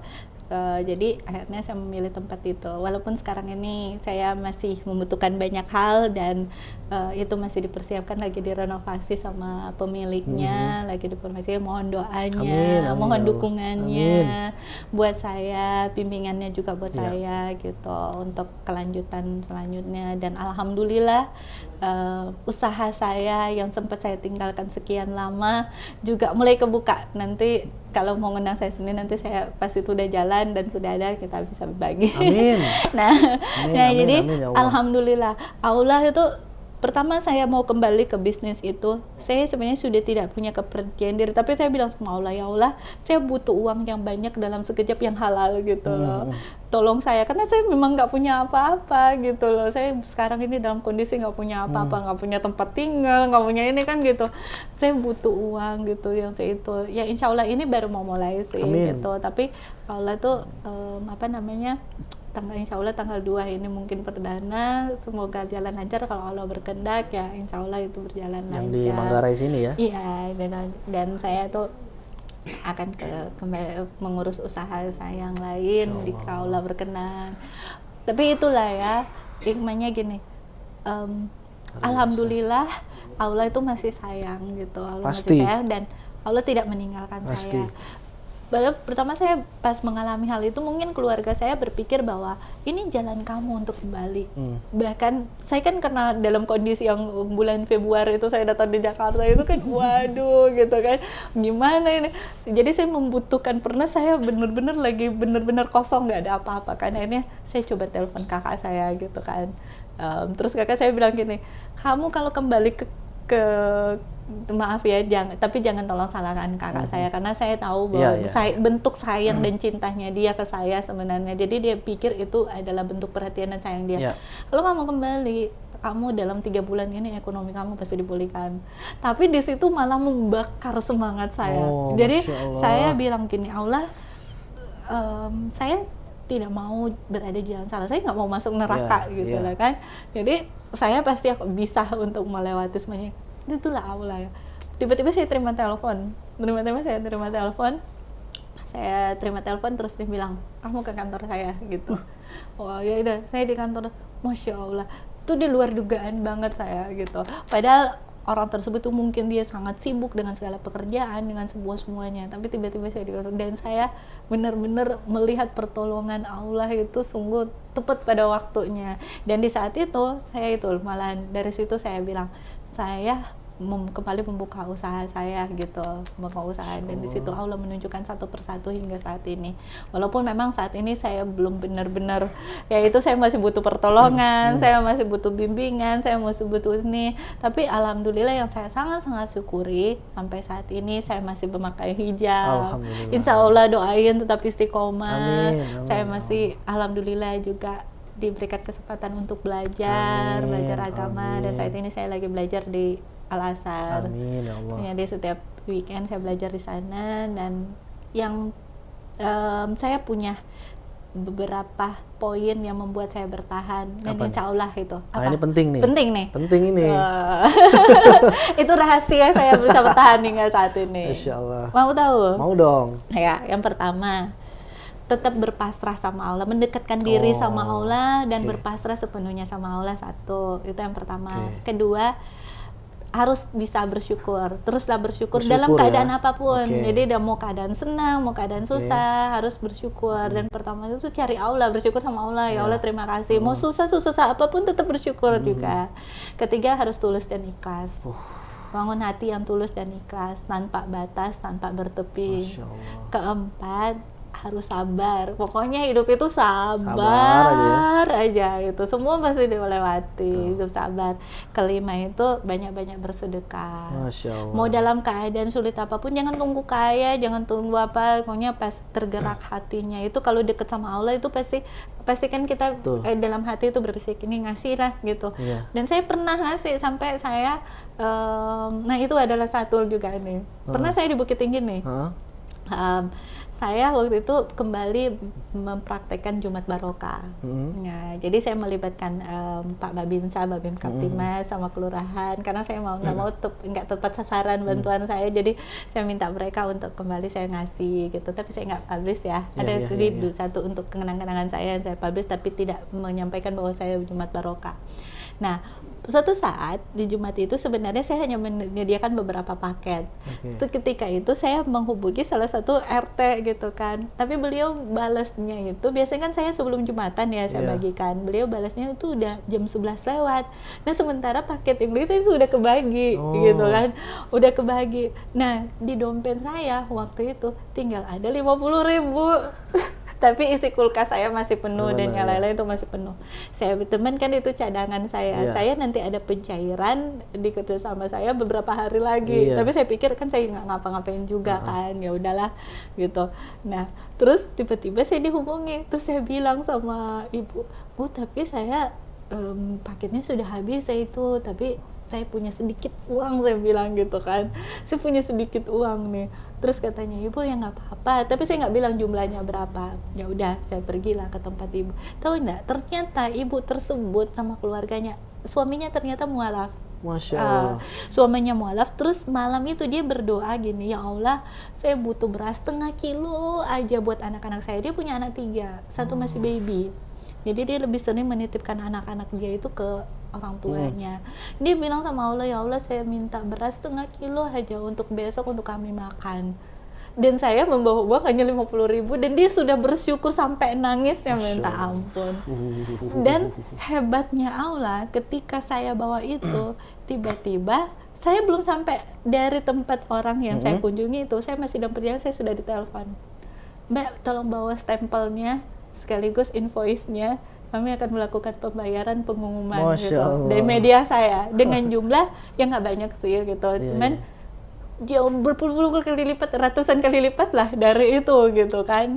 Jadi akhirnya saya memilih tempat itu, walaupun sekarang ini saya masih membutuhkan banyak hal, dan itu masih dipersiapkan, lagi direnovasi sama pemiliknya, lagi direnovasi. Mohon doanya, amin, mohon dukungannya buat saya, bimbingannya juga buat saya gitu, untuk kelanjutan selanjutnya. Dan alhamdulillah usaha saya yang sempat saya tinggalkan sekian lama juga mulai kebuka. Nanti kalau mau ngundang saya Senin, nanti saya pasti itu udah jalan dan sudah ada, kita bisa berbagi. Amin. Jadi ya Allah. Alhamdulillah, Allah itu pertama saya mau kembali ke bisnis itu. Saya sebenarnya sudah tidak punya kepercayaan diri, tapi saya bilang sama Allah, ya Allah, saya butuh uang yang banyak dalam sekejap yang halal gitu loh. Tolong saya, karena saya memang nggak punya apa-apa gitu loh. Saya sekarang ini dalam kondisi nggak punya apa-apa, nggak punya tempat tinggal, nggak punya ini kan gitu. Saya butuh uang gitu, yang saya itu. Ya insya Allah ini baru mau mulai sih. Amin. Gitu. Tapi Allah tuh insya Allah tanggal 2 ini mungkin perdana, semoga jalan lancar. Kalau Allah berkehendak ya insya Allah itu berjalan lancar. Yang di Manggarai sini ya? Iya, dan saya tuh akan kembali mengurus usaha saya yang lain jika Allah berkenan. Tapi itulah ya, hikmahnya gini, alhamdulillah Allah itu masih sayang gitu, Allah masih sayang, dan Allah tidak meninggalkan saya. Pertama saya pas mengalami hal itu, mungkin keluarga saya berpikir bahwa ini jalan kamu untuk kembali. Bahkan saya kan karena dalam kondisi yang bulan Februari itu saya datang di Jakarta itu kan waduh gitu kan, gimana ini. Jadi saya membutuhkan, pernah saya bener-bener kosong, nggak ada apa-apa kan. Akhirnya saya coba telepon kakak saya gitu kan. Terus kakak saya bilang gini, kamu kalau kembali ke maaf ya, jangan tolong salahkan kakak saya, karena saya tahu bahwa bentuk sayang dan cintanya dia ke saya sebenarnya. Jadi dia pikir itu adalah bentuk perhatian dan sayang dia. Kalau kamu kembali, kamu dalam 3 bulan ini ekonomi kamu pasti dipulihkan. Tapi di situ malah membakar semangat saya. Jadi saya bilang gini, Allah, saya tidak mau berada di jalan salah, saya nggak mau masuk neraka gitu lah kan. Jadi saya pasti bisa untuk melewati semuanya. Itulah Allah ya. Tiba-tiba saya terima telepon, terus dia bilang, kamu ke kantor saya gitu. Oh ya udah, saya di kantor. Masya Allah, itu di luar dugaan banget saya gitu. Padahal orang tersebut tuh mungkin dia sangat sibuk dengan segala pekerjaan, dengan semuanya, tapi tiba-tiba saya di kantor, dan saya benar-benar melihat pertolongan Allah itu sungguh tepat pada waktunya. Dan di saat itu saya itu malahan dari situ saya bilang, saya kembali membuka usaha saya gitu, membuka usaha, dan di situ Allah menunjukkan satu persatu hingga saat ini. Walaupun memang saat ini saya belum benar-benar, ya itu saya masih butuh pertolongan, saya masih butuh bimbingan, saya masih butuh ini. Tapi alhamdulillah yang saya sangat-sangat syukuri sampai saat ini saya masih memakai hijab. Insya Allah doain tetap istiqomah. Amin. Saya masih alhamdulillah juga diberikan kesempatan untuk belajar agama, dan saat ini saya lagi belajar di Al-Azhar. Amin ya Allah. Jadi setiap weekend saya belajar di sana, dan yang saya punya beberapa poin yang membuat saya bertahan, dan insya Allah itu. Ini penting nih. Penting ini. Itu rahasia saya bisa bertahan hingga saat ini. Insya Allah. Mau tahu? Mau dong. Ya, yang pertama, tetap berpasrah sama Allah, mendekatkan diri sama Allah dan berpasrah sepenuhnya sama Allah. Satu, itu yang pertama. Kedua, harus bisa bersyukur, teruslah bersyukur dalam keadaan apapun. Jadi mau keadaan senang, mau keadaan susah, harus bersyukur. Dan pertama itu cari Allah, bersyukur sama Allah. Ya Allah, terima kasih. Mau susah apapun tetap bersyukur juga. Ketiga, harus tulus dan ikhlas. Bangun hati yang tulus dan ikhlas, tanpa batas, tanpa bertepi. Keempat, harus sabar. Pokoknya hidup itu sabar aja gitu. Semua pasti dilewati. Hidup sabar. Kelima itu banyak-banyak bersedekah. Masya Allah. Mau dalam keadaan sulit apapun, jangan tunggu kaya, jangan tunggu apa. Pokoknya pas tergerak hatinya itu, kalau deket sama Allah itu pasti kan kita dalam hati itu berpikir ini ngasih lah gitu. Dan saya pernah ngasih sampai saya nah itu adalah satu juga nih. Pernah saya di Bukit Tinggi nih. Saya waktu itu kembali mempraktekkan Jumat Barokah. Ya, jadi saya melibatkan Pak Babinsa, Babim Kaptimas sama kelurahan, karena saya nggak tepat sasaran bantuan saya, jadi saya minta mereka untuk kembali saya ngasih gitu. Tapi saya nggak publish ya. Ada satu untuk kenang-kenangan saya yang saya publish, tapi tidak menyampaikan bahwa saya Jumat Barokah. Nah, suatu saat di Jumat itu sebenarnya saya hanya menyediakan beberapa paket. Ketika itu saya menghubungi salah satu RT gitu kan. Tapi beliau balasnya itu, biasanya kan saya sebelum Jumatan ya saya bagikan. Beliau balasnya itu udah jam 11 lewat. Nah, sementara paket itu sudah kebagi gitu kan. Udah kebagi. Nah, di dompet saya waktu itu tinggal ada 50.000. Tapi isi kulkas saya masih penuh dan yang lain-lain itu masih penuh. Saya teman kan itu cadangan saya. Saya nanti ada pencairan di kerjasama saya beberapa hari lagi. Tapi saya pikir kan saya nggak ngapa-ngapain juga kan. Ya udahlah gitu. Nah, terus tiba-tiba saya dihubungi. Terus saya bilang sama ibu, Bu, tapi saya paketnya sudah habis saya itu. Tapi saya punya sedikit uang, saya bilang gitu kan. Saya punya sedikit uang nih. Terus katanya, ibu ya nggak apa-apa, tapi saya nggak bilang jumlahnya berapa. Ya udah, saya pergilah ke tempat ibu. Tahu nggak? Ternyata ibu tersebut sama keluarganya, suaminya ternyata mualaf. Masya Allah. Suaminya mualaf. Terus malam itu dia berdoa gini, ya Allah, saya butuh beras 0,5 kilo aja buat anak-anak saya. Dia punya anak 3, satu masih baby. Jadi dia lebih sering menitipkan anak-anak dia itu ke orang tuanya. Dia bilang sama Allah, ya Allah, saya minta beras 0,5 kilo aja untuk besok untuk kami makan. Dan saya membawa uang hanya 50.000, dan dia sudah bersyukur sampai nangis, ya minta ampun. Dan hebatnya Allah, ketika saya bawa itu, tiba-tiba saya belum sampai dari tempat orang yang saya kunjungi itu, saya masih dalam perjalanan, saya sudah ditelepon, Mbak, tolong bawa stempelnya sekaligus invoice-nya, kami akan melakukan pembayaran pengumuman gitu dari media saya dengan jumlah yang nggak banyak sih gitu, cuman jauh berpuluh-puluh kali lipat, ratusan kali lipat lah dari itu gitu kan.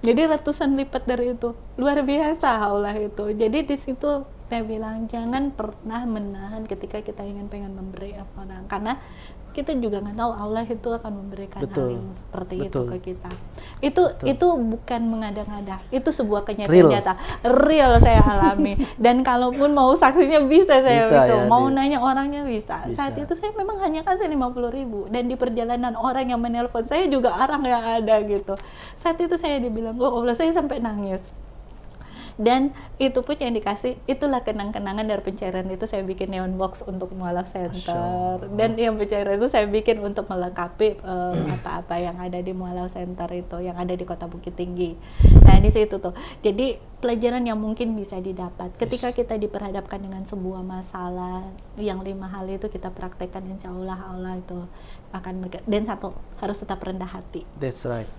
Jadi ratusan lipat dari itu, luar biasa Allah itu. Jadi di situ saya bilang jangan pernah menahan ketika kita pengen memberi orang, karena kita juga nggak tahu Allah itu akan memberikan hal yang seperti itu ke kita. Itu bukan mengada-ngada, itu sebuah kenyataan nyata, real saya alami. Dan kalaupun mau saksinya bisa saya gitu, mau nanya orangnya bisa. Saat itu saya memang hanya kasih 50.000, dan di perjalanan orang yang menelpon saya juga orang yang ada gitu. Saat itu saya dibilang, oh Allah, saya sampai nangis. Dan itu pun yang dikasih, itulah kenang-kenangan dari pencairan itu saya bikin neon box untuk Mualaf Center. Dan yang pencairan itu saya bikin untuk melengkapi apa-apa yang ada di Mualaf Center itu, yang ada di Kota Bukit Tinggi. Nah di situ tuh, jadi pelajaran yang mungkin bisa didapat ketika kita diperhadapkan dengan sebuah masalah, yang 5 hal itu kita praktekkan, insya Allah itu akan dan satu, harus tetap rendah hati. That's right.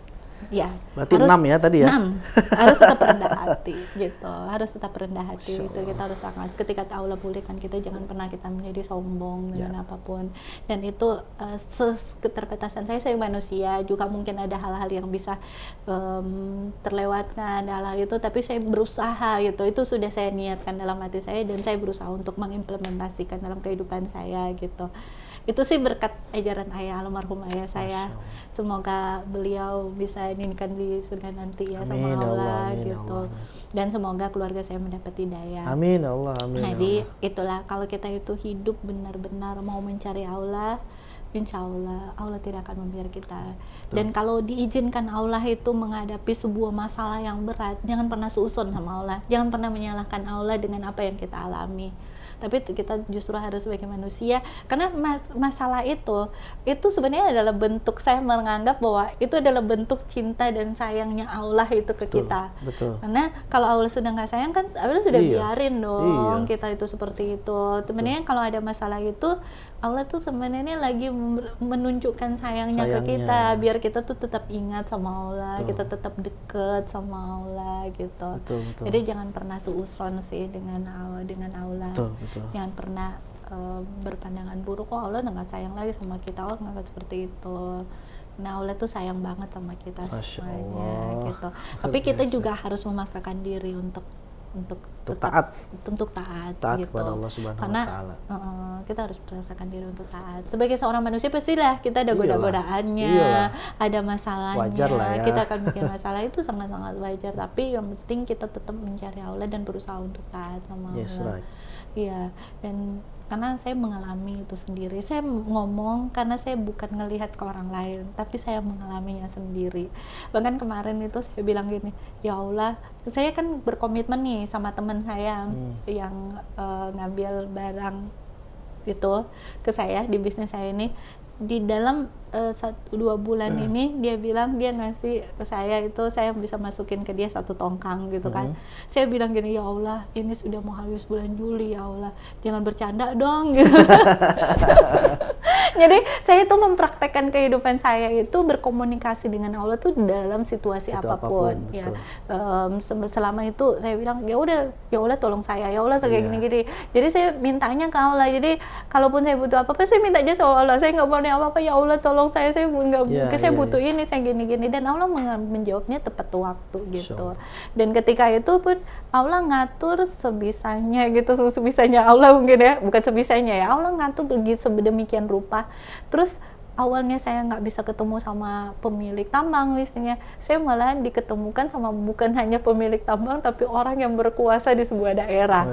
Ya, berarti 6 ya tadi ya? 6, harus tetap rendah hati gitu, harus tetap rendah hati itu, kita harus sangat, ketika Allah pulihkan kita, jangan pernah kita menjadi sombong dengan apapun. Dan itu keterbatasan saya manusia juga, mungkin ada hal-hal yang bisa terlewatkan, hal-hal itu, tapi saya berusaha gitu, itu sudah saya niatkan dalam hati saya, dan saya berusaha untuk mengimplementasikan dalam kehidupan saya gitu. Itu sih berkat ajaran ayah, almarhum ayah saya. Semoga beliau bisa dinikahkan di surga nanti ya, sama Allah gitu. Dan semoga keluarga saya mendapat hidayah. Amin Allah, amin. Jadi itulah, kalau kita itu hidup benar-benar mau mencari Allah, insya Allah Allah tidak akan membiarkan kita. Dan kalau diizinkan Allah itu menghadapi sebuah masalah yang berat, jangan pernah suudzon sama Allah, jangan pernah menyalahkan Allah dengan apa yang kita alami. Tapi kita justru harus sebagai manusia, karena masalah itu sebenarnya adalah bentuk, saya menganggap bahwa itu adalah bentuk cinta dan sayangnya Allah itu ke kita. Betul. Karena kalau Allah sudah nggak sayang kan Allah sudah biarin dong kita itu seperti itu. Sebenarnya kalau ada masalah itu, Allah tuh sebenarnya lagi menunjukkan sayangnya ke kita, biar kita tuh tetap ingat sama Allah, kita tetap deket sama Allah gitu. Betul. Jadi jangan pernah suudzon sih dengan Allah. Betul. Jangan pernah berpandangan buruk, oh Allah nggak sayang lagi sama kita, oh nggak seperti itu. Nah Allah tuh sayang banget sama kita semuanya gitu. Tapi kita juga harus memaksakan diri untuk taat gitu. kepada Allah Subhanahu Karena, wa taala. Kita harus memaksakan diri untuk taat. Sebagai seorang manusia pastilah kita ada goda-godaannya, ada masalahnya. Wajar lah ya. Kita akan bikin masalah, itu sangat-sangat wajar. Tapi yang penting kita tetap mencari Allah dan berusaha untuk taat sama Allah. Right. Iya, dan karena saya mengalami itu sendiri, saya ngomong karena saya bukan ngelihat ke orang lain, tapi saya mengalaminya sendiri. Bahkan kemarin itu saya bilang gini, ya Allah, saya kan berkomitmen nih sama teman saya yang ngambil barang itu ke saya di bisnis saya ini. Di dalam 1-2 bulan ini dia bilang dia ngasih ke saya itu, saya bisa masukin ke dia 1 tongkang gitu kan. Saya bilang gini, ya Allah ini sudah mau habis bulan Juli, ya Allah jangan bercanda dong gitu. Jadi saya itu mempraktekkan kehidupan saya itu berkomunikasi dengan Allah tuh dalam situasi apapun ya. Selama itu saya bilang ya udah, ya Allah tolong saya, ya Allah kayak gini-gini. Jadi saya mintanya ke Allah. Jadi kalaupun saya butuh apa-apa saya minta aja sama Allah. Saya nggak boleh apa-apa, ya Allah tolong saya nggak saya butuh ini, saya gini-gini, dan Allah menjawabnya tepat waktu gitu. Dan ketika itu pun Allah ngatur sebisanya gitu, sebisanya Allah mungkin ya, bukan sebisanya ya, Allah ngatur begitu sedemikian rupa. Terus awalnya saya nggak bisa ketemu sama pemilik tambang misalnya, saya malah diketemukan sama bukan hanya pemilik tambang tapi orang yang berkuasa di sebuah daerah.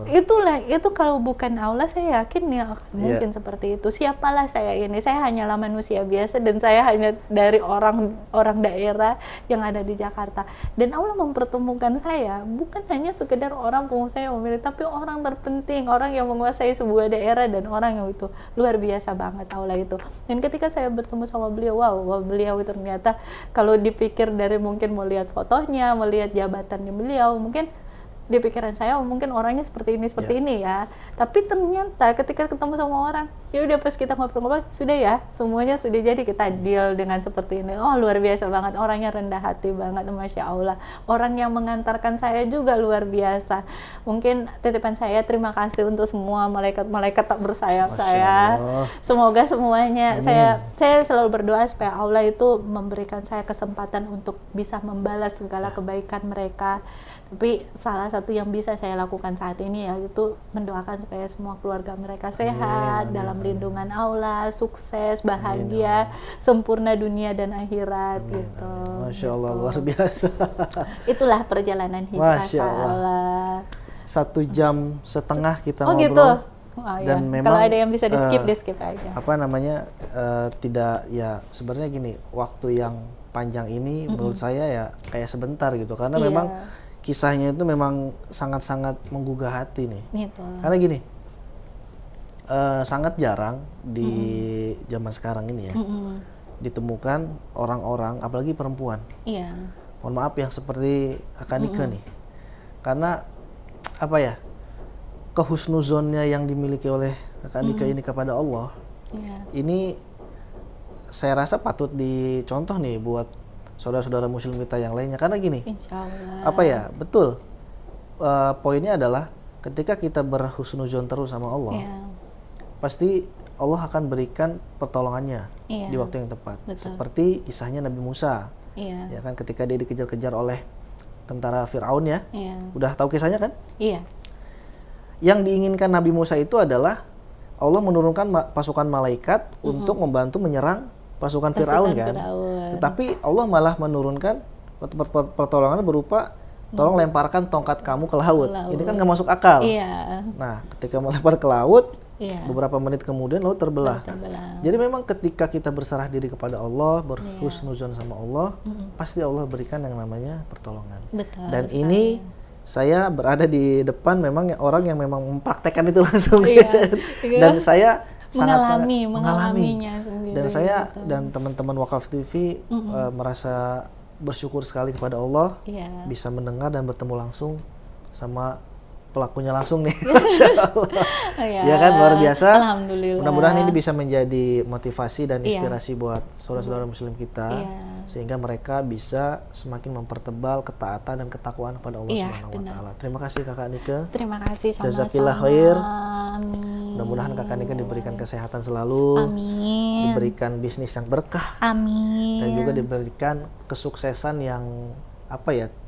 Itulah, itu kalau bukan Allah saya yakin ya akan mungkin seperti itu. Siapalah saya ini, saya hanyalah manusia biasa dan saya hanya dari orang daerah yang ada di Jakarta, dan Allah mempertemukan saya bukan hanya sekedar orang pengusaha yang memilih, tapi orang terpenting, orang yang menguasai sebuah daerah, dan orang yang itu luar biasa banget Allah itu. Dan ketika saya bertemu sama beliau, wow, beliau itu ternyata kalau dipikir dari mungkin melihat fotonya, melihat jabatannya beliau, mungkin di pikiran saya mungkin orangnya seperti ini ya. Tapi ternyata ketika ketemu sama orang, ya udah pas kita ngobrol-ngobrol, sudah ya, semuanya sudah jadi, kita deal dengan seperti ini. Oh luar biasa banget, orangnya rendah hati banget, Masya Allah. Orang yang mengantarkan saya juga luar biasa. Mungkin titipan saya, terima kasih untuk semua malaikat-malaikat tak bersayap saya. Semoga semuanya, saya selalu berdoa supaya Allah itu memberikan saya kesempatan untuk bisa membalas segala kebaikan mereka. Tapi salah satu yang bisa saya lakukan saat ini yaitu mendoakan supaya semua keluarga mereka sehat, dalam lindungan Allah, sukses, bahagia, sempurna dunia dan akhirat gitu. Masya Allah, luar biasa. Itulah perjalanan hijrah Allah. 1,5 jam kita ngobrol. Gitu. Dan memang kalau ada yang bisa di skip aja. Tidak ya, sebenarnya gini, waktu yang panjang ini menurut saya ya kayak sebentar gitu, karena memang kisahnya itu memang sangat-sangat menggugah hati nih. Gitu. Karena gini, sangat jarang di zaman sekarang ini ya ditemukan orang-orang, apalagi perempuan. Iya. Mohon maaf yang seperti Kakak Nika nih, karena apa ya, kehusnuzonnya yang dimiliki oleh Kakak Nika ini kepada Allah, ini saya rasa patut dicontoh nih buat saudara-saudara muslim kita yang lainnya. Karena gini, Insya Allah. apa ya, betul, poinnya adalah ketika kita berhusnuzon terus sama Allah, pasti Allah akan berikan pertolongannya di waktu yang tepat. Betul. Seperti kisahnya Nabi Musa, ya kan, ketika dia dikejar-kejar oleh tentara Fir'aun ya. Udah tahu kisahnya kan? Iya. Yang diinginkan Nabi Musa itu adalah Allah menurunkan pasukan malaikat untuk membantu menyerang pasukan Fir'aun kan. Tetapi Allah malah menurunkan pertolongan berupa tolong lemparkan tongkat kamu ke laut. Ini kan nggak masuk akal. Nah, ketika melempar ke laut, beberapa menit kemudian laut terbelah. Jadi memang ketika kita berserah diri kepada Allah, berhusnuzon sama Allah, pasti Allah berikan yang namanya pertolongan. Betul, dan sekali. Ini saya berada di depan memang orang yang memang mempraktekkan itu langsung. Dan saya sangat-sangat mengalaminya sendiri. Dan saya dan teman-teman Wakaf TV merasa bersyukur sekali kepada Allah bisa mendengar dan bertemu langsung sama pelakunya langsung nih. Ya kan, luar biasa. Alhamdulillah. Mudah-mudahan ini bisa menjadi motivasi dan inspirasi buat saudara-saudara muslim kita, sehingga mereka bisa semakin mempertebal ketaatan dan ketakwaan kepada Allah Subhanahu wa taala. Terima kasih Kakak Nika. Terima kasih sama-sama. Jazakillah khair. Amin. Mudah-mudahan Kakak Nika diberikan kesehatan selalu. Amin. Diberikan bisnis yang berkah. Amin. Dan juga diberikan kesuksesan yang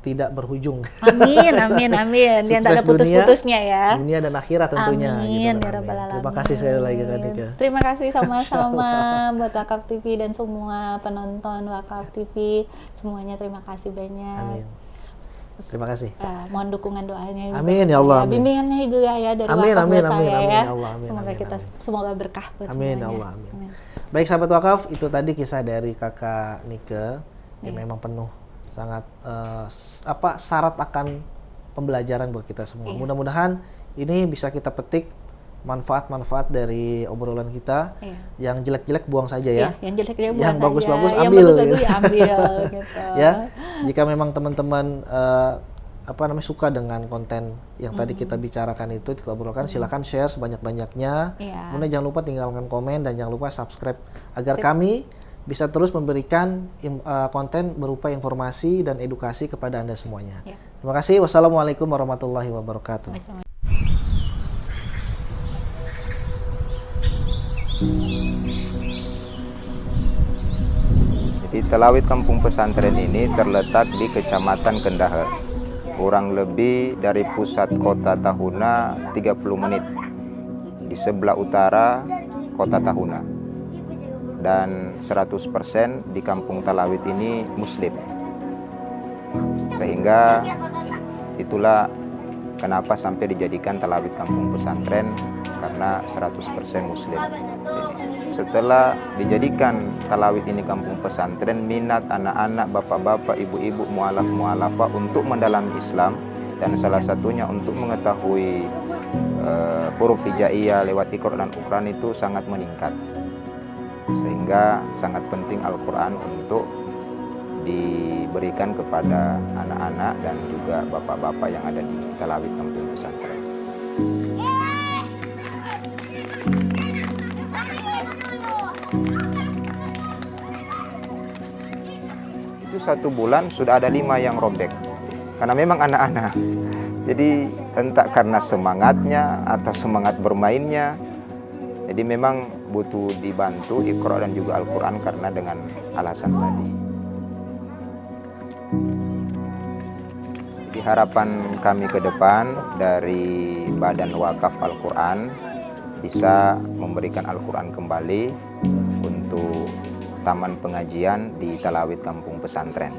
tidak berujung. Amin, amin, amin. Yang tak ada putus-putusnya ya. Dunia dan akhirat tentunya. Amin, gitu, ya Rabbal Alamin. Terima kasih sekali lagi Kak Nika. Terima kasih sama-sama buat Wakaf TV dan semua penonton Wakaf TV. Semuanya terima kasih banyak. Amin. Terima kasih. Mohon dukungan doanya. Amin ya Allah. Bimbingannya hidayah dari amin, Wakaf amin, buat amin, saya amin, ya. ya Allah, amin, Semoga amin, kita semoga berkah buat amin, semuanya. Allah, amin. Baik sahabat Wakaf, itu tadi kisah dari Kakak Nika yang memang penuh sangat syarat akan pembelajaran buat kita semua. Mudah-mudahan ini bisa kita petik manfaat-manfaat dari obrolan kita. Yang jelek-jelek buang saja ya. Yang jelek-jelek buang yang saja. bagus-bagus ambil. Yang bagus-bagus ya ambil gitu. Ya, jika memang teman-teman suka dengan konten yang tadi kita bicarakan itu, kita obrolkan, silakan share sebanyak-banyaknya. Kemudian jangan lupa tinggalkan komen dan jangan lupa subscribe agar kami bisa terus memberikan konten berupa informasi dan edukasi kepada Anda semuanya. Terima kasih. Wassalamualaikum warahmatullahi wabarakatuh. Jadi Talawid Kampung Pesantren ini terletak di Kecamatan Kendahar. Kurang lebih dari pusat kota Tahuna 30 menit. Di sebelah utara kota Tahuna. Dan 100% di Kampung Talawid ini Muslim. Sehingga itulah kenapa sampai dijadikan Talawid Kampung Pesantren, karena 100% Muslim. Setelah dijadikan Talawid ini Kampung Pesantren, minat anak-anak, bapak-bapak, ibu-ibu, mu'alaf-mu'alafah untuk mendalami Islam, dan salah satunya untuk mengetahui huruf hijaiyah lewat Iqra dan Uqran itu sangat meningkat. Sehingga sangat penting Al-Quran untuk diberikan kepada anak-anak dan juga bapak-bapak yang ada di Talawid Kampung Pesantren. Itu 1 bulan sudah ada 5 yang robek, karena memang anak-anak. Jadi entah karena semangatnya atau semangat bermainnya, jadi memang butuh dibantu Iqra dan juga Al-Quran karena dengan alasan tadi. Jadi harapan kami ke depan dari Badan Wakaf Al-Quran bisa memberikan Al-Quran kembali untuk taman pengajian di Talawid Kampung Pesantren.